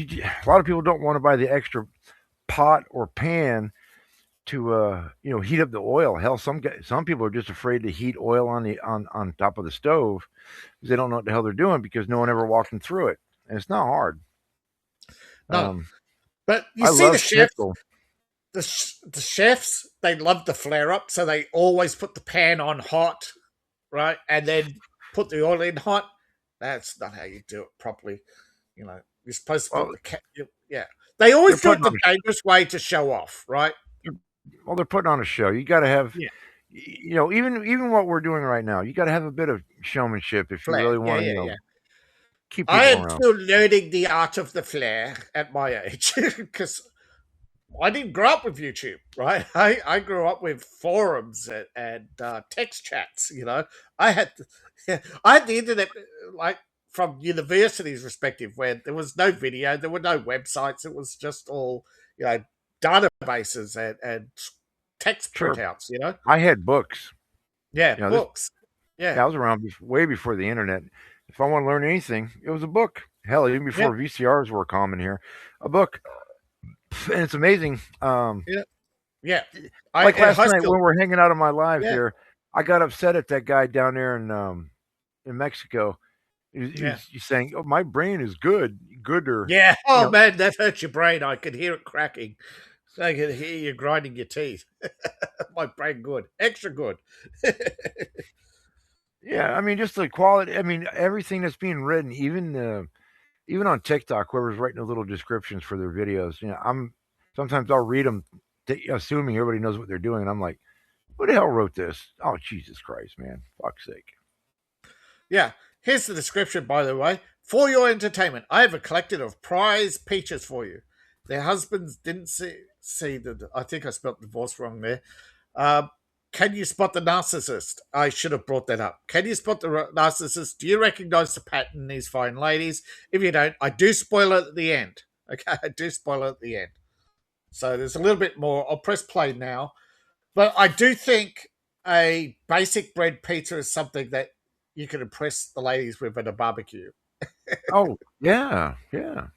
lot of people don't want to buy the extra pot or pan to heat up the oil. Hell, some people are just afraid to heat oil on top of the stove because they don't know what the hell they're doing because no one ever walked them through it, and it's not hard. No, but you I see love the chefs. schnitzel. The chefs, they love the flare up, so they always put the pan on hot, right, and then put the oil in hot. That's not how you do it properly. You're supposed to put They always do it the dangerous way to show off, right? Well, they're putting on a show. You got to have, even what we're doing right now. You got to have a bit of showmanship if you really want to, keep people I am around. still learning the art of the flair at my age because I didn't grow up with YouTube, right? I grew up with forums and text chats. I had the internet like from university's perspective, where there was no video, there were no websites. It was just all databases and text printouts. I had books. Books. I was around way before the internet. If I want to learn anything, it was a book. Hell, even before VCRs were common here, a book. And it's amazing. Like last night when we're hanging out on my live here, I got upset at that guy down there in Mexico. He's saying, "Oh, my brain is gooder." Yeah. Oh man, that hurts your brain. I could hear it cracking. I could hear you grinding your teeth. My brain good, extra good. Yeah, I mean, just the quality. I mean, everything that's being written, even on TikTok, whoever's writing the little descriptions for their videos. Sometimes I'll read them, assuming everybody knows what they're doing, and I'm like, "Who the hell wrote this?" Oh, Jesus Christ, man! Fuck's sake. Yeah. Here's the description, by the way. For your entertainment, I have a collection of prize peaches for you. Their husbands didn't see the. I think I spelled divorce wrong there. can you spot the narcissist? I should have brought that up. Can you spot the narcissist? Do you recognize the pattern in these fine ladies? If you don't, I do spoil it at the end. Okay, I do spoil it at the end. So there's a little bit more. I'll press play now. But I do think a basic bread pizza is something that you can impress the ladies with at a barbecue. Oh, yeah, yeah.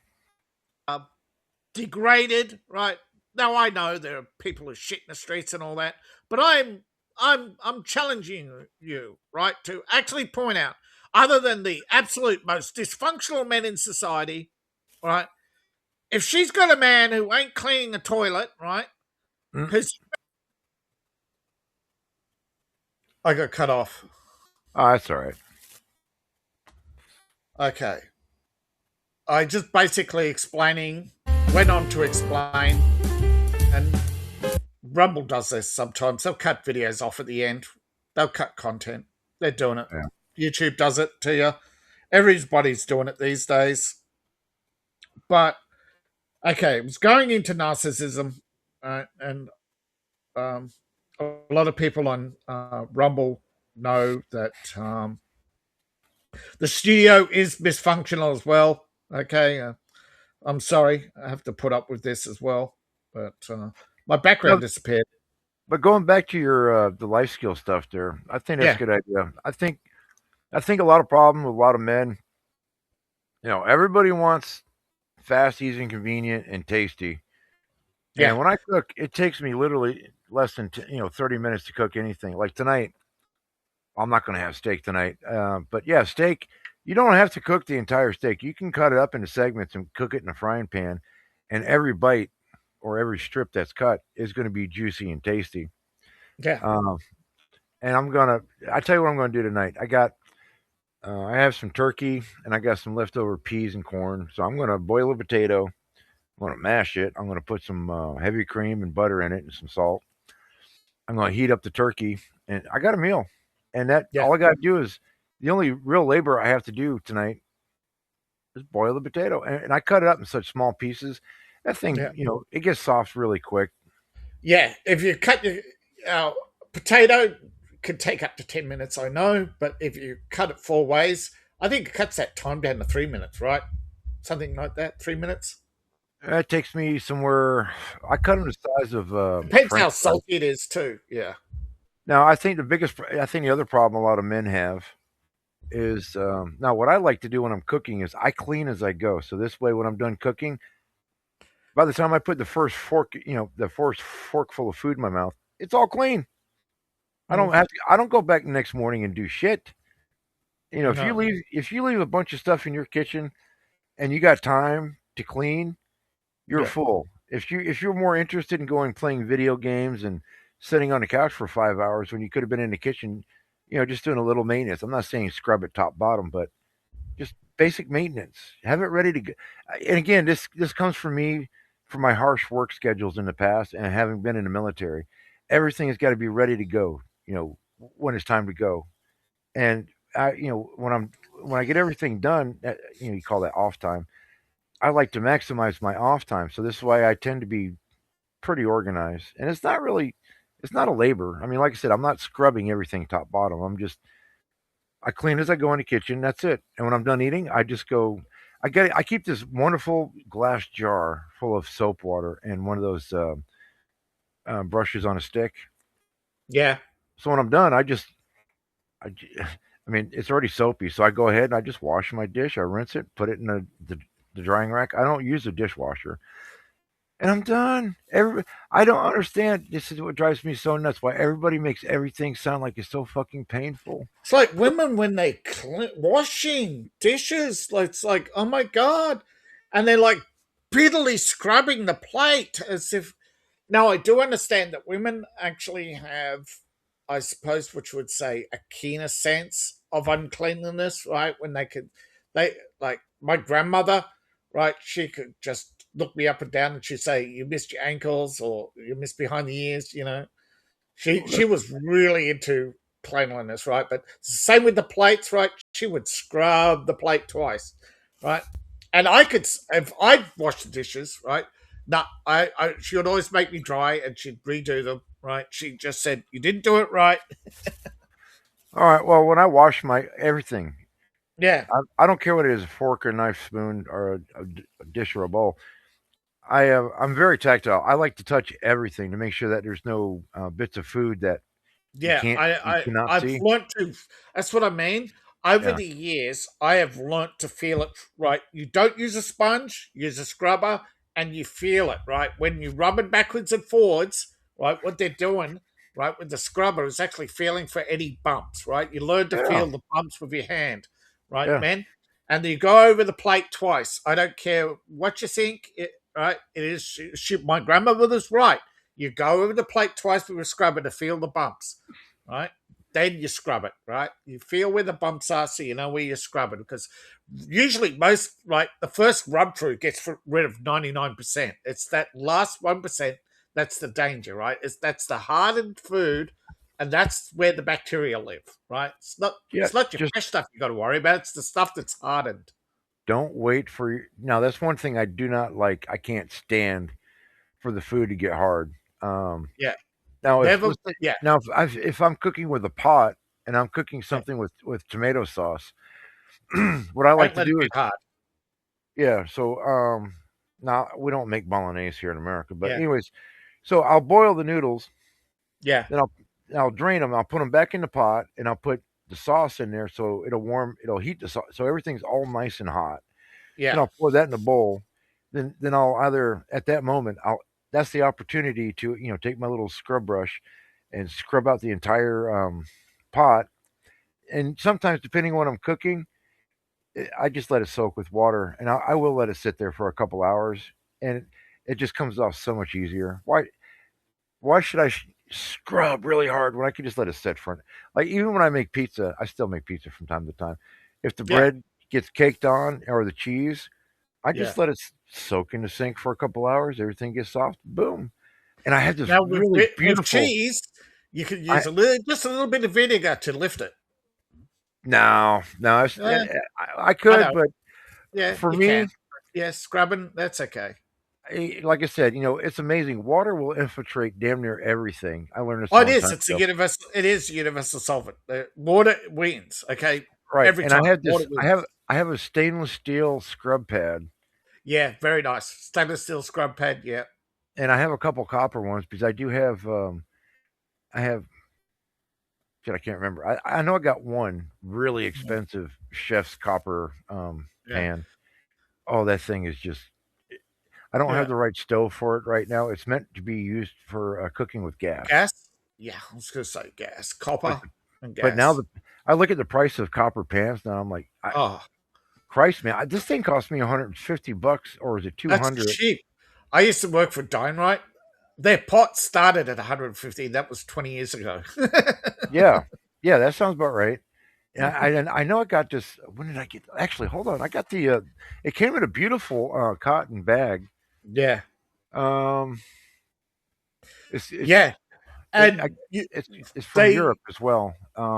Degraded, right? Now I know there are people who shit in the streets and all that, but I'm challenging you, right, to actually point out, other than the absolute most dysfunctional men in society, right? If she's got a man who ain't cleaning a toilet, right? Who's I got cut off. Oh, that's all right. Okay. I just basically went on to explain, and Rumble does this sometimes. They'll cut videos off at the end. They'll cut content. They're doing it. Yeah. YouTube does it to you. Everybody's doing it these days. But, okay, it was going into narcissism, and a lot of people on Rumble know that the studio is dysfunctional as well. Okay, I'm sorry, I have to put up with this as well. But my background disappeared. But going back to your the life skill stuff there, I think that's Yeah. a good idea. I think a lot of problem with a lot of men, everybody wants fast, easy, and convenient and tasty. Yeah. And when I cook, it takes me literally less than 30 minutes to cook anything. Like tonight, I'm not going to have steak tonight. But yeah, steak, you don't have to cook the entire steak. You can cut it up into segments and cook it in a frying pan, and every bite or every strip that's cut is going to be juicy and tasty. Yeah. And I tell you what I'm going to do tonight. I have some turkey and I got some leftover peas and corn. So I'm going to boil a potato. I'm going to mash it. I'm going to put some heavy cream and butter in it and some salt. I'm going to heat up the turkey, and I got a meal. And all I got to do is the only real labor I have to do tonight is boil the potato. And I cut it up in such small pieces. That thing, it gets soft really quick. Yeah, if you cut your potato, could take up to 10 minutes, I know, but if you cut it 4 ways, I think it cuts that time down to 3 minutes, right? Something like that, 3 minutes. It takes me somewhere. I cut them the size of. Depends how salty it is too. Yeah. Now, I think the other problem a lot of men have is now what I like to do when I'm cooking is I clean as I go. So this way, when I'm done cooking, by the time I put the first fork full of food in my mouth, it's all clean. I don't go back the next morning and do shit. If you leave a bunch of stuff in your kitchen and you got time to clean, you're full. If you're more interested in going playing video games and sitting on the couch for 5 hours when you could have been in the kitchen, just doing a little maintenance. I'm not saying scrub it top bottom, but just basic maintenance. Have it ready to go. And again, this comes from me from my harsh work schedules in the past and having been in the military. Everything has got to be ready to go, when it's time to go. And when I get everything done, you call that off time. I like to maximize my off time. So this is why I tend to be pretty organized. And it's not a labor. I mean, like I said, I'm not scrubbing everything top bottom. I clean as I go in the kitchen. That's it. And when I'm done eating, I just go. I keep this wonderful glass jar full of soap water and one of those brushes on a stick. Yeah. So when I'm done, I mean, it's already soapy. So I go ahead and I just wash my dish. I rinse it, put it in the drying rack. I don't use a dishwasher. And I'm done. I don't understand. This is what drives me so nuts. Why everybody makes everything sound like it's so fucking painful. It's like women when they washing dishes. It's like, oh my god, and they're like bitterly scrubbing the plate as if. Now I do understand that women actually have, I suppose, which would say a keener sense of uncleanliness, right? When they like my grandmother, right? She could just look me up and down and she'd say, "You missed your ankles," or "You missed behind the ears," She was really into cleanliness, right? But same with the plates, right? She would scrub the plate twice, right? And if I'd wash the dishes, right? No, she would always make me dry, and she'd redo them, right? She just said, you didn't do it right. All right. Well, when I wash my everything, Yeah. I don't care what it is, a fork, a knife, spoon, or a dish or a bowl. I'm very tactile. I like to touch everything to make sure that there's no bits of food that Yeah, you cannot I've see. learnt to. That's what I mean. Over Yeah. the years, I have learnt to feel it. Right, you don't use a sponge, use a scrubber, and you feel it. Right, when you rub it backwards and forwards, right, what they're doing, right, with the scrubber is actually feeling for any bumps. Right, you learn to Yeah. feel the bumps with your hand. Right, Yeah. man, and you go over the plate twice. I don't care what you think. Right, it is. My grandmother was right. You go over the plate twice with a scrubber to feel the bumps, right? Then you scrub it, right? You feel where the bumps are so you know where you're scrubbing. Because usually the first rub through gets rid of 99%. It's that last 1% that's the danger, right? That's the hardened food, and that's where the bacteria live, right? Yeah. It's not your Just fresh stuff you got to worry about. It's the stuff that's hardened. don't wait for now. That's one thing I do not like. I can't stand for the food to get hard. Yeah. Now, if Never. let's say, Yeah. now if I'm cooking with a pot and I'm cooking Yeah. something with tomato sauce, what I like Don't to let it do is get hard. yeah. So now we don't make bolognese here in America, but Yeah. anyways, so I'll boil the noodles, Yeah. then I'll drain them. I'll put them back in the pot, and I'll put the sauce in there so it'll heat the sauce so everything's all nice and hot. Then Yeah. I'll pour that in a bowl. Then I'll either at that moment I'll that's the opportunity to take my little scrub brush and scrub out the entire pot. And sometimes depending on what I'm cooking, I just let it soak with water, and I will let it sit there for a couple hours, and it just comes off so much easier. Why should I scrub really hard when I can just let it sit for like even when I make pizza, I still make pizza from time to time. If the Yeah. bread gets caked on or the cheese, I Yeah. just let it soak in the sink for a couple hours. Everything gets soft. Boom. And I had this Now really with beautiful. cheese, you could I use just a little bit of vinegar to lift it. no, Yeah, I I could, know. but Yeah, for you can. me, Yeah, scrubbing, that's okay. like I said, it's amazing. Water will infiltrate damn near everything. I learned this a Oh, it long is. time It's a ago. universal. It is a universal solvent. Water wins. Okay, Right, every and I time have water this. wins. I have a stainless steel scrub pad, Yeah, very nice. Stainless steel scrub pad. Yeah, and I have a couple copper ones because I do have. I have. Shit, I can't remember. I know I got one really expensive chef's copper yeah, pan. Oh, that thing is just. I don't have yeah. the right stove for it right now. It's meant to be used for cooking with gas. Gas. Yeah, I was gonna say gas, But copper, and but now gas. I look at the price of copper pans now. I'm like, Oh, Christ, man, this thing cost me $150, or is it that's 200? cheap. I used to work for Dynamite. Their pot started at 150. That was 20 years ago. Yeah, yeah, that sounds about right. And I know I got this. When did I get? Actually, hold on. I got the. It came in a beautiful cotton bag. Yeah, Um, it's yeah, it, and it's from they Europe as well.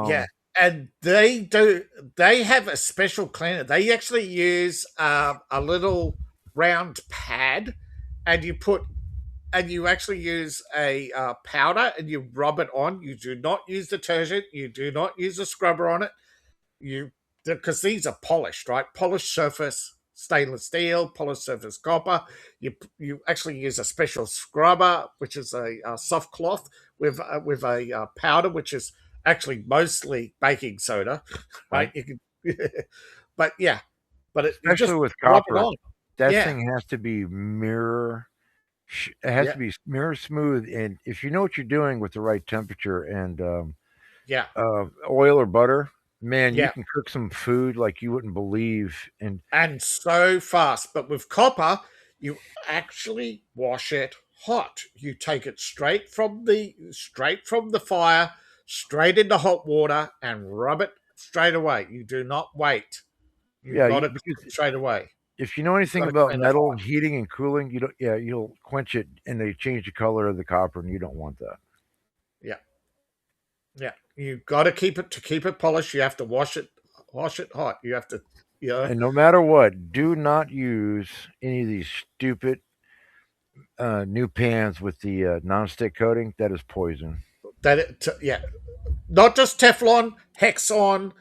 yeah, and they have a special cleaner. They actually use a little round pad, and you actually use a powder and you rub it on. You do not use detergent. You do not use a scrubber on it. You because these are polished, right? Polished surface stainless steel, polished surface copper. You actually use a special scrubber, which is a soft cloth with a powder, which is actually mostly baking soda, right? Right. You can, but yeah, you Especially just with rub it copper, on. that Yeah, thing has to be mirror. It has yeah, to be mirror smooth, and if you know what you're doing with the right temperature and yeah, oil or butter, man, you yeah. can cook some food like you wouldn't believe. And And so fast. But with copper, you actually wash it hot. You take it straight from the fire, straight into hot water, and rub it straight away. You do not wait. You've yeah, got to cook because it straight away. if you know You've anything got to about clean it metal hot. heating and cooling, you don't. Yeah, you'll quench it, and they change the color of the copper, and you don't want that. Yeah, yeah. You've got to keep it polished. You have to wash it hot. You have to, you know, And no matter what, do not use any of these stupid new pans with the non-stick coating, that is poison. Yeah, not just Teflon, Hexon.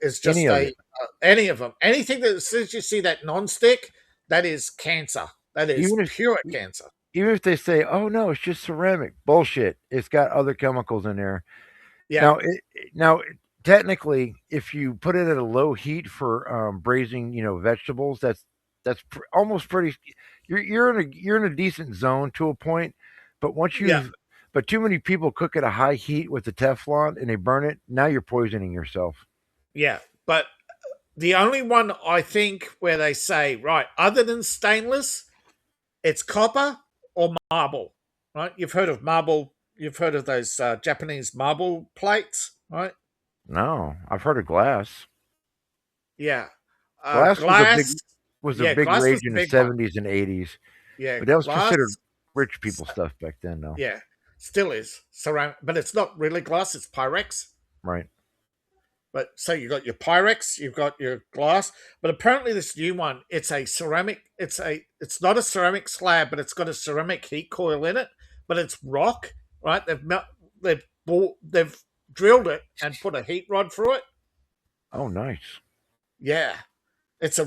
Is Any just of a it. any of them. Anything that as soon as you see that non-stick, that is cancer. That is Even if pure cancer. even if they say, "Oh no, it's just ceramic," bullshit. It's got other chemicals in there. Yeah, Now, now, technically, if you put it at a low heat for braising, vegetables, almost pretty. You're in a decent zone to a point, but yeah, but too many people cook at a high heat with the Teflon and they burn it. Now you're poisoning yourself. yeah. But the only one I think where they say, right, other than stainless, it's copper or marble. Right? You've heard of marble. You've heard of those Japanese marble plates, right? No, I've heard of glass. Yeah. Glass was a big Glass. was a Yeah, big glass was rage the in the big one. '70s and '80s, Yeah, but that was glass. considered rich people stuff back then, though. Yeah, still is ceramic, but it's not really glass. It's Pyrex. Right. But so you got your Pyrex, you've got your glass, but apparently this new one, it's a ceramic. It's not a ceramic slab, but it's got a ceramic heat coil in it. But it's rock, right? They've drilled it and put a heat rod through it. Oh, nice. Yeah, it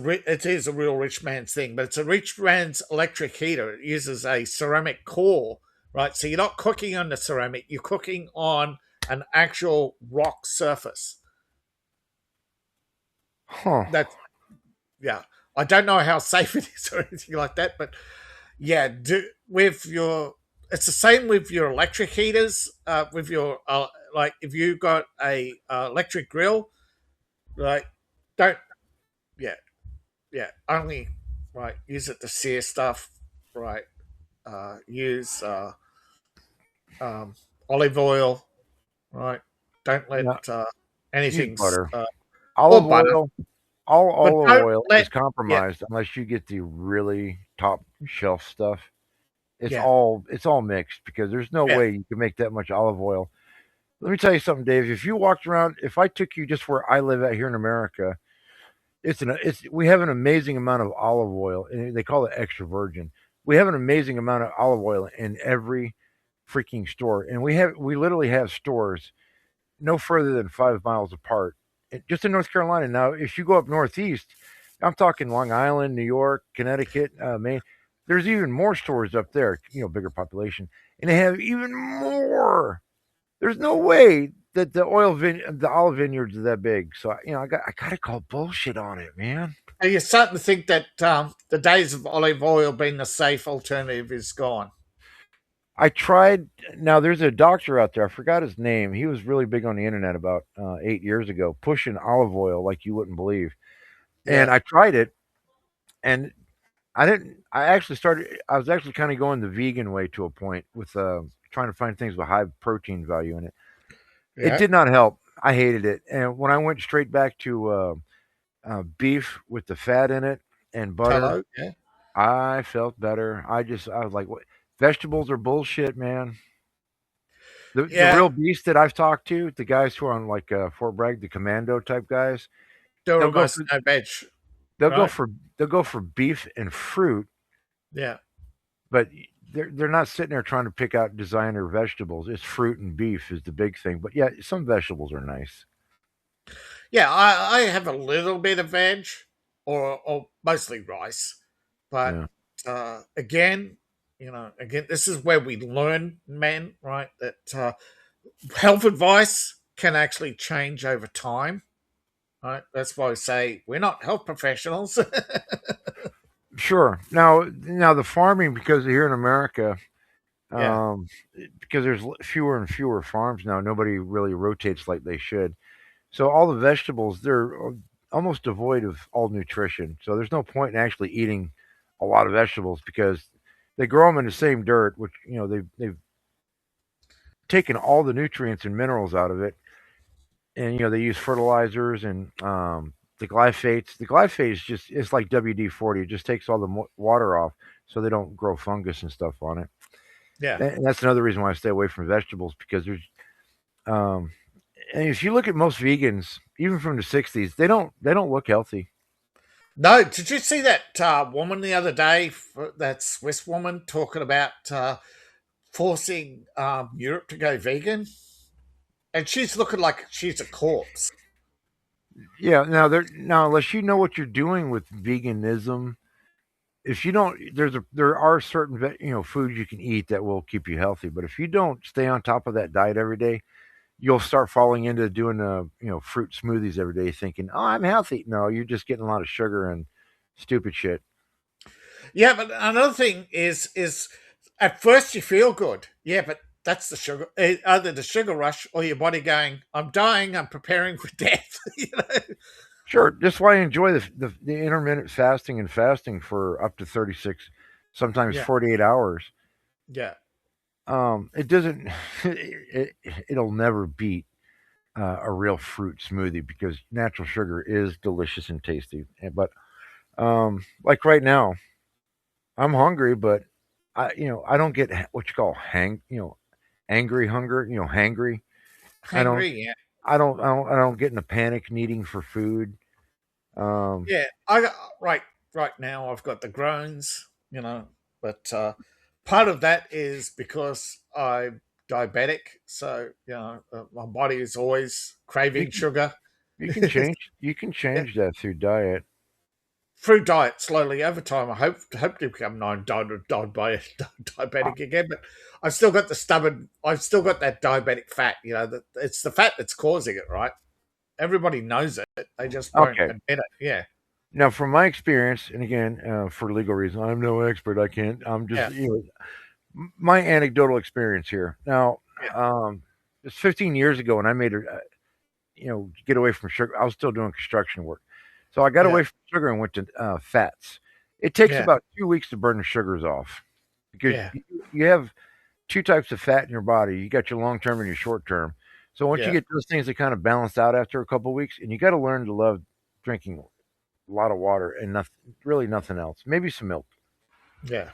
is a real rich man's thing, but it's a rich man's electric heater. It uses a ceramic core, right? So you're not cooking on the ceramic; you're cooking on an actual rock surface. Huh. That's yeah. I don't know how safe it is or anything like that, but yeah, it's the same with your electric heaters. With your like, if you got a electric grill, like, don't yeah, yeah, only right, use it to sear stuff, right? Use um, olive oil, right? Don't let Yeah. Use anything butter. or Olive butter, oil. All but olive don't oil let is yeah, compromised unless you get the really top shelf stuff. It's yeah, all it's all mixed because there's no yeah, way you can make that much olive oil. Let me tell you something, Dave. If you walked around, if I took you just where I live at here in America, it's we have an amazing amount of olive oil, and they call it extra virgin. We have an amazing amount of olive oil in every freaking store, and we literally have stores no further than 5 miles apart, just in North Carolina. Now, if you go up northeast, I'm talking Long Island, New York, Connecticut, Maine. There's even more stores up there, bigger population, and they have even more. There's no way that the olive vineyards are that big. So I gotta call bullshit on it, man. and you're starting to think that the days of olive oil being the safe alternative is gone. I tried. Now there's a doctor out there. I forgot his name. He was really big on the internet about 8 years ago, pushing olive oil like you wouldn't believe. And Yeah. I tried it, and I didn't. I actually started. I was actually kind of going the vegan way to a point with trying to find things with high protein value in it. It Yeah. did not help. I hated it. And when I went straight back to beef with the fat in it and butter, Hello. Yeah. I felt better. I was like, what? Vegetables are bullshit, man. The Yeah. real beast that I've talked to, the guys who are on like Fort Bragg, the commando type guys, There they'll go almost for no veg. they'll go Right. for they'll go for beef and fruit, Yeah. but they're not sitting there trying to pick out designer vegetables. It's fruit and beef is the big thing. But yeah, some vegetables are nice. Yeah. I have a little bit of veg, or mostly rice, but Yeah. again, again, this is where we learn, men, right? That health advice can actually change over time. Right. That's why I say we're not health professionals. Sure. Now the farming because here in America, Yeah. um, because there's fewer and fewer farms now. Nobody really rotates like they should. So all the vegetables they're almost devoid of all nutrition. So there's no point in actually eating a lot of vegetables because they grow them in the same dirt, which they've taken all the nutrients and minerals out of it, and they use fertilizers and the glyphates. The glyphate is just it's like WD-40. It just takes all the water off, so they don't grow fungus and stuff on it. Yeah. And that's another reason why I stay away from vegetables because there's um, and if you look at most vegans, even from the '60s, they don't look healthy. No, did you see that woman the other day? That Swiss woman talking about forcing Europe to go vegan, and she's looking like she's a corpse. Yeah. Now unless you know what you're doing with veganism, if you don't, there are certain foods you can eat that will keep you healthy. But if you don't stay on top of that diet every day, you'll start falling into doing fruit smoothies every day, thinking, "Oh, I'm healthy." No, you're just getting a lot of sugar and stupid shit. Yeah, but another thing is at first you feel good. Yeah, but that's the sugar, either the sugar rush or your body going, "I'm dying. I'm preparing for death." you know? Sure, that's why I enjoy the intermittent fasting and fasting for up to 36, sometimes Yeah, 48 hours. yeah, It doesn't, it'll never beat a real fruit smoothie because natural sugar is delicious and tasty. But like right now, I'm hungry, but I don't get what you call angry hunger, hangry. I don't, hangry. Yeah, I don't get in a panic needing for food. Um, yeah. I got right now. I've got the groans, but part of that is because I'm diabetic, so my body is always you craving can, sugar. you can Yeah. change that through diet. Through diet slowly over time. I hope to become diabetic again, but I've still got the stubborn. I've still got that diabetic fat. That it's the fat that's causing it, right? Everybody knows it. They just won't Okay. admit it. Yeah, Now, from my experience, and again, for legal reasons, I'm no expert. I can't. I'm just yeah, my anecdotal experience here. Now, yeah, it's 15 years ago, and I made a get away from sugar. I was still doing construction work, so I got yeah, away from sugar and went to fats. It takes yeah, about 2 weeks to burn the sugars off because yeah, you have two types of fat in your body. You got your long term and your short term. So once you yeah, get those things, they kind of balance out after a couple of weeks, and you got to learn to love drinking a lot of water and nothing, really nothing else. Maybe some milk. yeah.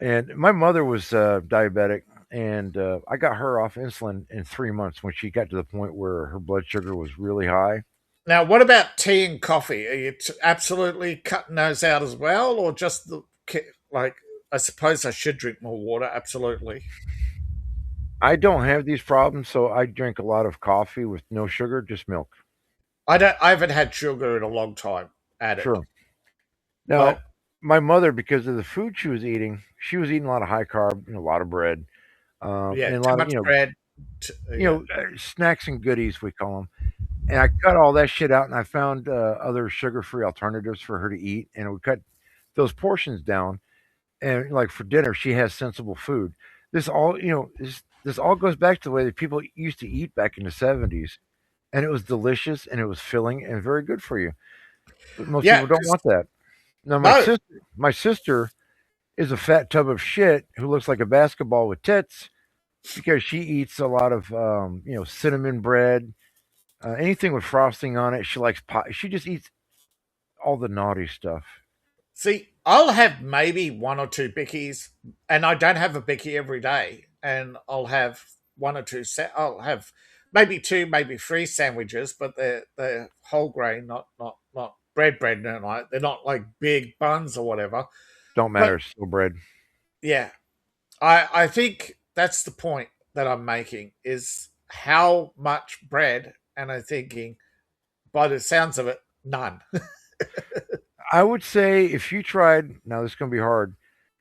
And my mother was diabetic, and I got her off insulin in 3 months when she got to the point where her blood sugar was really high. Now, what about tea and coffee? Are you absolutely cutting those out as well, or just like? I suppose I should drink more water. Absolutely. I don't have these problems, so I drink a lot of coffee with no sugar, just milk. I don't. I haven't had sugar in a long time added, Sure. Now, but my mother, because of the food she was eating a lot of high carb, a lot of bread, yeah, and a too lot of much bread. Yeah, snacks and goodies we call them. And I cut all that shit out, and I found other sugar-free alternatives for her to eat, and we cut those portions down. And like for dinner, she has sensible food. This all this all goes back to the way that people used to eat back in the 70s, and it was delicious and it was filling and very good for you. But most yeah. people don't 'Cause- want that. Now no, my sister is a fat tub of shit who looks like a basketball with tits because she eats a lot of cinnamon bread, anything with frosting on it. She likes pie. She just eats all the naughty stuff. see, I'll have maybe one or two bickies, and I don't have a bicky every day, and I'll have one or two. I'll have maybe two, maybe three sandwiches, but they're whole grain, not bread. No, like they're not like big buns or whatever. Don't But matter. It's still bread. yeah, I think that's the point that I'm making is how much bread, and I'm thinking by the sounds of it, none. I would say if you tried, now this is going to be hard,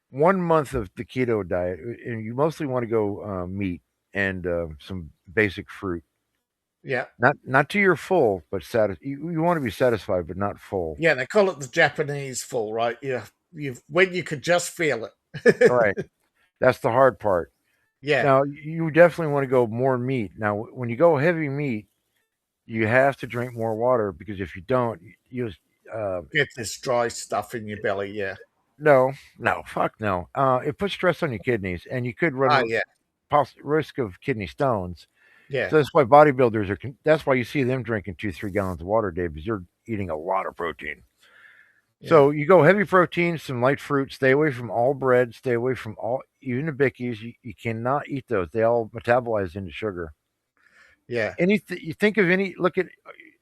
1 month of the keto diet, and you mostly want to go meat and some basic fruit. Yeah. Not to your full, but you want to be satisfied, but not full. Yeah, they call it the Japanese fall, right? Yeah, you've when you could just feel All it. right, that's the hard part. Yeah, Now you definitely want to go more meat. Now when you go heavy meat, you have to drink more water because if you don't, you just get this dry stuff in your belly. Yeah. no, fuck no. It puts stress on your kidneys, and you could run Oh yeah, risk of kidney stones. yeah, So that's why bodybuilders are. That's why you see them drinking 2-3 gallons of water a day because you're eating a lot of protein. yeah, So you go heavy protein, some light fruit. Stay away from all bread. Stay away from all even the bickies. You cannot eat those. They all metabolize into sugar. yeah, Anything you think of any look at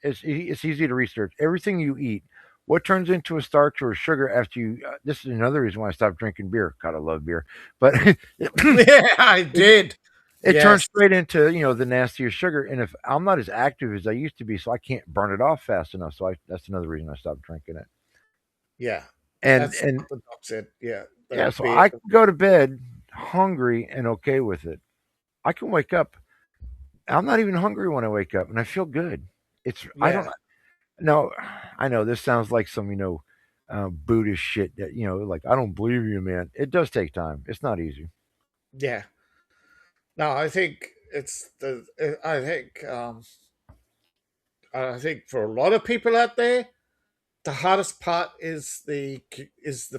it's easy to research. Everything you eat, what turns into a starch or a sugar after you. This is another reason why I stopped drinking beer. God, I love beer, but Yeah, I did. it turns Yes. straight into the nastier sugar. And if I'm not as active as I used to be, so I can't burn it off fast enough. So that's another reason I stopped drinking it. Yeah. And That's and what the doc said. Yeah. yeah, The so beer. I can go to bed hungry and okay with it. I can wake up. I'm not even hungry when I wake up, and I feel good. I don't Yeah. no, I know this sounds like some Buddhist shit that like I don't believe you, man. It does take time. It's not easy. Yeah. No, I think I think for a lot of people out there, the hardest part is the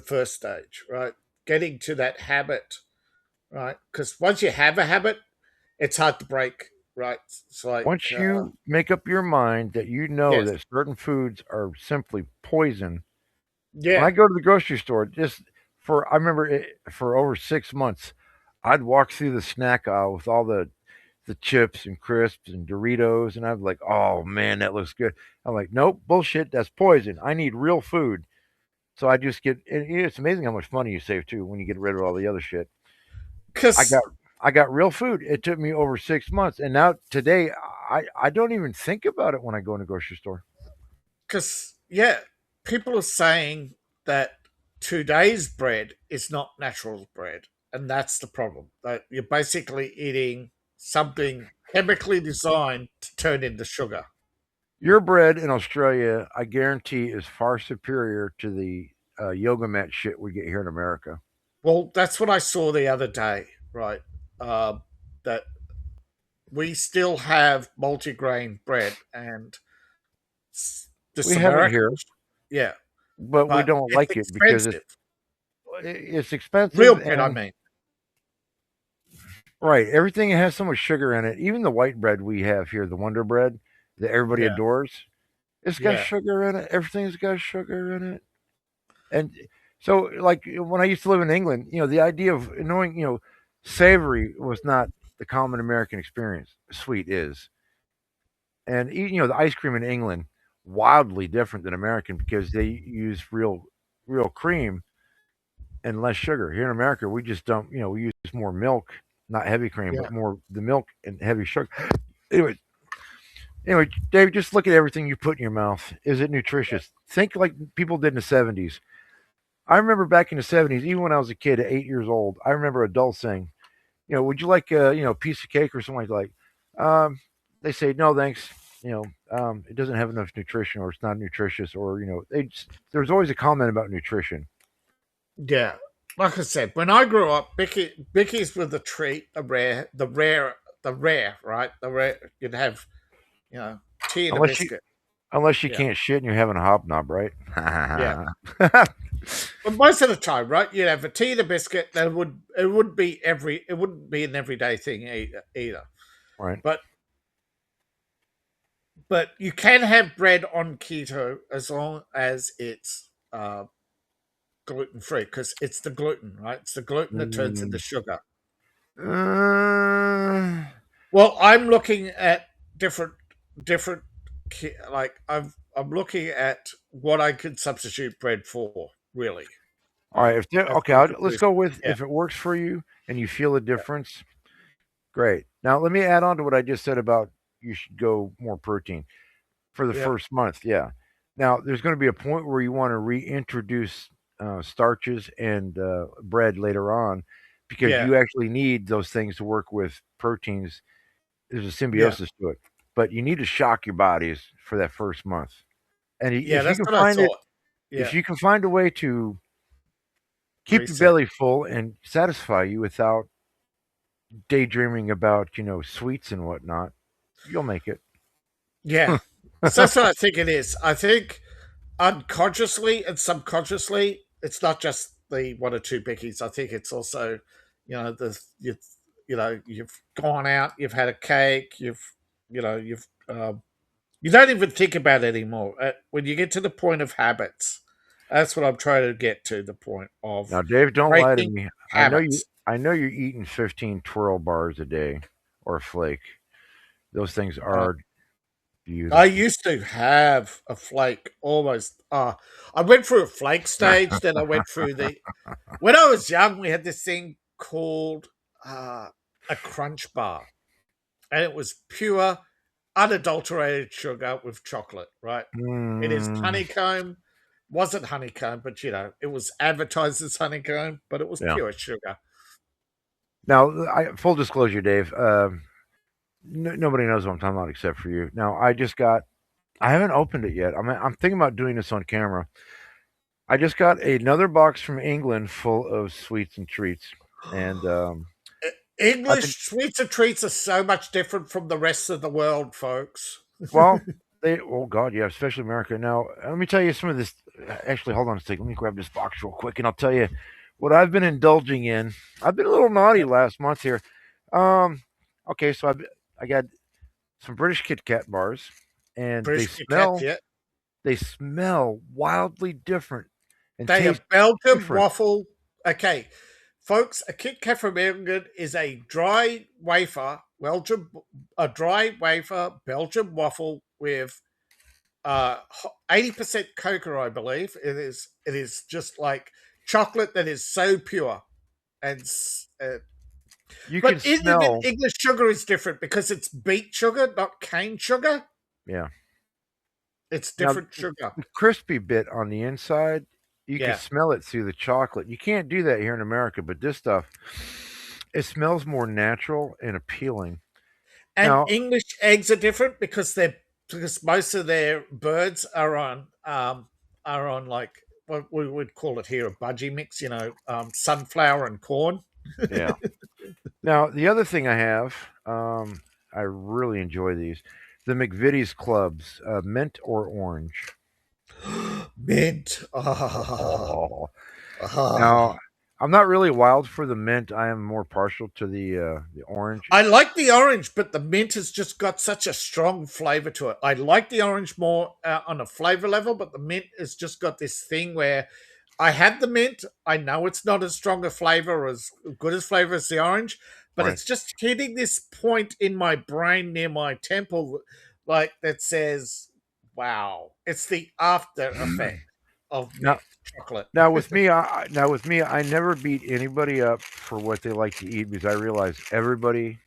first stage, right? Getting to that habit, right? Because once you have a habit, it's hard to break, right? It's like Once you make up your mind that you know yes, that certain foods are simply poison, when I yeah, go to the grocery store, I remember for over 6 months, I'd walk through the snack aisle with all the chips and crisps and Doritos, and I'm like, oh man, that looks good. I'm like, nope, bullshit, that's poison. I need real food. So I just it's amazing how much money you save too when you get rid of all the other shit. I because got I got real food. It took me over 6 months, and now today I don't even think about it when I go in the grocery store. yeah, people are saying that today's bread is not natural bread, and that's the problem. That you're basically eating something chemically designed to turn into sugar. Your bread in Australia, I guarantee, is far superior to the yoga mat shit we get here in America. Well, that's what I saw the other day, right? That we still have multigrain bread, and We this have it American, here, yeah, but we but don't it's like it because expensive. it's Real expensive bread, I and mean. right. Everything has so much sugar in it. Even the white bread we have here, the Wonder Bread that everybody Yeah, adores, it's got yeah, sugar in it. Everything's got sugar in it. And so, like when I used to live in England, the idea of knowing, savory was not the common American experience. Sweet is, and even the ice cream in England wildly different than American because they use real cream and less sugar. Here in America, we just dump, we use more milk, not heavy cream, yeah, but more the milk and heavy sugar. Anyway, anyway, Dave, just look at everything you put in your mouth. Is it nutritious? Think like people did in the 70s. I remember back in the 70s, even when I was a kid at 8 years old, I remember adults saying, would you like a piece of cake or something like that? They say no, thanks. It doesn't have enough nutrition, or it's not nutritious, or there's always a comment about nutrition. yeah. Like I said, when I grew up, Bickies were the treat, the rare, right? The rare. You'd have, you know, tea and a Unless you biscuit. unless you Yeah, can't shit and you're having a hobnob, right? yeah. But most of the time, right, you'd have a tea and a biscuit. It wouldn't be an everyday thing either. Right. But you can have bread on keto as long as it's gluten free because it's the gluten, right? It's the gluten that turns into Mm, sugar. uh, Well, I'm looking at different different like I'm looking at what I could substitute bread for, really. all right. I've Okay, looked at let's this. go with Yeah, if it works for you and you feel a difference. Great. Now let me add on to what I just said about you should go more protein for the yeah, first month. Yeah. Now there's going to be a point where you want to reintroduce starches and bread later on because yeah, you actually need those things to work with proteins. There's a yeah, symbiosis to it, but you need to shock your bodies for that first month. And yeah. if you That's can what I find it, thought. if Yeah, you can find a way to keep your reset. belly full and satisfy you without daydreaming about sweets and whatnot, you'll make it. Yeah, so that's what I think it is. I think unconsciously and subconsciously, it's not just the one or two bickies. I think it's also, you've gone out, you've had a cake, you don't even think about it anymore. When you get to the point of habits, that's what I'm trying to get to. The point of Now, Dave, don't lie to breaking me. habits. I know you're eating 15 twirl bars a day or flake. Those things Uh, are beautiful. I used to have a flake almost. I went through a flake stage, then I went through the. When I was young, we had this thing called a crunch bar, and it was pure, unadulterated sugar with chocolate. Right? It is honeycomb. Wasn't honeycomb, but it was advertised as honeycomb, but it was Yeah. pure sugar. Now, full disclosure, Dave. Nobody knows what I'm talking about except for you. Now, I haven't opened it yet. I'm thinking about doing this on camera. I just got another box from England full of sweets and treats, and English sweets and treats are so much different from the rest of the world, folks. well, oh God, yeah, especially America. Now, let me tell you some of this. Actually, hold on a second. Let me grab this box real quick, and I'll tell you what I've been indulging in. I've been a little naughty last month here. Okay, so I got some British Kit Kat bars, and British Kit Kat, yeah. they smell wildly different and They are taste Belgium different. waffle. Okay, folks, a Kit Kat from England is a dry wafer, dry wafer Belgian waffle with 80% cocoa, I believe. It is just like chocolate that is so pure, and You can but even smell. English sugar is different because it's beet sugar, not cane sugar. Yeah. It's Now, different sugar. the crispy bit on the inside, you can Yeah. smell it through the chocolate. You can't do that here in America, but this stuff, it smells more natural and appealing. And Now, English eggs are different because most of their birds are on like what we would call it here a budgie mix, sunflower and corn. yeah. Now, the other thing I have, I really enjoy these, the McVitie's clubs, mint or orange. Mint. Oh. Ah. Now, I'm not really wild for the mint. I am more partial to the orange. I like the orange, but the mint has just got such a strong flavor to it. I like the orange more on a flavor level, but the mint has just got this thing where I had the mint. I know it's not as strong a flavor, as good as flavor as the orange, but Right. it's just hitting this point in my brain near my temple, like that says, "Wow!" It's the after effect of Now, mint chocolate. now with me, I never beat anybody up for what they like to eat because I realize everybody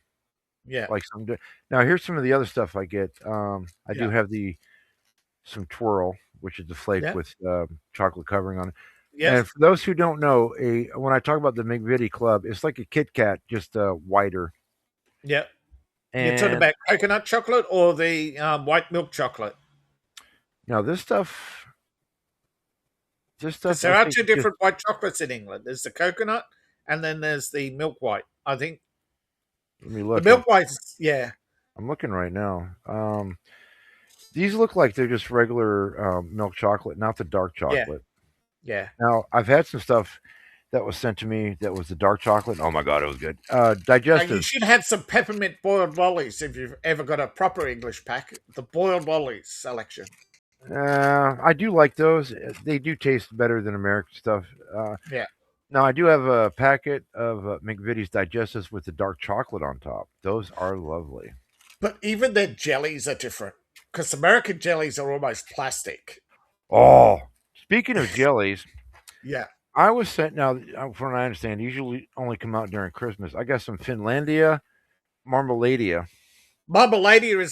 Yeah. likes something. Now, here's some of the other stuff I get. I do Yeah. have some twirl, which is the flake Yeah. with chocolate covering on it. Yes. And for those who don't know, when I talk about the McVitie Club, it's like a Kit Kat, just whiter. Yeah. You're talking And about coconut chocolate or the white milk chocolate? now this stuff, Because I there are think two is just different white chocolates in England. There's the coconut, and then there's the milk white. I think let me the look. milk white's I'm looking right now. These look like they're just regular milk chocolate, not the dark yeah, chocolate. yeah. Now, I've had some stuff that was sent to me that was the dark chocolate. Oh my god, it was good. You Digestive. should have some peppermint boiled lollies if you've ever got a proper English pack. The boiled lollies selection. I do like those. They do taste better than American stuff. Yeah. Now, I do have a packet of McVitie's digestives with the dark chocolate on top. Those are lovely. But even their jellies are different because American jellies are almost plastic. Oh, speaking of jellies, Yeah. I was sent now. From what I understand, usually only come out during Christmas. I got some Finlandia Marmaladia. Marmaladia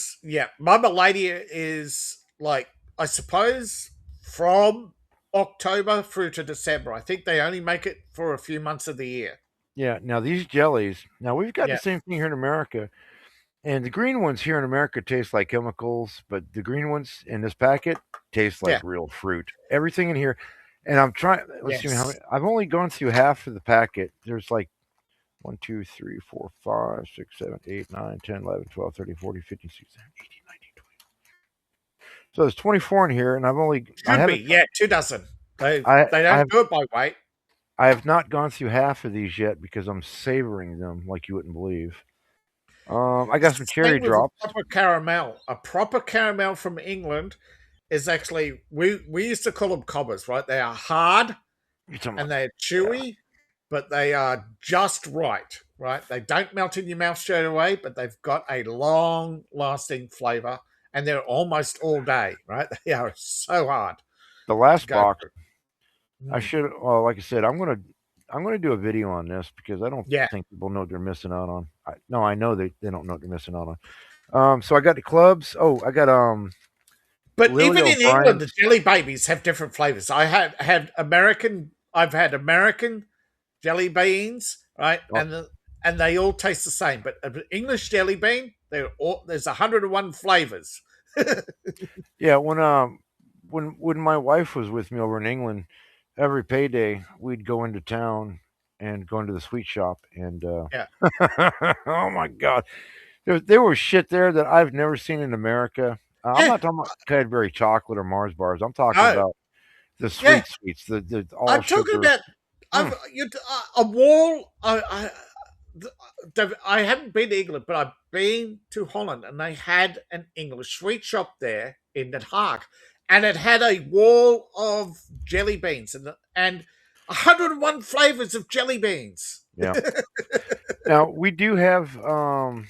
is like, I suppose, from October through to December. I think they only make it for a few months of the year. Yeah. Now these jellies. Now we've got Yeah. the same thing here in America, and the green ones here in America taste like chemicals, but the green ones in this packet taste like Yeah. real fruit. Everything in here, and I'm trying. Let's see how Yes. many. I've only gone through half of the packet. There's like 1, 2, 3, 4, 5, 6, 7, 8, 9, 10, 11, 12, 13, 14, 15, 16, 17, 18, 19, 20. So there's 24 in here, and I Should haven't. be, yeah, 2 dozen. They I don't do it by weight. I have not gone through half of these yet because I'm savoring them like you wouldn't believe. I got some cherry Same with a drops. proper caramel. A proper caramel from England is actually, we used to call them cobbers, right? They are hard and they're chewy, but they are just right? They don't melt in your mouth straight away, but they've got a long-lasting flavor, and they're almost all day, right? They are so hard. The last Go box, through. I should. Well, like I said, I'm gonna do a video on this because I don't Yeah. think people know what they're missing out on. No, I know they don't know what they're missing out on. So I got the clubs. Oh, I got But Lily even in England, the O'Brien's. jelly babies have different flavors. I've had American jelly beans, right? Oh, And they all taste the same. But an English jelly bean, there's 101 flavors. yeah, when my wife was with me over in England, every payday we'd go into town and go into the sweet shop and Yeah. oh my god, there was shit there that I've never seen in America. I'm Yeah. not talking about Cadbury chocolate or Mars bars. I'm talking No. about the Yeah. sweets, the all I'm talking sugar. about a wall. I haven't been to England, but I've been to Holland, and they had an English sweet shop there in Den Haag, and it had a wall of jelly beans and 101 flavors of jelly beans. Yeah. Now we do have oh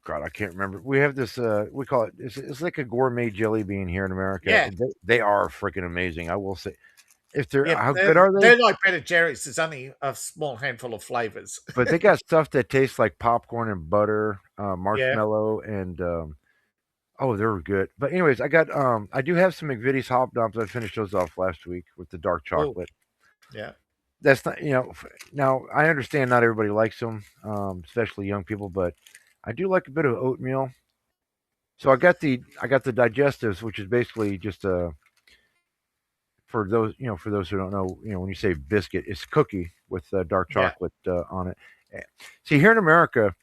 god, I can't remember. We have this we call it it's like a gourmet jelly bean here in America. Yeah. And they are freaking amazing. I will say. If they're Yeah, how but good are they? they're like Ben& Jerry's. There's only a small handful of flavors. But they got stuff that tastes like popcorn and butter, Yeah. marshmallow, and oh, they're good. But anyways, I do have some McVitie's hobnobs. I finished those off last week with the dark Oh, chocolate. yeah. That's not now I understand not everybody likes them, especially young people, but I do like a bit of oatmeal. So I got the digestives, which is basically just for those who don't know, when you say biscuit, it's cookie with dark Yeah. chocolate on it. See, here in America,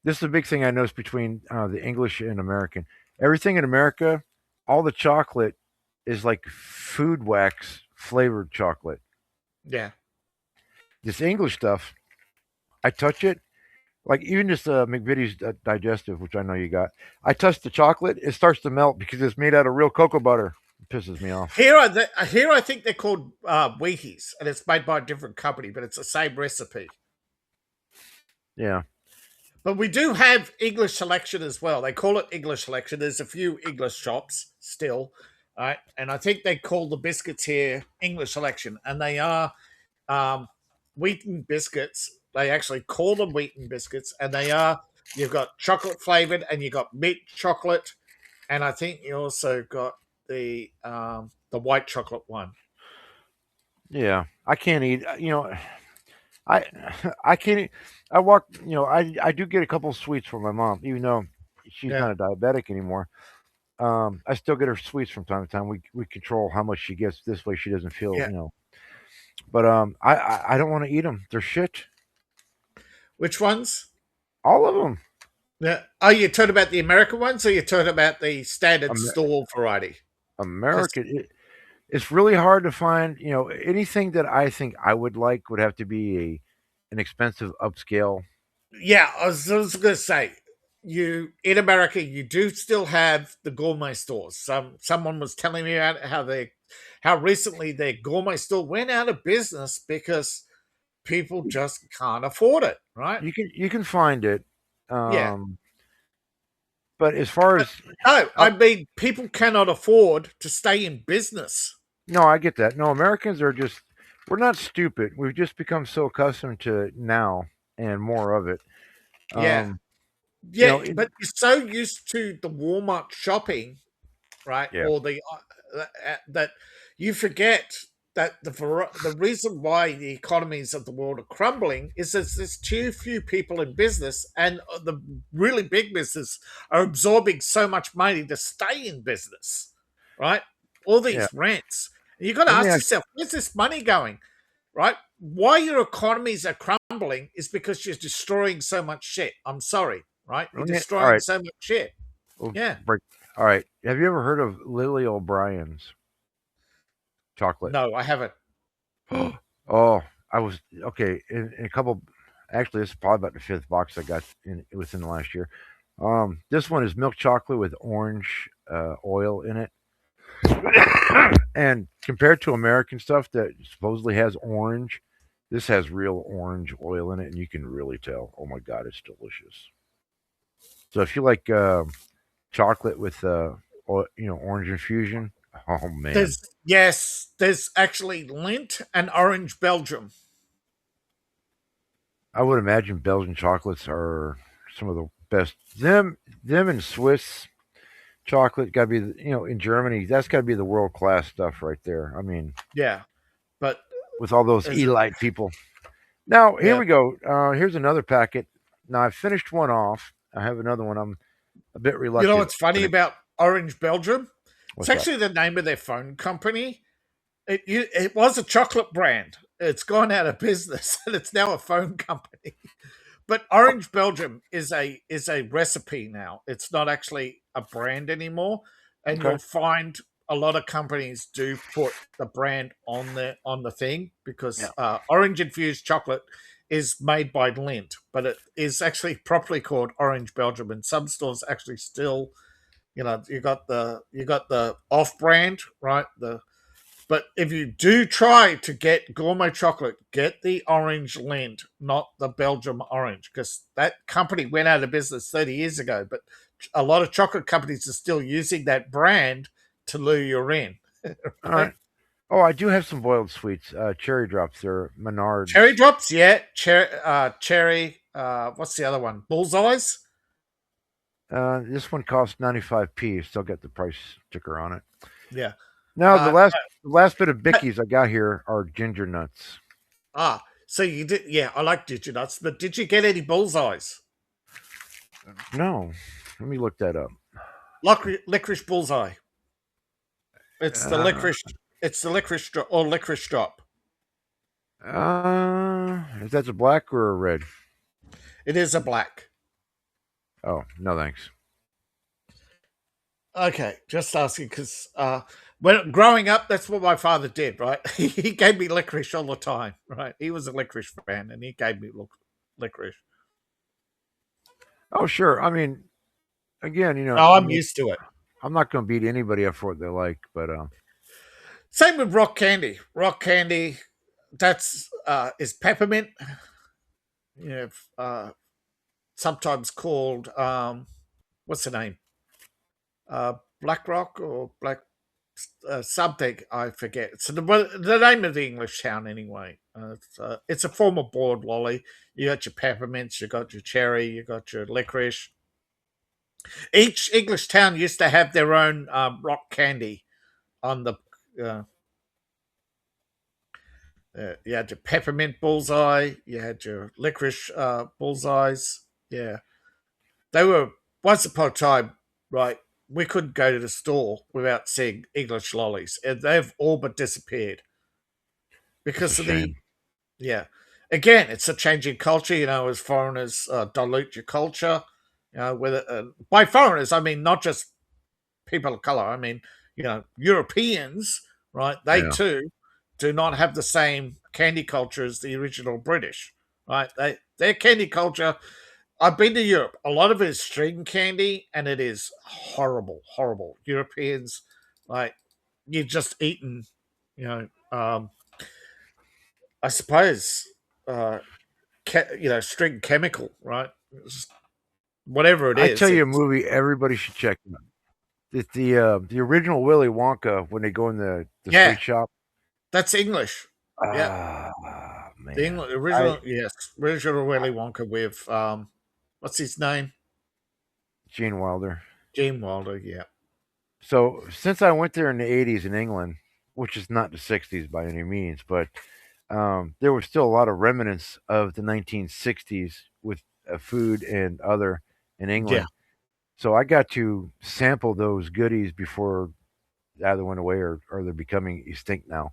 this is a big thing I noticed between the English and American. Everything in America, all the chocolate is like food wax flavored chocolate. Yeah. This English stuff, I touch it, like even just McVitie's digestive, which I know you got. I touch the chocolate, it starts to melt because it's made out of real cocoa butter. It pisses me off. Here I think they're called Wheaties, and it's made by a different company, but it's the same recipe. Yeah. But we do have English selection as well. They call it English selection. There's a few English shops still, right? And I think they call the biscuits here English selection, and they are Wheaton biscuits. They actually call them Wheaton biscuits, and you've got chocolate flavored, and you've got mint chocolate, and I think you also got the white chocolate one. Yeah, I can't eat. I I can't. I walk. I do get a couple of sweets from my mom, even though she's Yeah. not a diabetic anymore. I still get her sweets from time to time. We control how much she gets. This way, she doesn't feel. Yeah. But I don't want to eat them. They're shit. Which ones? All of them. Yeah. Are you talking about the American ones, or you talking about the standard store variety? American. It's really hard to find. Anything that I think I would like would have to be an expensive upscale. Yeah, I was going to say, in America, you do still have the gourmet stores. Someone was telling me about how recently their gourmet store went out of business because people just can't afford it. Right? You can find it. Yeah. But as far as no, I mean people cannot afford to stay in business. No, I get that. No, Americans are just we're not stupid. We've just become so accustomed to it now and more of it. Yeah. But you're so used to the Walmart shopping, right? Yeah. Or that you forget that the reason why the economies of the world are crumbling is that there's too few people in business, and the really big business are absorbing so much money to stay in business, right? All these rents. And you've got to ask yourself, where's this money going, right? Why your economies are crumbling is because you're destroying so much shit. I'm sorry, right? You're destroying so much shit. Yeah. All right. Have you ever heard of Lily O'Brien's chocolate? No, I haven't. Oh, I was okay. In a couple, actually, this is probably about the fifth box I got within the last year. This one is milk chocolate with orange oil in it. And compared to American stuff that supposedly has orange, this has real orange oil in it, and you can really tell. Oh my god, it's delicious. So if you like chocolate with orange infusion. Oh man, There's actually Lindt and Orange Belgium. I would imagine Belgian chocolates are some of the best. Them and Swiss chocolate got to be in Germany. That's got to be the world class stuff right there. I mean, Yeah, but with all those as Elite people. Now here yeah, we go. Here's another packet. Now I finished one off. I have another one. I'm a bit you know reluctant. what's funny about Orange Belgium? It's What's that? actually the name of their phone company. It was a chocolate brand. It's gone out of business and it's now a phone company. But Orange Belgium is a recipe now. It's not actually a brand anymore. And Okay. you'll find a lot of companies do put the brand on the thing because Yeah. orange infused chocolate is made by Lindt, but it is actually properly called Orange Belgium. And some stores actually still, you got the off brand, right? But if you do try to get gourmet chocolate, get the orange Lindt, not the Belgium orange, because that company went out of business 30 years ago. But a lot of chocolate companies are still using that brand to lure you in. All Right? right. Oh, I do have some boiled sweets. Cherry drops. They're Menards. Cherry drops, yeah. Cherry. What's the other one? Bullseyes. This one costs 95p. Still got the price sticker on it. Yeah. Now the Uh, last bit of bickies I got here are ginger nuts. so you did, yeah. I like Digi Nuts, but did you get any Bullseyes? No, let me look that up. Licorice Bullseye. It's the Uh, licorice. It's the licorice drop or licorice drop. is that a black or a red? It is a black. Oh no, thanks. Okay, just asking because when growing up, that's what my father did. Right, he gave me licorice all the time. Right, he was a licorice fan, and he gave me licorice. Oh sure. I mean, again, Oh, I I'm mean, used to it. I'm not going to beat anybody up for what they like, but Same with rock candy. Rock candy, that's is peppermint. You know, sometimes called what's the name? Black Rock or Black something I forget. So the name of the English town anyway. It's a form of boiled lolly. You got your peppermints, you got your cherry, you got your licorice. Each English town used to have their own rock candy on the. Uh, you had your peppermint bullseye, you had your licorice bullseyes. Yeah, they were once upon a time, right? We couldn't go to the store without seeing English lollies, and they've all but disappeared it's a because of the shame. yeah. Again, it's a changing culture. As foreigners dilute your culture. Whether by foreigners I mean not just people of color. I mean Europeans, right? They Yeah. too do not have the same candy culture as the original British, right? Their candy culture. I've been to Europe. A lot of it is string candy, and it is horrible, horrible. Europeans, like you've just eaten, you know. I suppose, uh, string chemical, right? Whatever it I is, tell you a it's movie everybody should check out. It's the original Willy Wonka when they go in the yeah, sweet shop. that's English. Yeah, Ah the man, English, I original, yes, original Willy Wonka with what's his name? Gene Wilder. Gene Wilder. Yeah, So since I went there in the '80s in England, which is not the '60s by any means, but there was still a lot of remnants of the 1960s with food and other in yeah. England. So I got to sample those goodies before they either went away or they're becoming extinct now.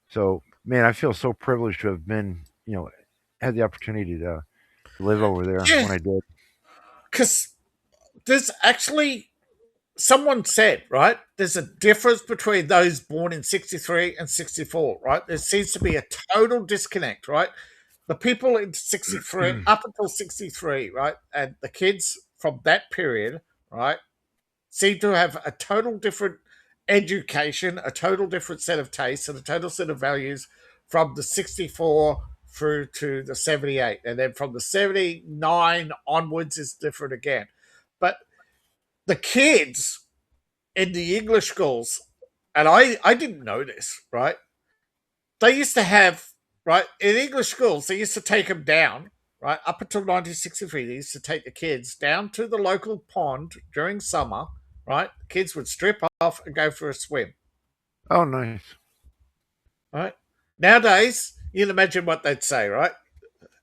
So man, I feel so privileged to have been, had the opportunity to live over there Yeah, when I did. because there's actually someone said, right, there's a difference between those born in 63 and 64, right? There seems to be a total disconnect, right? The people in 63, up until 63, right, and the kids from that period, right, seem to have a total different education, a total different set of tastes, and a total set of values from the 64 through to the 78. And then from the 79 onwards is different again. But the kids in the English schools, and I didn't know this, right? They used to have, right, in English schools, they used to take them down, right? Up until 1963, they used to take the kids down to the local pond during summer, right? The kids would strip off and go for a swim, Oh, nice. right? Nowadays, you can imagine what they'd say, right?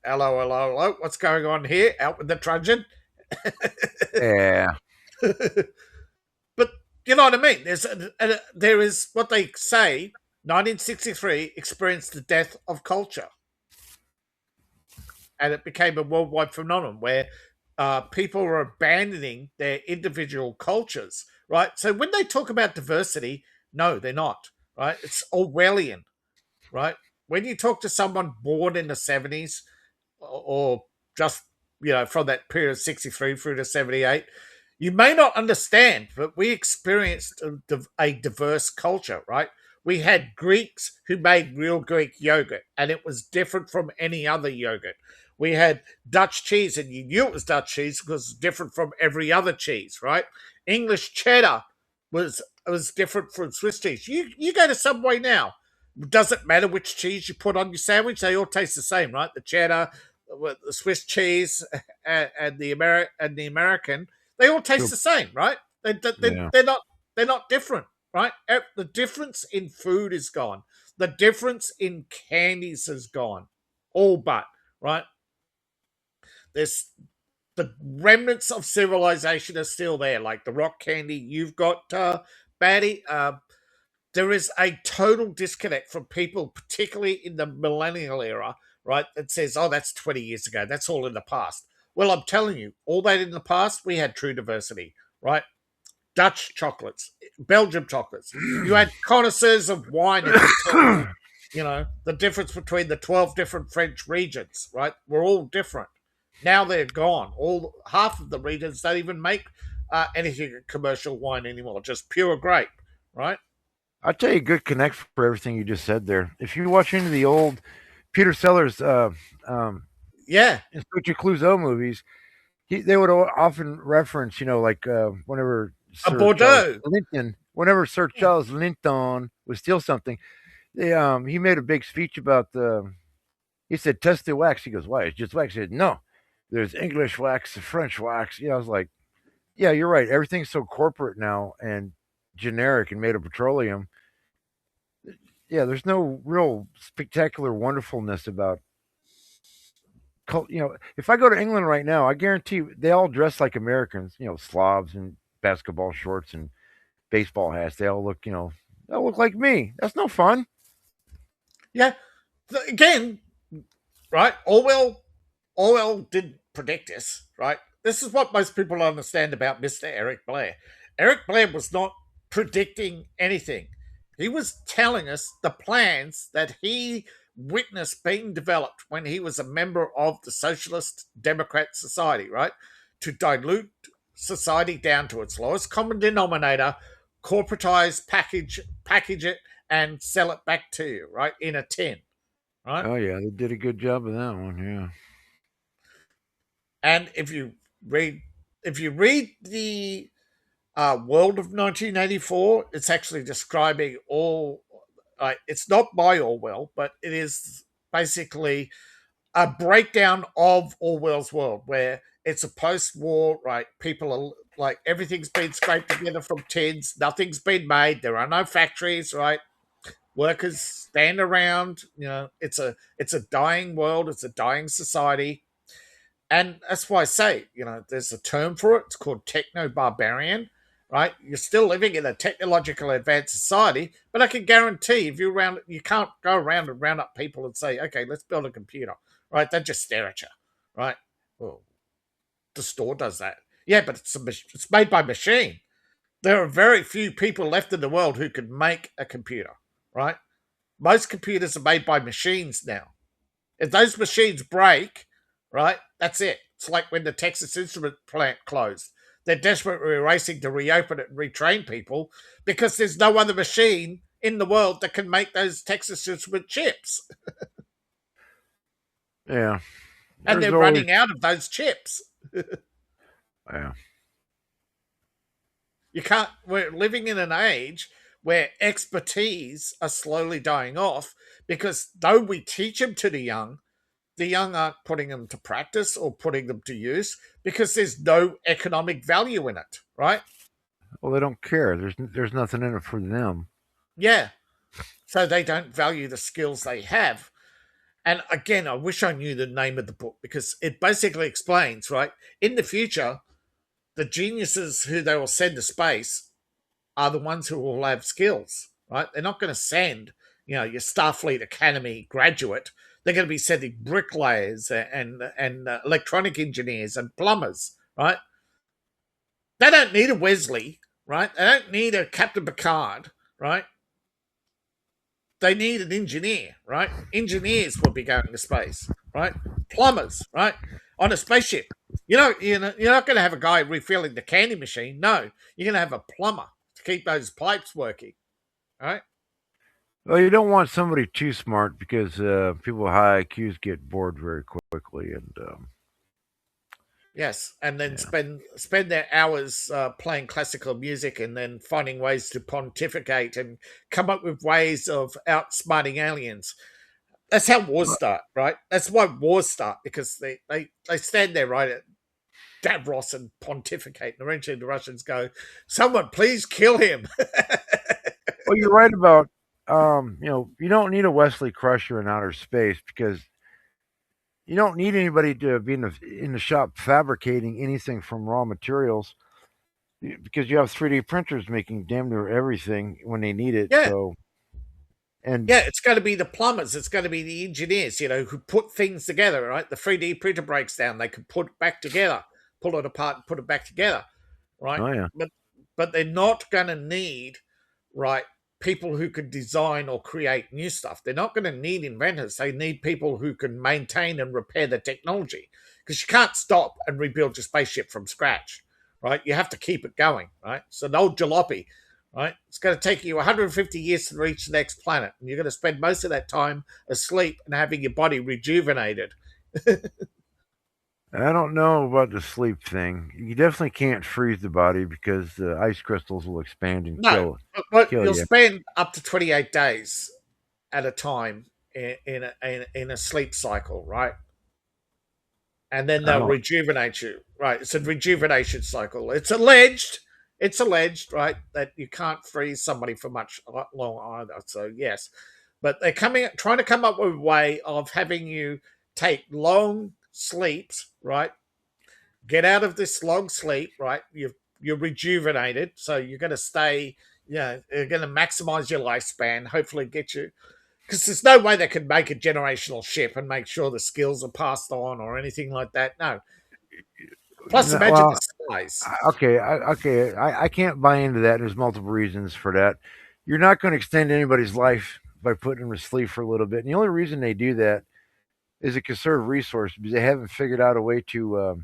Hello, hello, hello. What's going on here? Out with the truncheon. Yeah. But you know what I mean? There is what they say. 1963 experienced the death of culture, and it became a worldwide phenomenon where people were abandoning their individual cultures. Right. So when they talk about diversity, no, they're not. Right. It's Orwellian. Right. When you talk to someone born in the 70s or just from that period of 63 through to 78, you may not understand, but we experienced a diverse culture, right? We had Greeks who made real Greek yogurt, and it was different from any other yogurt. We had Dutch cheese, and you knew it was Dutch cheese because it was different from every other cheese, right? English cheddar was different from Swiss cheese. You go to Subway now, it doesn't matter which cheese you put on your sandwich; they all taste the same, right? The cheddar, the Swiss cheese, and the American, they all taste the same, right? Yeah. They're not different, right? The difference in food is gone. The difference in candies is gone. All but, right? There's the remnants of civilization are still there, like the rock candy you've got, Batty. There is a total disconnect from people, particularly in the millennial era, right? That says, oh, that's 20 years ago. That's all in the past. Well, I'm telling you, all that in the past, we had true diversity, right? Dutch chocolates, Belgium chocolates. You had connoisseurs of wine who could tell the difference between the 12 different French regions, right? We're all different. Now they're gone. Half of the regions don't even make anything commercial wine anymore, just pure grape, right? I'll tell you a good connect for everything you just said there. If you watch any of the old Peter Sellers Inspector Clouseau movies, they would often reference, like whenever a Bordeaux. Whenever Sir Charles Linton would steal something, he made a big speech about he said, test the wax. He goes, why? It's just wax. He said, no, there's English wax, French wax. I was like, yeah, you're right. Everything's so corporate now and generic and made of petroleum. Yeah, there's no real spectacular wonderfulness about if I go to England right now, I guarantee they all dress like Americans, Slavs and basketball shorts and baseball hats. They all look, they all look like me. That's no fun. Yeah. Again, right? Orwell did predict this, right? This is what most people understand about Mr. Eric Blair. Eric Blair was not predicting anything. He was telling us the plans that he witnessed being developed when he was a member of the Socialist Democrat Society, right? To dilute society down to its lowest common denominator, corporatize, package it, and sell it back to you, right? In a tin, right? Oh yeah, they did a good job of that one, yeah. And if you read the World of 1984, it's actually describing all. It's not by Orwell, but it is basically a breakdown of Orwell's world, where it's a post-war, right? People are like everything's been scraped together from tins, nothing's been made, there are no factories, right? Workers stand around, it's a dying world, it's a dying society. And that's why I say, there's a term for it. It's called techno-barbarian, right? You're still living in a technological advanced society, but I can guarantee if you can't go around and round up people and say, okay, let's build a computer, right? They just stare at you, right? Well, the store does that. Yeah, but it's made by machine. There are very few people left in the world who could make a computer, right? Most computers are made by machines now. If those machines break, right, that's it. It's like when the Texas Instrument plant closed. They're desperately racing to reopen it and retrain people because there's no other machine in the world that can make those Texas Instrument chips. Yeah. And they're running out of those chips. Yeah. You can't. We're living in an age where expertise are slowly dying off because though we teach them to the young aren't putting them to practice or putting them to use because there's no economic value in it, right? Well, they don't care. There's nothing in it for them. Yeah. So they don't value the skills they have. And again, I wish I knew the name of the book because it basically explains, right? In the future, the geniuses who they will send to space are the ones who will have skills, right? They're not going to send, your Starfleet Academy graduate. They're going to be sending bricklayers and electronic engineers and plumbers, right? They don't need a Wesley, right? They don't need a Captain Picard, right? They need an engineer, right? Engineers will be going to space, right? Plumbers, right? On a spaceship. You're not going to have a guy refilling the candy machine. No, you're going to have a plumber to keep those pipes working, right? Well, you don't want somebody too smart because people with high IQs get bored very quickly, and yes, and then spend their hours playing classical music and then finding ways to pontificate and come up with ways of outsmarting aliens. That's how wars start, right? That's why wars start because they stand there right at Davros and pontificate, and eventually the Russians go, "Someone please kill him." Well, you're right about you don't need a Wesley Crusher in outer space because you don't need anybody to be in the shop fabricating anything from raw materials because you have 3D printers making damn near everything when they need it. Yeah. So, and yeah, it's going to be the plumbers, it's going to be the engineers, who put things together, right? The 3D printer breaks down, they can put it back together, pull it apart and put it back together, right? Oh yeah. But they're not going to need, right, people who can design or create new stuff. They're not going to need inventors. They need people who can maintain and repair the technology because you can't stop and rebuild your spaceship from scratch, right? You have to keep it going, right? So an old jalopy, right? It's going to take you 150 years to reach the next planet, and you're going to spend most of that time asleep and having your body rejuvenated. I don't know about the sleep thing. You definitely can't freeze the body because the ice crystals will expand and No, kill but kill you'll you. spend up to 28 days at a time in a sleep cycle, right? And then they'll Oh, rejuvenate you, right? It's a rejuvenation cycle. It's alleged, right, that you can't freeze somebody for much long either. So yes, but they're trying to come up with a way of having you take long sleeps, right? Get out of this long sleep, right? You're rejuvenated, so you're going to stay. You're going to maximize your lifespan. Hopefully, get you because there's no way they can make a generational ship and make sure the skills are passed on or anything like that. No. Plus, imagine well, the size. I can't buy into that. There's multiple reasons for that. You're not going to extend anybody's life by putting them to sleep for a little bit. And the only reason they do that is to conserve resources because they haven't figured out a way to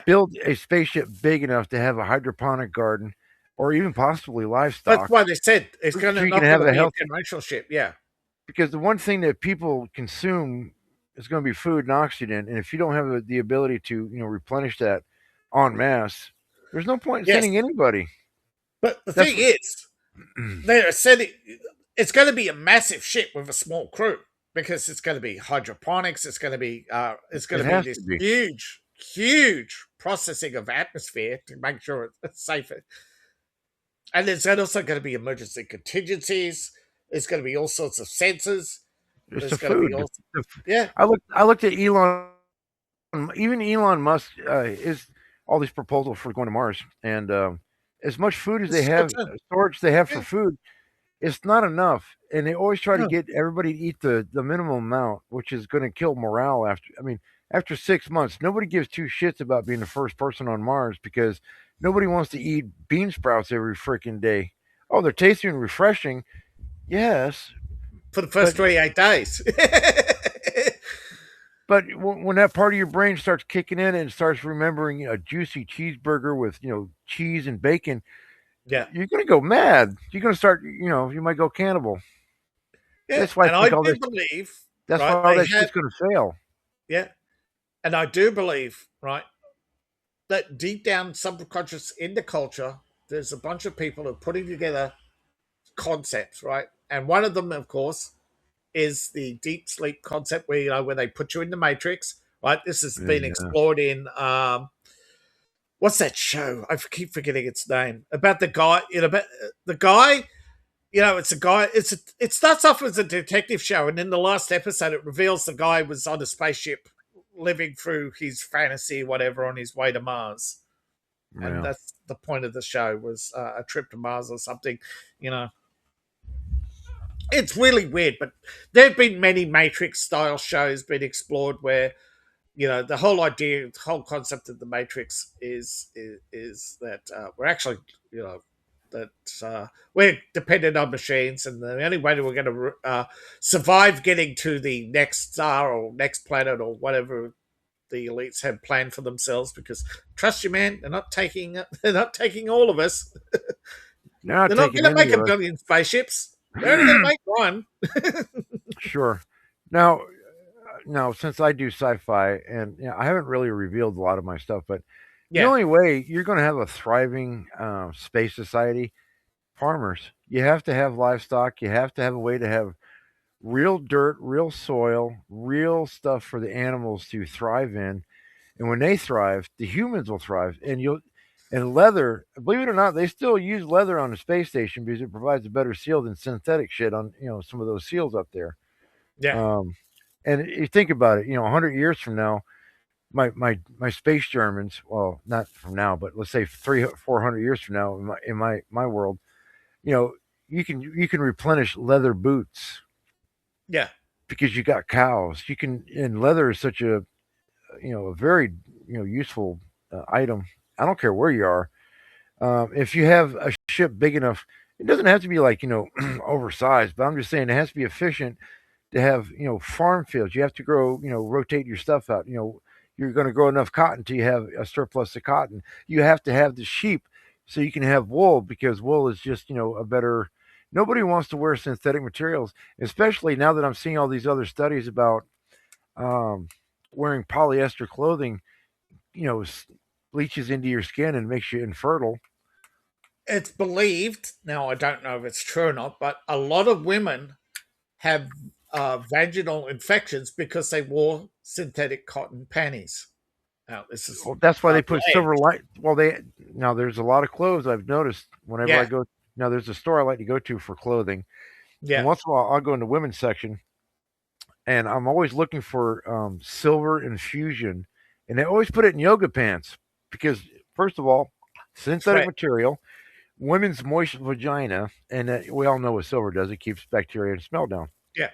build a spaceship big enough to have a hydroponic garden or even possibly livestock. That's why they said it's so going to you not can have going to a be healthy. a generational ship. Yeah, Because the one thing that people consume is going to be food and oxygen, and if you don't have the ability to replenish that en masse, there's no point in yes. sending anybody. But the thing is, they're sending. It's going to be a massive ship with a small crew because it's going to be hydroponics. It's going to be this huge processing of atmosphere to make sure it's safer. And there's also going to be emergency contingencies. There's going to be all sorts of sensors. It's There's the going to be food. all, yeah. I looked at Elon. Even Elon Musk is all these proposals for going to Mars, and as much food as they have, storage they have for food, it's not enough. And they always try to get everybody to eat the minimum amount, which is going to kill morale. After 6 months, nobody gives two shits about being the first person on Mars because nobody wants to eat bean sprouts every freaking day. Oh, they're tasty and refreshing. Yes. For the first 28 days. But when that part of your brain starts kicking in and starts remembering a juicy cheeseburger with cheese and bacon, yeah, you're gonna go mad. You're gonna start, you might go cannibal. Yeah, that's why and I do believe that's why all that shit's gonna fail. Yeah, and I do believe, right, that deep down subconscious in the culture, there's a bunch of people who are putting together concepts, right? And one of them, of course, is the deep sleep concept where, where they put you in the matrix, right? This has been Yeah. explored in what's that show? I keep forgetting its name. About the guy, about the guy. It's a guy. It starts off as a detective show, and in the last episode, it reveals the guy was on a spaceship, living through his fantasy, whatever, on his way to Mars, and Yeah. that's the point of the show was a trip to Mars or something. You know, it's really weird, but there have been many Matrix style shows been explored where the whole idea, the whole concept of the Matrix is that we're actually that we're dependent on machines, and the only way that we're going to survive getting to the next star or next planet or whatever the elites have planned for themselves. Because trust you, man, they're not taking all of us. They're not They're not taking going to make any a of us. billion spaceships. They're only going to make one. Sure. Now, since I do sci-fi, and I haven't really revealed a lot of my stuff, but the Yeah. only way you're going to have a thriving space society, farmers. You have to have livestock. You have to have a way to have real dirt, real soil, real stuff for the animals to thrive in. And when they thrive, the humans will thrive. And leather, believe it or not, they still use leather on the space station because it provides a better seal than synthetic shit on some of those seals up there. Yeah. And you think about it, 100 years from now, my space Germans, well, not from now, but let's say 400 years from now, in my world, you know, you can replenish leather boots. Yeah. Because you got cows. And leather is such a very useful item. I don't care where you are. If you have a ship big enough, it doesn't have to be like oversized, but I'm just saying it has to be efficient to have farm fields. You have to grow, rotate your stuff out. You're going to grow enough cotton till you have a surplus of cotton. You have to have the sheep so you can have wool, because wool is just a better. Nobody wants to wear synthetic materials, especially now that I'm seeing all these other studies about wearing polyester clothing. Bleaches into your skin and makes you infertile. It's believed, now I don't know if it's true or not, but a lot of women have vaginal infections because they wore synthetic cotton panties. Now, this is Well, that's why they put alleged. silver light. Well, now there's a lot of clothes I've noticed whenever I Yeah. go. Now there's a store I like to go to for clothing, Yeah. and once in a while I'll go in the women's section, and I'm always looking for silver infusion, and they always put it in yoga pants because, first of all, synthetic Right. material, women's moist vagina, and we all know what silver does. It keeps bacteria and smell down. Yeah.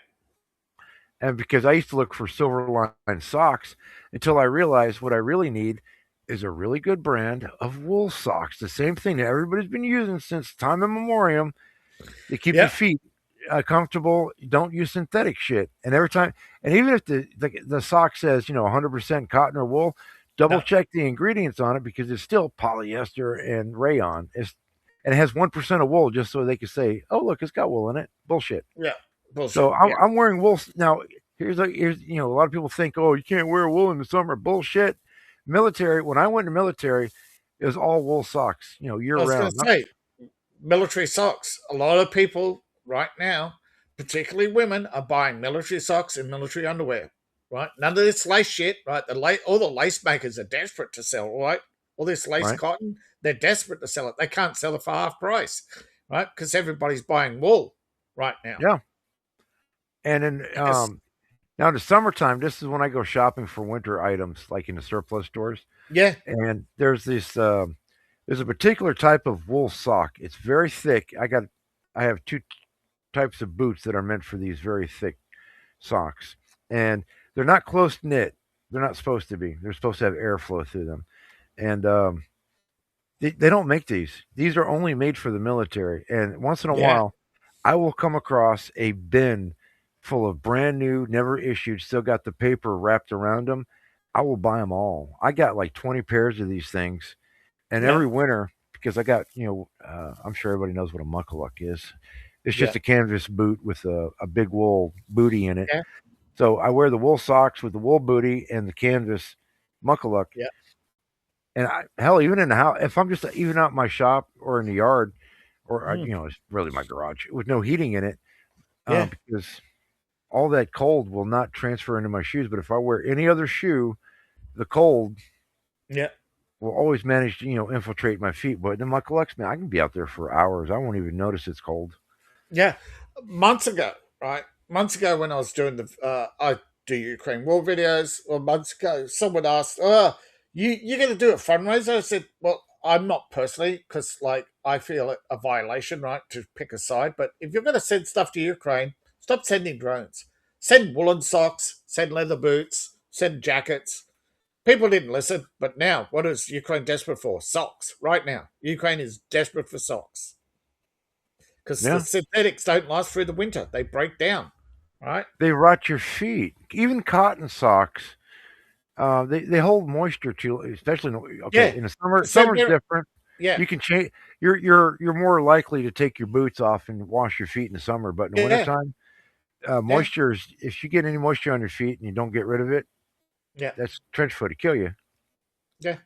And because I used to look for silver lined socks until I realized what I really need is a really good brand of wool socks. The same thing that everybody's been using since time immemorial. They keep your feet comfortable. Don't use synthetic shit. And every time, and even if the sock says 100% cotton or wool, double check the ingredients on it because it's still polyester and rayon. And it has 1% of wool just so they can say, "Oh, look, it's got wool in it." Bullshit. Yeah. Bullshit. So I'm wearing wool now. Here's a lot of people think, "Oh, you can't wear wool in the summer." Bullshit. Military. When I went to military, it was all wool socks. Year I was going round. to say, military socks. A lot of people right now, particularly women, are buying military socks and military underwear. Right? None of this lace shit. Right? All the lace makers are desperate to sell. Right? All this lace Right. cotton, they're desperate to sell it. They can't sell it for half price. Right? Because everybody's buying wool right now. Yeah. And then now in the summertime, this is when I go shopping for winter items, like in the surplus stores. Yeah. And there's there's a particular type of wool sock. It's very thick. I have two types of boots that are meant for these very thick socks, and they're not close knit. They're not supposed to be. They're supposed to have airflow through them, and they don't make these. These are only made for the military. And once in a while, I will come across a bin full of brand new, never issued, still got the paper wrapped around them. I will buy them all. I got like 20 pairs of these things, and every winter, because I got I'm sure everybody knows what a muckaluck is. It's just a canvas boot with a big wool booty in it. Yeah. So I wear the wool socks with the wool booty and the canvas muckaluck. Yeah. And hell, even in the house, if I'm just even out in my shop or in the yard, or it's really my garage with no heating in it, Yeah. because all that cold will not transfer into my shoes. But if I wear any other shoe, the cold Yeah. will always manage to infiltrate my feet. But in my collection, I can be out there for hours. I won't even notice it's cold. Yeah. Months ago, right? Months ago when I was doing I do Ukraine war videos, or months ago, someone asked, "Oh, you're going to do a fundraiser?" I said, "Well, I'm not personally, because like I feel it a violation, right, to pick a side. But if you're going to send stuff to Ukraine, stop sending drones. Send woolen socks, send leather boots, send jackets." People didn't listen, but now what is Ukraine desperate for? Socks. Right now, Ukraine is desperate for socks because the Yeah, synthetics don't last through the winter; they break down. Right? they rot your feet. Even cotton socks, they hold moisture too, especially Yeah. in the summer. So Summer's different. yeah, You can change. You're more likely to take your boots off and wash your feet in the summer, but in the yeah, wintertime, yeah, moisture is if you get any moisture on your feet and you don't get rid of it, yeah, that's trench foot to kill you. yeah,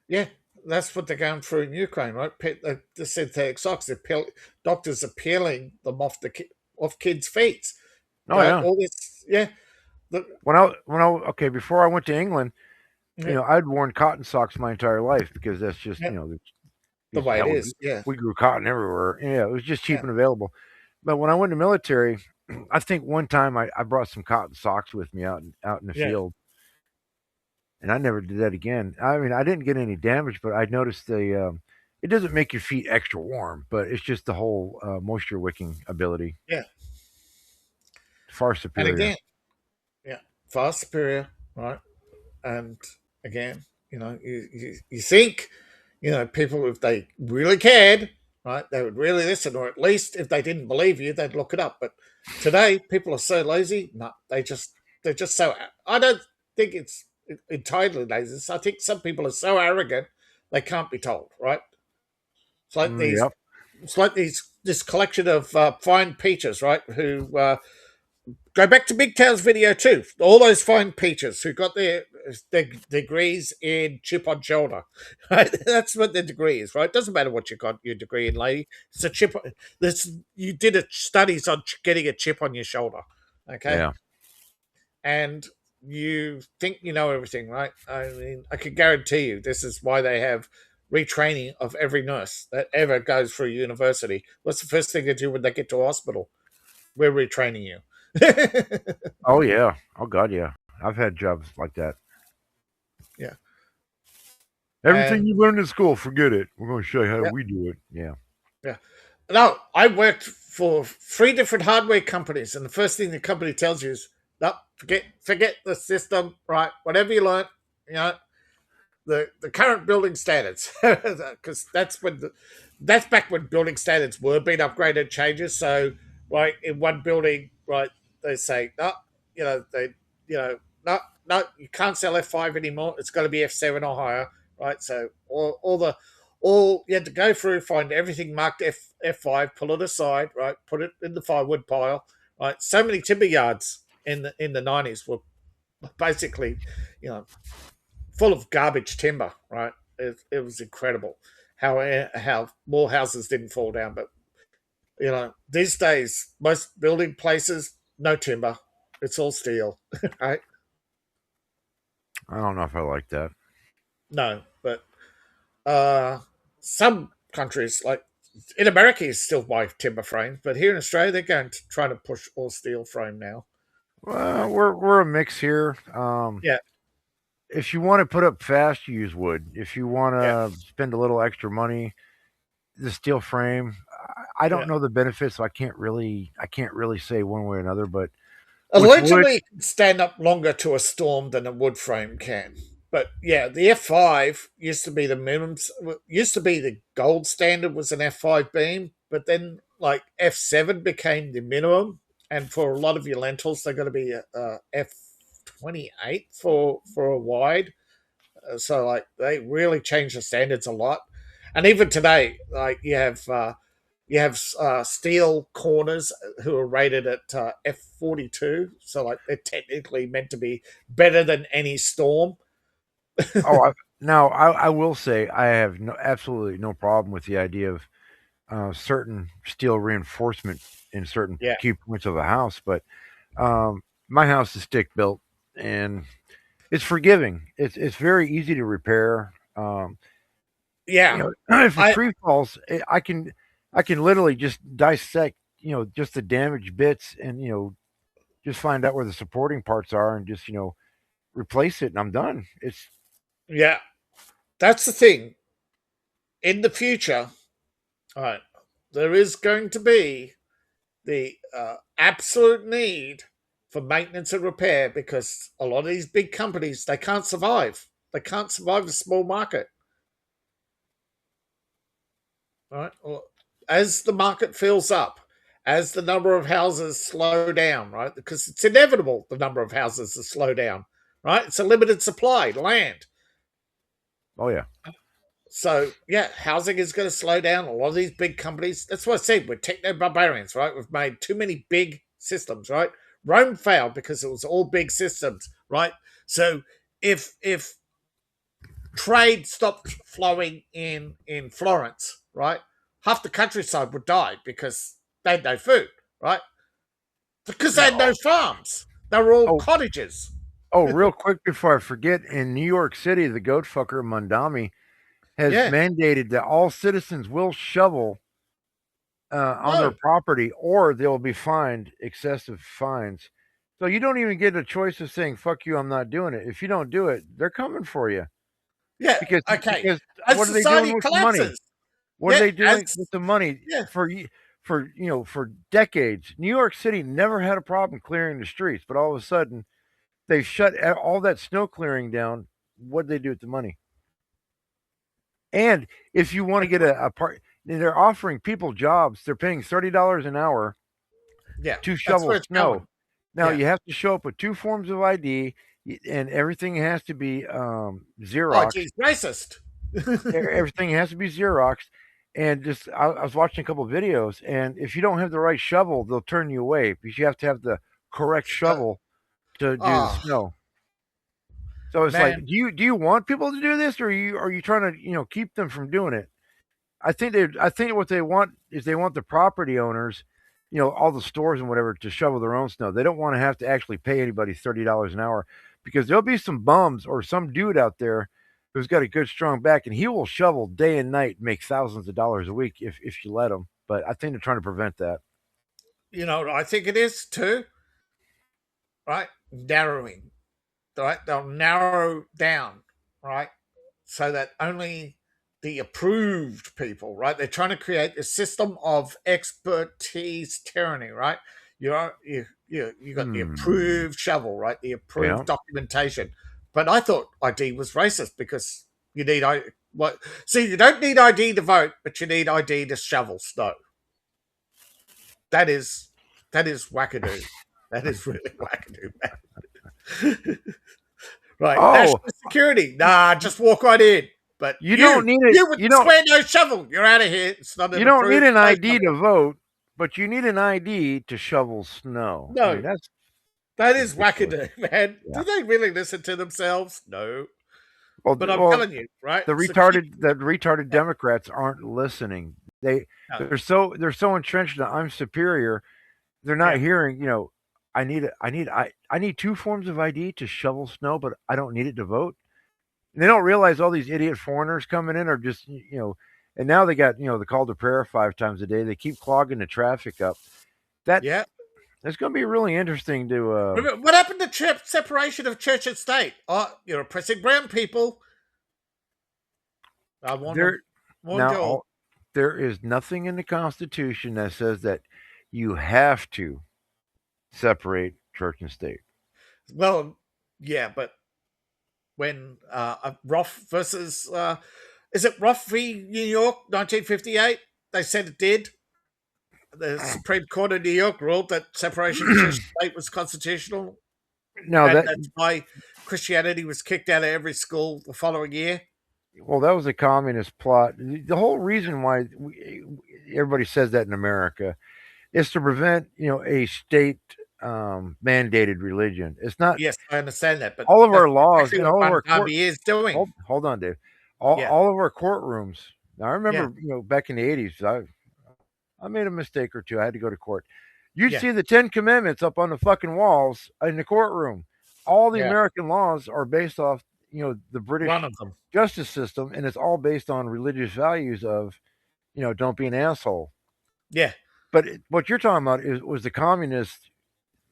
yeah. That's what they're going through in Ukraine, right? The synthetic socks. Doctors are peeling them off off kids' feet. Oh yeah. All this. Yeah. Okay, before I went to England, Yeah. I'd worn cotton socks my entire life because that's just Yeah. The because way it hell, is. Yeah. we grew cotton everywhere. Yeah, it was just cheap Yeah. and available. But when I went to military, I think one time I brought some cotton socks with me out in the Yeah. field, and I never did that again. I mean, I didn't get any damage, but I noticed it doesn't make your feet extra warm, but it's just the whole moisture wicking ability Yeah. far And superior. again, yeah, far superior, right? And again, you think, people, if they really cared, right, they would really listen, or at least if they didn't believe you, they'd look it up. But today, people are so lazy. No, they're just so. I don't think it's entirely lazy. I think some people are so arrogant they can't be told, right? It's like these. Yep. It's like this collection of fine peaches, right? Who go back to mgtow's video too. All those fine peaches who got their degrees in chip on shoulder. Right? That's what their degree is, right? Doesn't matter what you got your degree in, lady. It's a chip. You did studies on getting a chip on your shoulder. Okay, Yeah. and you think you know everything, right? I mean, I can guarantee you this is why they have retraining of every nurse that ever goes through university. What's the first thing they do when they get to a hospital? We're retraining you. Oh yeah. Oh god, yeah. I've had jobs like that. Yeah. Everything And you learned in school, forget it. We're going to show you how yeah, we do it. Yeah. yeah. No, I worked for 3 different hardware companies, and the first thing the company tells you is, no, forget the system, right? Whatever you learn, you know, the current building standards, because that's back when building standards were being upgraded, changes. So, like in one building, right, they say no, no, no, you can't sell F5 anymore. It's got to be F7 or higher, right? So all you had to go through, find everything marked F5, pull it aside, right, put it in the firewood pile, right. So many timber yards in the 90s were basically, you know, full of garbage timber, right? It was incredible how more houses didn't fall down. But these days, most building places, no timber, it's all steel, right? I don't know if I like that. No, but some countries like in America, you still buy timber frames, but here in Australia, they're going to try to push all steel frame now. Well, we're a mix here. Yeah, If you want to put up fast, you use wood. If you want yeah, to spend a little extra money, the steel frame. I yeah. don't know the benefits, so I can't really say one way or another. But with wood, Allegedly, it can stand up longer to a storm than a wood frame can. But yeah, the F5 used to be the minimum. Used to be the gold standard was an F5 beam, but then like F7 became the minimum, and for a lot of your lentils, they're going to be F28 for a wide. So like they really changed the standards a lot, and even today, like you have steel corners who are rated at F42, so like they're technically meant to be better than any storm. oh, Now, I will say I have absolutely no problem with the idea of certain steel reinforcement in certain Yeah. key points of a house, but my house is stick built and it's forgiving. It's very easy to repair. Yeah. If a tree falls, I can literally just dissect, just the damaged bits and just find out where the supporting parts are and just replace it, and I'm done. It's Yeah. That's the thing. In the future, all right, there is going to be the absolute need for maintenance and repair because a lot of these big companies they can't survive. They can't survive a small market. Right? As the market fills up, as the number of houses slow down, right? Because it's inevitable the number of houses to slow down, right? It's a limited supply, land. oh yeah. So yeah, housing is going to slow down. A lot of these big companies. That's what I said. We're techno barbarians, right? We've made too many big systems, right? Rome failed because it was all big systems, right? So if trade stopped flowing in Florence, right, half the countryside would die because they had no food, right? Because they had no farms. They were all Oh, cottages. real quick before I forget, in New York City, the goat fucker Mondami has Yeah. mandated that all citizens will shovel on their No. property, or they'll be fined excessive fines. So you don't even get a choice of saying "fuck you," I'm not doing it. If you don't do it, they're coming for you. Yeah. Because Okay. because As what are they doing society with the money? collapses. What are Yeah. they doing As with the money yeah. for decades? New York City never had a problem clearing the streets, but all of a sudden they shut all that snow clearing down. What did they do with the money? And if you want to get a part, they're offering people jobs. They're paying $30 an hour Yeah. to That's shovel where it's going. snow. Now Yeah. you have to show up with 2 forms of ID, and everything has to be Oh, Xeroxed. geez, racist. Everything has to be Xeroxed. And just I was watching a couple of videos, and if you don't have the right shovel, they'll turn you away because you have to have the correct shovel to do the Oh, snow. So it's like, man. do you want people to do this, or are you trying to keep them from doing it? I think what they want is they want the property owners, all the stores and whatever, to shovel their own snow. They don't want to have to actually pay anybody $30 an hour because there'll be some bums or some dude out there who's got a good strong back and he will shovel day and night, and make thousands of dollars a week if you let him. But I think they're trying to prevent that. I think it is too. Right? Narrowing. Right? They'll narrow down, right? So that only the approved people, right? They're trying to create a system of expertise tyranny, right? You got the Hmm. approved shovel, right? The approved Yeah. documentation. But I thought ID was racist because you need I what see you don't need ID to vote, but you need ID to shovel snow. That is wackadoo. That is really wackadoo, man. Right, Oh, national security. Nah, just walk right in. But you don't need it. you with the square nose shovel, you're out of here. It's not You an don't need approved an snow ID shovel. to vote, but you need an ID to shovel snow. I mean, No, that's that is ridiculous. wackadoo, man. Yeah. Do they really listen to themselves? No. Well, But I'm telling you, right? So keep the retarded Democrats aren't listening. They no, they're so entrenched that I'm superior. They're not yeah, hearing. I need 2 forms of ID to shovel snow, but I don't need it to vote. And they don't realize all these idiot foreigners coming in are just And now they got the call to prayer 5 times a day. They keep clogging the traffic up. That yeah. That's going to be really interesting to. What happened to separation of church and state? Oh, you're oppressing brown people. I warned them. There Warned now you all. there is nothing in the Constitution that says that you have to separate church and state. Well, yeah, but when Roth versus is it Roth v. New York, 1958? They said it did. The Supreme Court of New York ruled that separation of church and state was constitutional, Now and that that's why Christianity was kicked out of every school the following year. well, that was a communist plot. The whole reason why everybody says that in America is to prevent a state mandated religion. It's not. Yes, I understand that, but All of that's our laws exactly and what all of our Barbie is doing. hold on, Dave. Yeah. All of our courtrooms. Now I Yeah. remember, back in the 80s, I made a mistake or two. I had to go to court. You'd Yeah. see the 10 Commandments up on the fucking walls in the courtroom. All the Yeah. American laws are based off, the British One of them. justice system, and it's all based on religious values of, don't be an asshole. Yeah. But what you're talking about was the communists.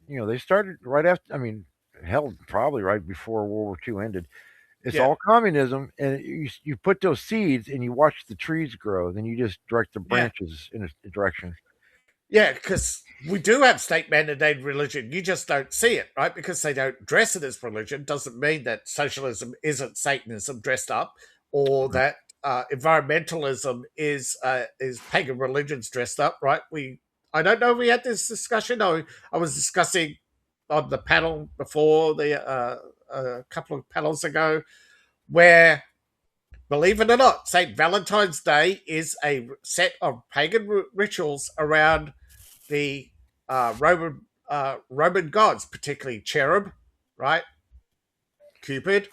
They started right after. I mean, hell, probably right before World War II ended. It's Yeah. all communism, and you put those seeds, and you watch the trees grow. Then you just direct the branches in a direction. Yeah, because we do have state mandated religion. You just don't see it, right? Because they don't dress it as religion doesn't mean that socialism isn't Satanism dressed up, or that environmentalism is pagan religions dressed up, right? I don't know if we had this discussion. I was discussing on the panel before a couple of panels ago, where, believe it or not, St. Valentine's Day is a set of pagan rituals around the Roman gods, particularly Cherub, right? Cupid.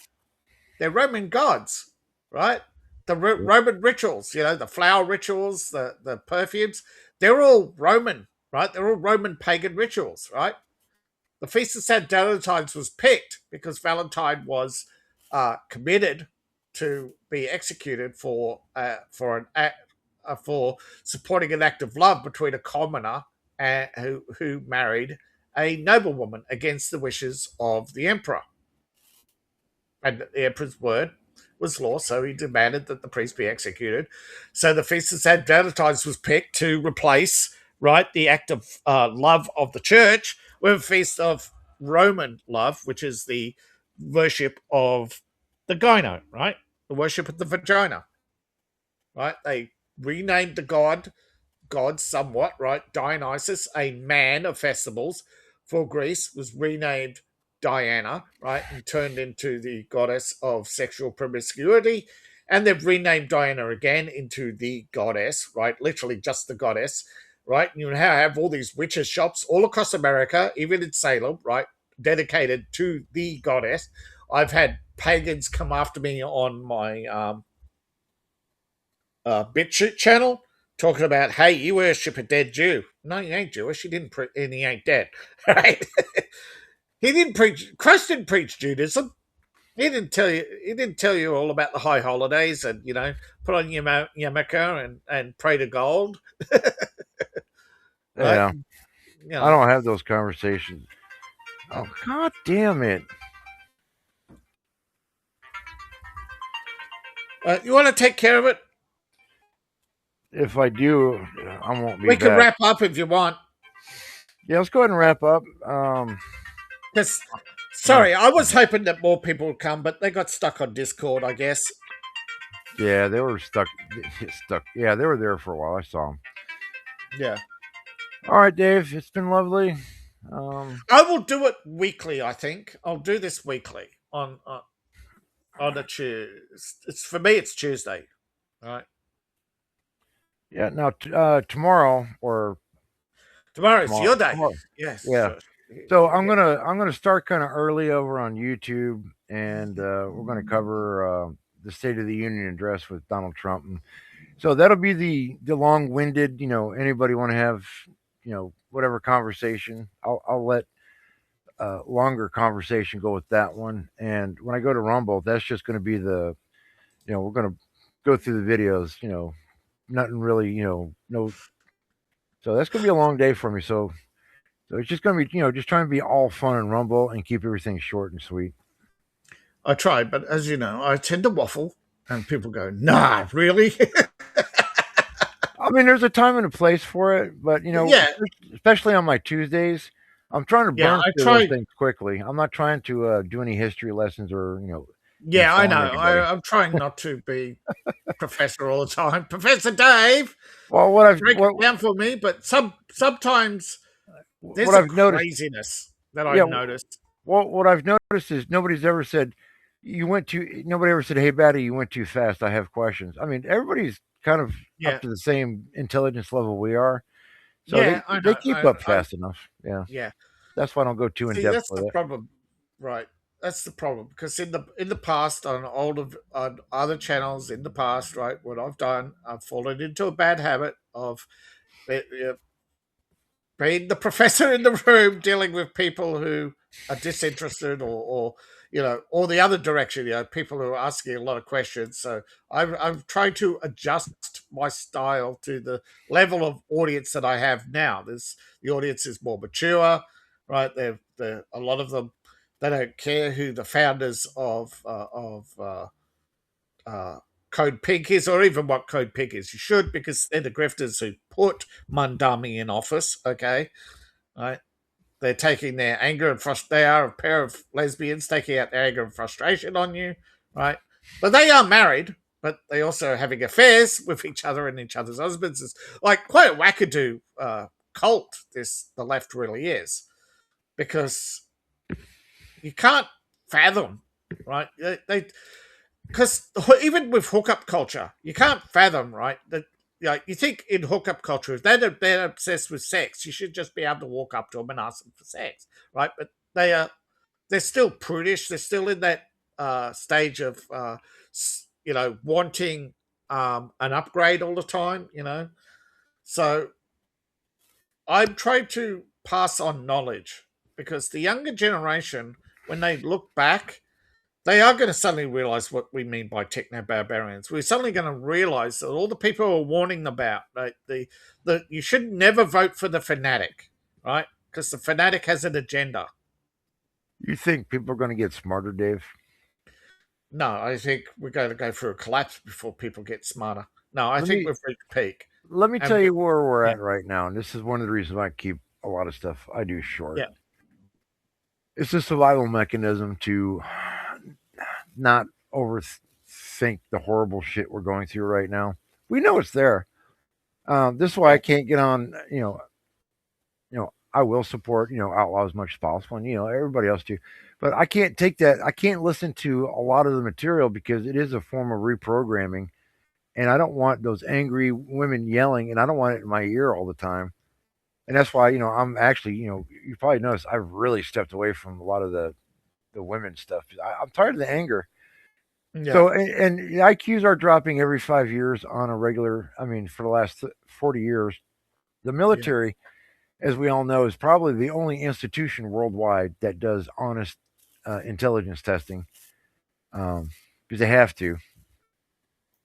They're Roman gods, right? The Roman rituals, the flower rituals, the perfumes, they're all Roman, right? They're all Roman pagan rituals, right? The Feast of St. Valentine's was picked because Valentine was committed to be executed for supporting an act of love between a commoner who married a noblewoman against the wishes of the emperor. And the emperor's word was law, so he demanded that the priest be executed. So the Feast of St. Valentine's was picked to replace, right, the act of love of the church with a feast of Roman love, which is the worship of the gyno, right? The worship of the vagina, right? They renamed the god somewhat, right? Dionysus, a man of festivals for Greece, was renamed Diana, right? And turned into the goddess of sexual promiscuity. And they've renamed Diana again into the goddess, right? Literally just the goddess, right? And you have all these witches' shops all across America, even in Salem, right? Dedicated to the goddess. I've had pagans come after me on my BitChute channel talking about, hey, you worship a dead Jew. No, he ain't Jewish. He didn't and he ain't dead, right? He didn't preach. Christ didn't preach Judaism. He didn't tell you. He didn't tell you all about the high holidays and put on your yarmulke and pray to gold. Right? Yeah, I don't have those conversations. Oh, God damn it! You want to take care of it? If I do, I won't be We back. can wrap up if you want. Yeah, let's go ahead and wrap up. Sorry, I was hoping that more people would come, but they got stuck on Discord, I guess. Yeah, they were stuck. Yeah, they were there for a while. I saw them. Yeah. All right, Dave. It's been lovely. I will do it weekly. I think I'll do this weekly on a Tuesday. It's for me. It's Tuesday, right? Yeah. Now tomorrow tomorrow's your day. Yes. Yeah. So I'm gonna start kind of early over on YouTube, and we're gonna cover the State of the Union address with Donald Trump, and so that'll be the long-winded. Anybody want to have whatever conversation, I'll let longer conversation go with that one. And when I go to Rumble, that's just going to be we're going to go through the videos. Nothing really. No. So that's going to be a long day for me. So it's just going to be, just trying to be all fun and Rumble and keep everything short and sweet. I try, but as you know, I tend to waffle, and people go, "Nah, really." I mean, there's a time and a place for it, but especially on my Tuesdays, I'm trying to burn through those things quickly. I'm not trying to do any history lessons or Yeah, I know. I'm trying not to be professor all the time. Professor Dave. Well, what I've break it down for me, but sometimes there's a craziness that I've noticed. Well, what I've noticed is nobody's ever said nobody ever said, "Hey, Batty, you went too fast. I have questions." I mean, everybody's kind of up to the same intelligence level we are, so they keep up fast enough. Yeah. That's why I don't go too in See, depth that's with the it. problem, right? That's the problem because in the past on other channels in the past, right? What I've done, I've fallen into a bad habit of being the professor in the room dealing with people who are disinterested or the other direction, people who are asking a lot of questions. So I'm trying to adjust my style to the level of audience that I have now. The audience is more mature, right? They're a lot of them, they don't care who the founders of Code Pink is, or even what Code Pink is. You should, because they're the grifters who put Mundami in office. Okay, right? They're taking their anger and frustration. They are a pair of lesbians taking out their anger and frustration on you, right? But they are married, but they also are having affairs with each other and each other's husbands. It's like quite a wackadoo cult. The left really is, because you can't fathom, right? They because even with hookup culture, you can't fathom, right? That you think in hookup culture, if they're obsessed with sex, you should just be able to walk up to them and ask them for sex, right? But they're still prudish. They're still in that stage of wanting an upgrade all the time. So I'm trying to pass on knowledge, because the younger generation, when they look back, they are going to suddenly realize what we mean by techno barbarians. We're suddenly going to realize that all the people who are warning them about, right, the you should never vote for the fanatic, right? Because the fanatic has an agenda. You think people are going to get smarter, Dave? No, I think we're going to go through a collapse before people get smarter. No, I Let think me we've reached peak. let me And tell you where we're yeah, at right now, and this is one of the reasons why I keep a lot of stuff I do short. yeah, It's a survival mechanism to not overthink the horrible shit we're going through right now. We know it's there. This is why I yeah, can't get on. I will support outlaw as much as possible, and everybody else too. But I can't take that. I can't listen to a lot of the material because it is a form of reprogramming, and I don't want those angry women yelling, and I don't want it in my ear all the time. And that's why I'm actually you probably noticed I've really stepped away from a lot of the women stuff. I'm tired of the anger. yeah, So and the IQs are dropping every 5 years on a regular. I mean, for the last 40 years, the yeah. military, as we all know, is probably the only institution worldwide that does honest intelligence testing, because they have to.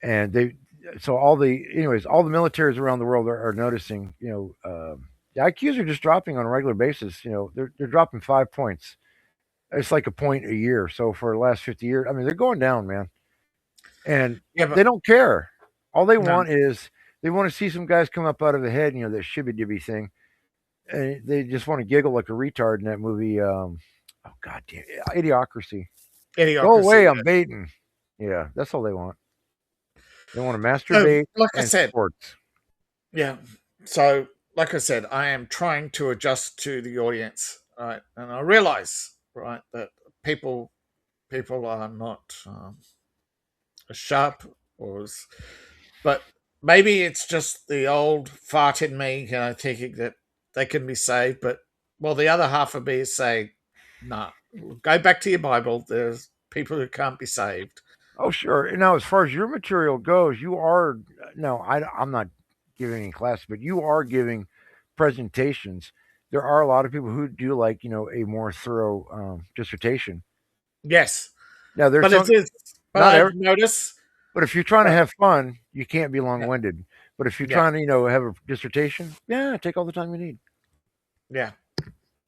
And so all the militaries around the world are noticing, the IQs are just dropping on a regular basis. They're dropping 5 points. It's like a point a year. So for the last 50 years, I mean, they're going down, man. And Yeah, they but don't care. All they no, want is they want to see some guys come up out of the head, that shibby dibby thing, and they just want to giggle like a retard in that movie. Oh god damn, Idiocracy. Go idiocracy. away, Yeah. I'm baiting. Yeah, that's all they want. They want to So, masturbate like I and said, sports. yeah. So, like I said, I am trying to adjust to the audience, right? And I realize, right, that people are not as sharp but maybe it's just the old fart in me, thinking that they can be saved. But well, the other half of me is saying, no, go back to your Bible. There's people who can't be saved. Oh sure. And now, as far as your material goes, you are no, I'm not giving any class, but you are giving presentations. There are a lot of people who do like a more thorough dissertation. Yes, Now there's but it some is. But not I've every noticed. but if you're trying to But have fun, you can't be yeah, long-winded. But if you're yeah, trying to, have a dissertation, yeah, take all the time you need. yeah.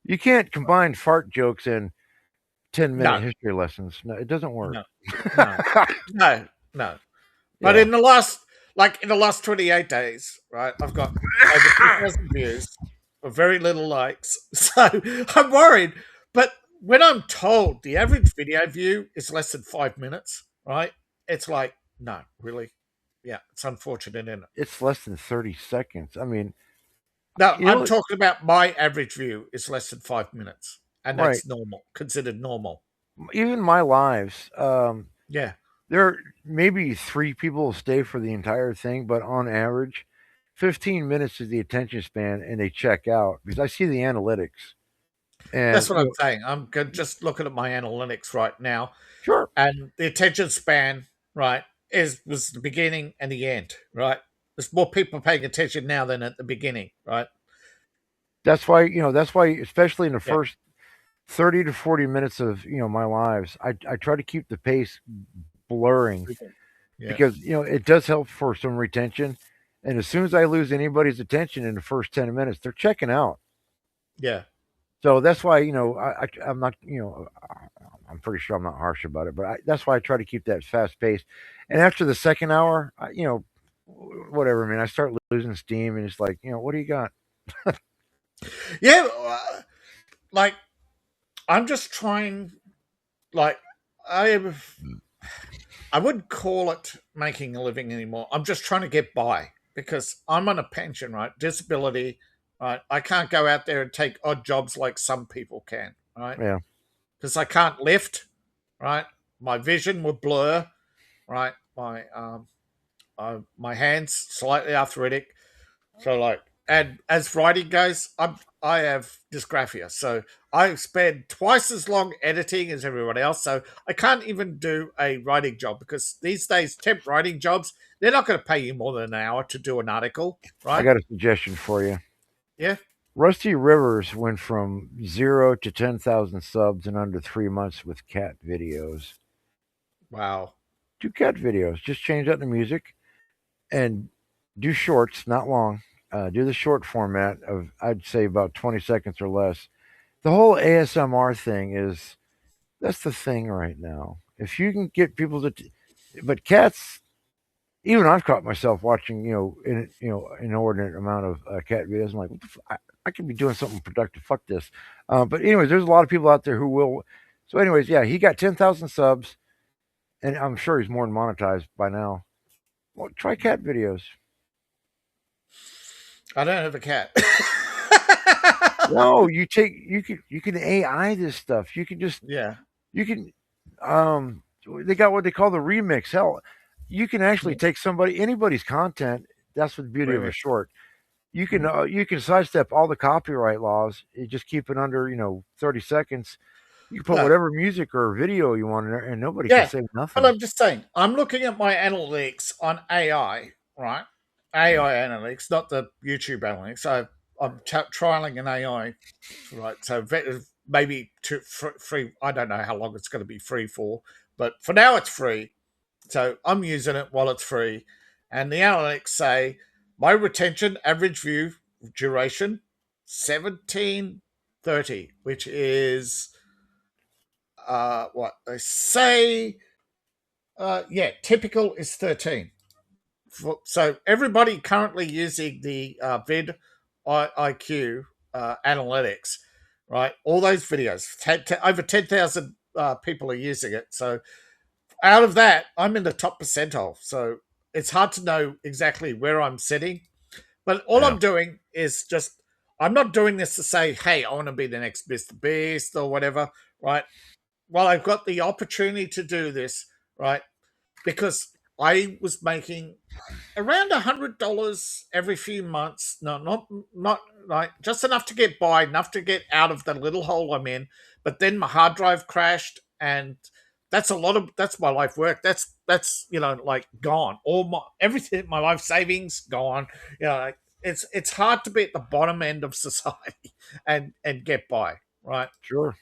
You can't combine fart jokes and 10-minute No, history lessons. No, it doesn't work. no, no, no, no. But Yeah. in the last 28 days, right, I've got over 2,000 views for very little likes. So I'm worried. But when I'm told the average video view is less than 5 minutes, right, it's like, no, really? Yeah, it's unfortunate, isn't it? It's less than 30 seconds. I mean, No, you I'm know, talking about my average view is less than 5 minutes. And right. that's normal, considered normal. Even my lives, Yeah. there maybe 3 people will stay for the entire thing, but on average, 15 minutes is the attention span, and they check out because I see the analytics. And That's what I'm saying. I'm just looking at my analytics right now, sure, and the attention span, right, was the beginning and the end, right? There's more people paying attention now than at the beginning, right? that's why especially in the Yeah, first 30 to 40 minutes of my lives, I try to keep the pace blurring yeah, because it does help for some retention. And as soon as I lose anybody's attention in the first 10 minutes, they're checking out. yeah. So that's why I'm not I'm pretty sure I'm not harsh about it, but that's why I try to keep that fast pace. And after the second hour, whatever, man, I start losing steam, and it's like, what do you got? Yeah, like I'm just trying. Like I, I wouldn't call it making a living anymore. I'm just trying to get by because I'm on a pension, right? Disability, right? I can't go out there and take odd jobs like some people can, right? Yeah, Because I can't lift, right? My vision would blur, right? My hands slightly arthritic. So like, and as writing goes, I have dysgraphia, so I spend twice as long editing as everyone else. So I can't even do a writing job because these days temp writing jobs, they're not going to pay you more than an hour to do an article, I right? got a suggestion for you. Yeah. Rusty Rivers went from 0 to 10,000 subs in under 3 months with cat videos. Wow. Do cat videos. Just change out the music and do shorts, not long. Do the short format of, I'd say, about 20 seconds or less. The whole ASMR thing that's the thing right now. If you can get people to, but cats, even I've caught myself watching, inordinate amount of cat videos. I'm like, what the I could be doing something productive. Fuck this. But anyways, there's a lot of people out there who will. So, anyways, yeah, he got 10,000 subs, and I'm sure he's more than monetized by now. Well, try cat videos. I don't have a cat. No, you can AI this stuff. You can just Yeah. you can they got what they call the remix. Hell, you can actually take anybody's content. That's the beauty of a Remix. short. You can sidestep all the copyright laws. You just keep it under 30 seconds. You can put No. whatever music or video you want in there, and nobody can say nothing. But I'm just saying, I'm looking at my analytics on AI, right? AI analytics, not the YouTube analytics. So I'm trialing an AI, right? So maybe free. I don't know how long it's going to be free for, but for now it's free. So I'm using it while it's free, and the analytics say my retention average view duration 1730, which is what they say. Yeah, typical is 13. So everybody currently using the vid IQ analytics, right? All those videos, over 10,000 people are using it. So out of that, I'm in the top percentile. So it's hard to know exactly where I'm sitting. But all I'm doing is just, I'm not doing this to say, hey, I want to be the next Mr. Beast or whatever, right? Well, I've got the opportunity to do this, right? Because I was making around $100 every few months. No, not like just enough to get by, enough to get out of the little hole I'm in. But then my hard drive crashed, and that's my life work. That's like gone. All my everything, my life savings gone. Like, it's hard to be at the bottom end of society and get by, right? Sure.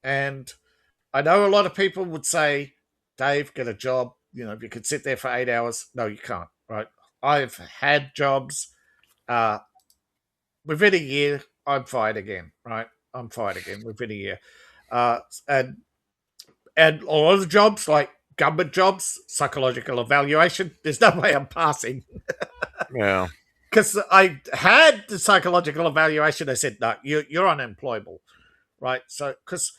And I know a lot of people would say, Dave, get a job. You could sit there for 8 hours. No, you can't, right? I've had jobs. Within a year, I'm fired again, right? I'm fired again within a year. And a lot of the jobs, like government jobs, psychological evaluation, there's no way I'm passing. Yeah. Because I had the psychological evaluation. They said, no, you're unemployable, right? So, because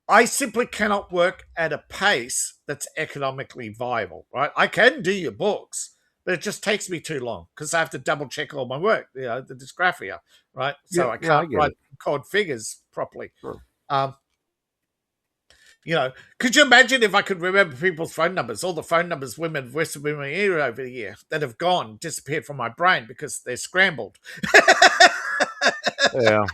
I simply cannot work at a pace that's economically viable, right? I can do your books, but it just takes me too long because I have to double check all my work, the dysgraphia, right? So I can't write code figures properly. Sure. Could you imagine if I could remember people's phone numbers, all the phone numbers women have whispered in my ear over the year that have gone, disappeared from my brain because they're scrambled? Yeah.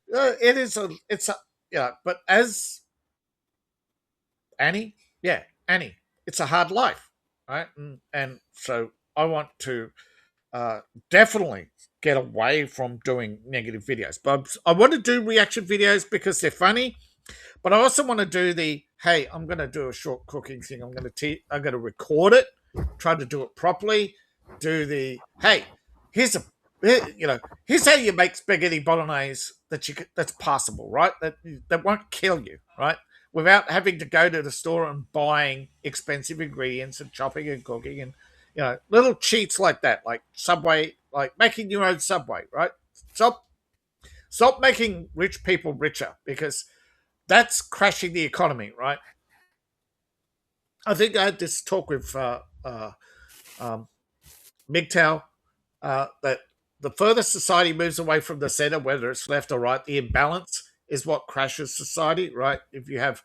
It is it's a, yeah, but as Annie, Annie, it's a hard life, right? And so I want to uh, definitely get away from doing negative videos. But I want to do reaction videos because they're funny. But I also want to do the hey, I'm going to do a short cooking thing. I'm going to record it, try to do it properly. Do the hey, here's a here's how you make spaghetti bolognese that's possible, right? That won't kill you, right? Without having to go to the store and buying expensive ingredients and chopping and cooking and little cheats like that, like Subway, like making your own Subway, right? Stop making rich people richer because that's crashing the economy, right? I think I had this talk with mgtow that the further society moves away from the center, whether it's left or right, the imbalance is what crashes society, right? If you have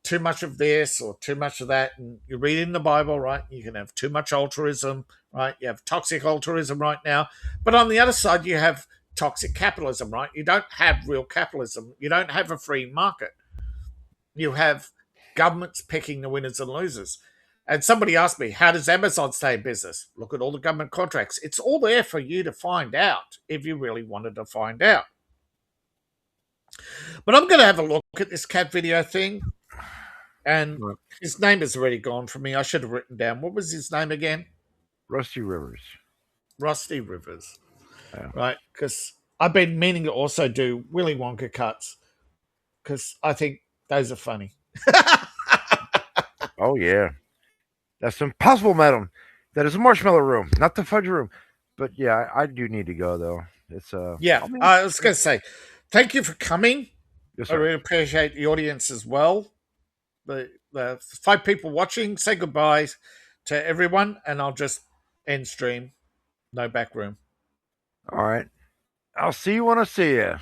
too much of this or too much of that, and you read in the Bible, right, you can have too much altruism, right? You have toxic altruism right now, but on the other side you have toxic capitalism, right? You don't have real capitalism. You don't have a free market. You have governments picking the winners and losers. And somebody asked me, how does Amazon stay in business? Look at all the government contracts. It's all there for you to find out if you really wanted to find out. But I'm going to have a look at this cat video thing. And his name is already gone from me. I should have written down. What was his name again? Rusty Rivers. Rusty Rivers. Yeah. Right? Because I've been meaning to also do Willy Wonka cuts because I think those are funny. Oh yeah, that's impossible, madam. That is a marshmallow room, not the fudge room. But yeah, I do need to go though. It's yeah. I was going to say, thank you for coming. Yes, I really appreciate the audience as well. The 5 people watching. Say goodbye to everyone, and I'll just end stream. No back room. All right. I'll see you when I see you.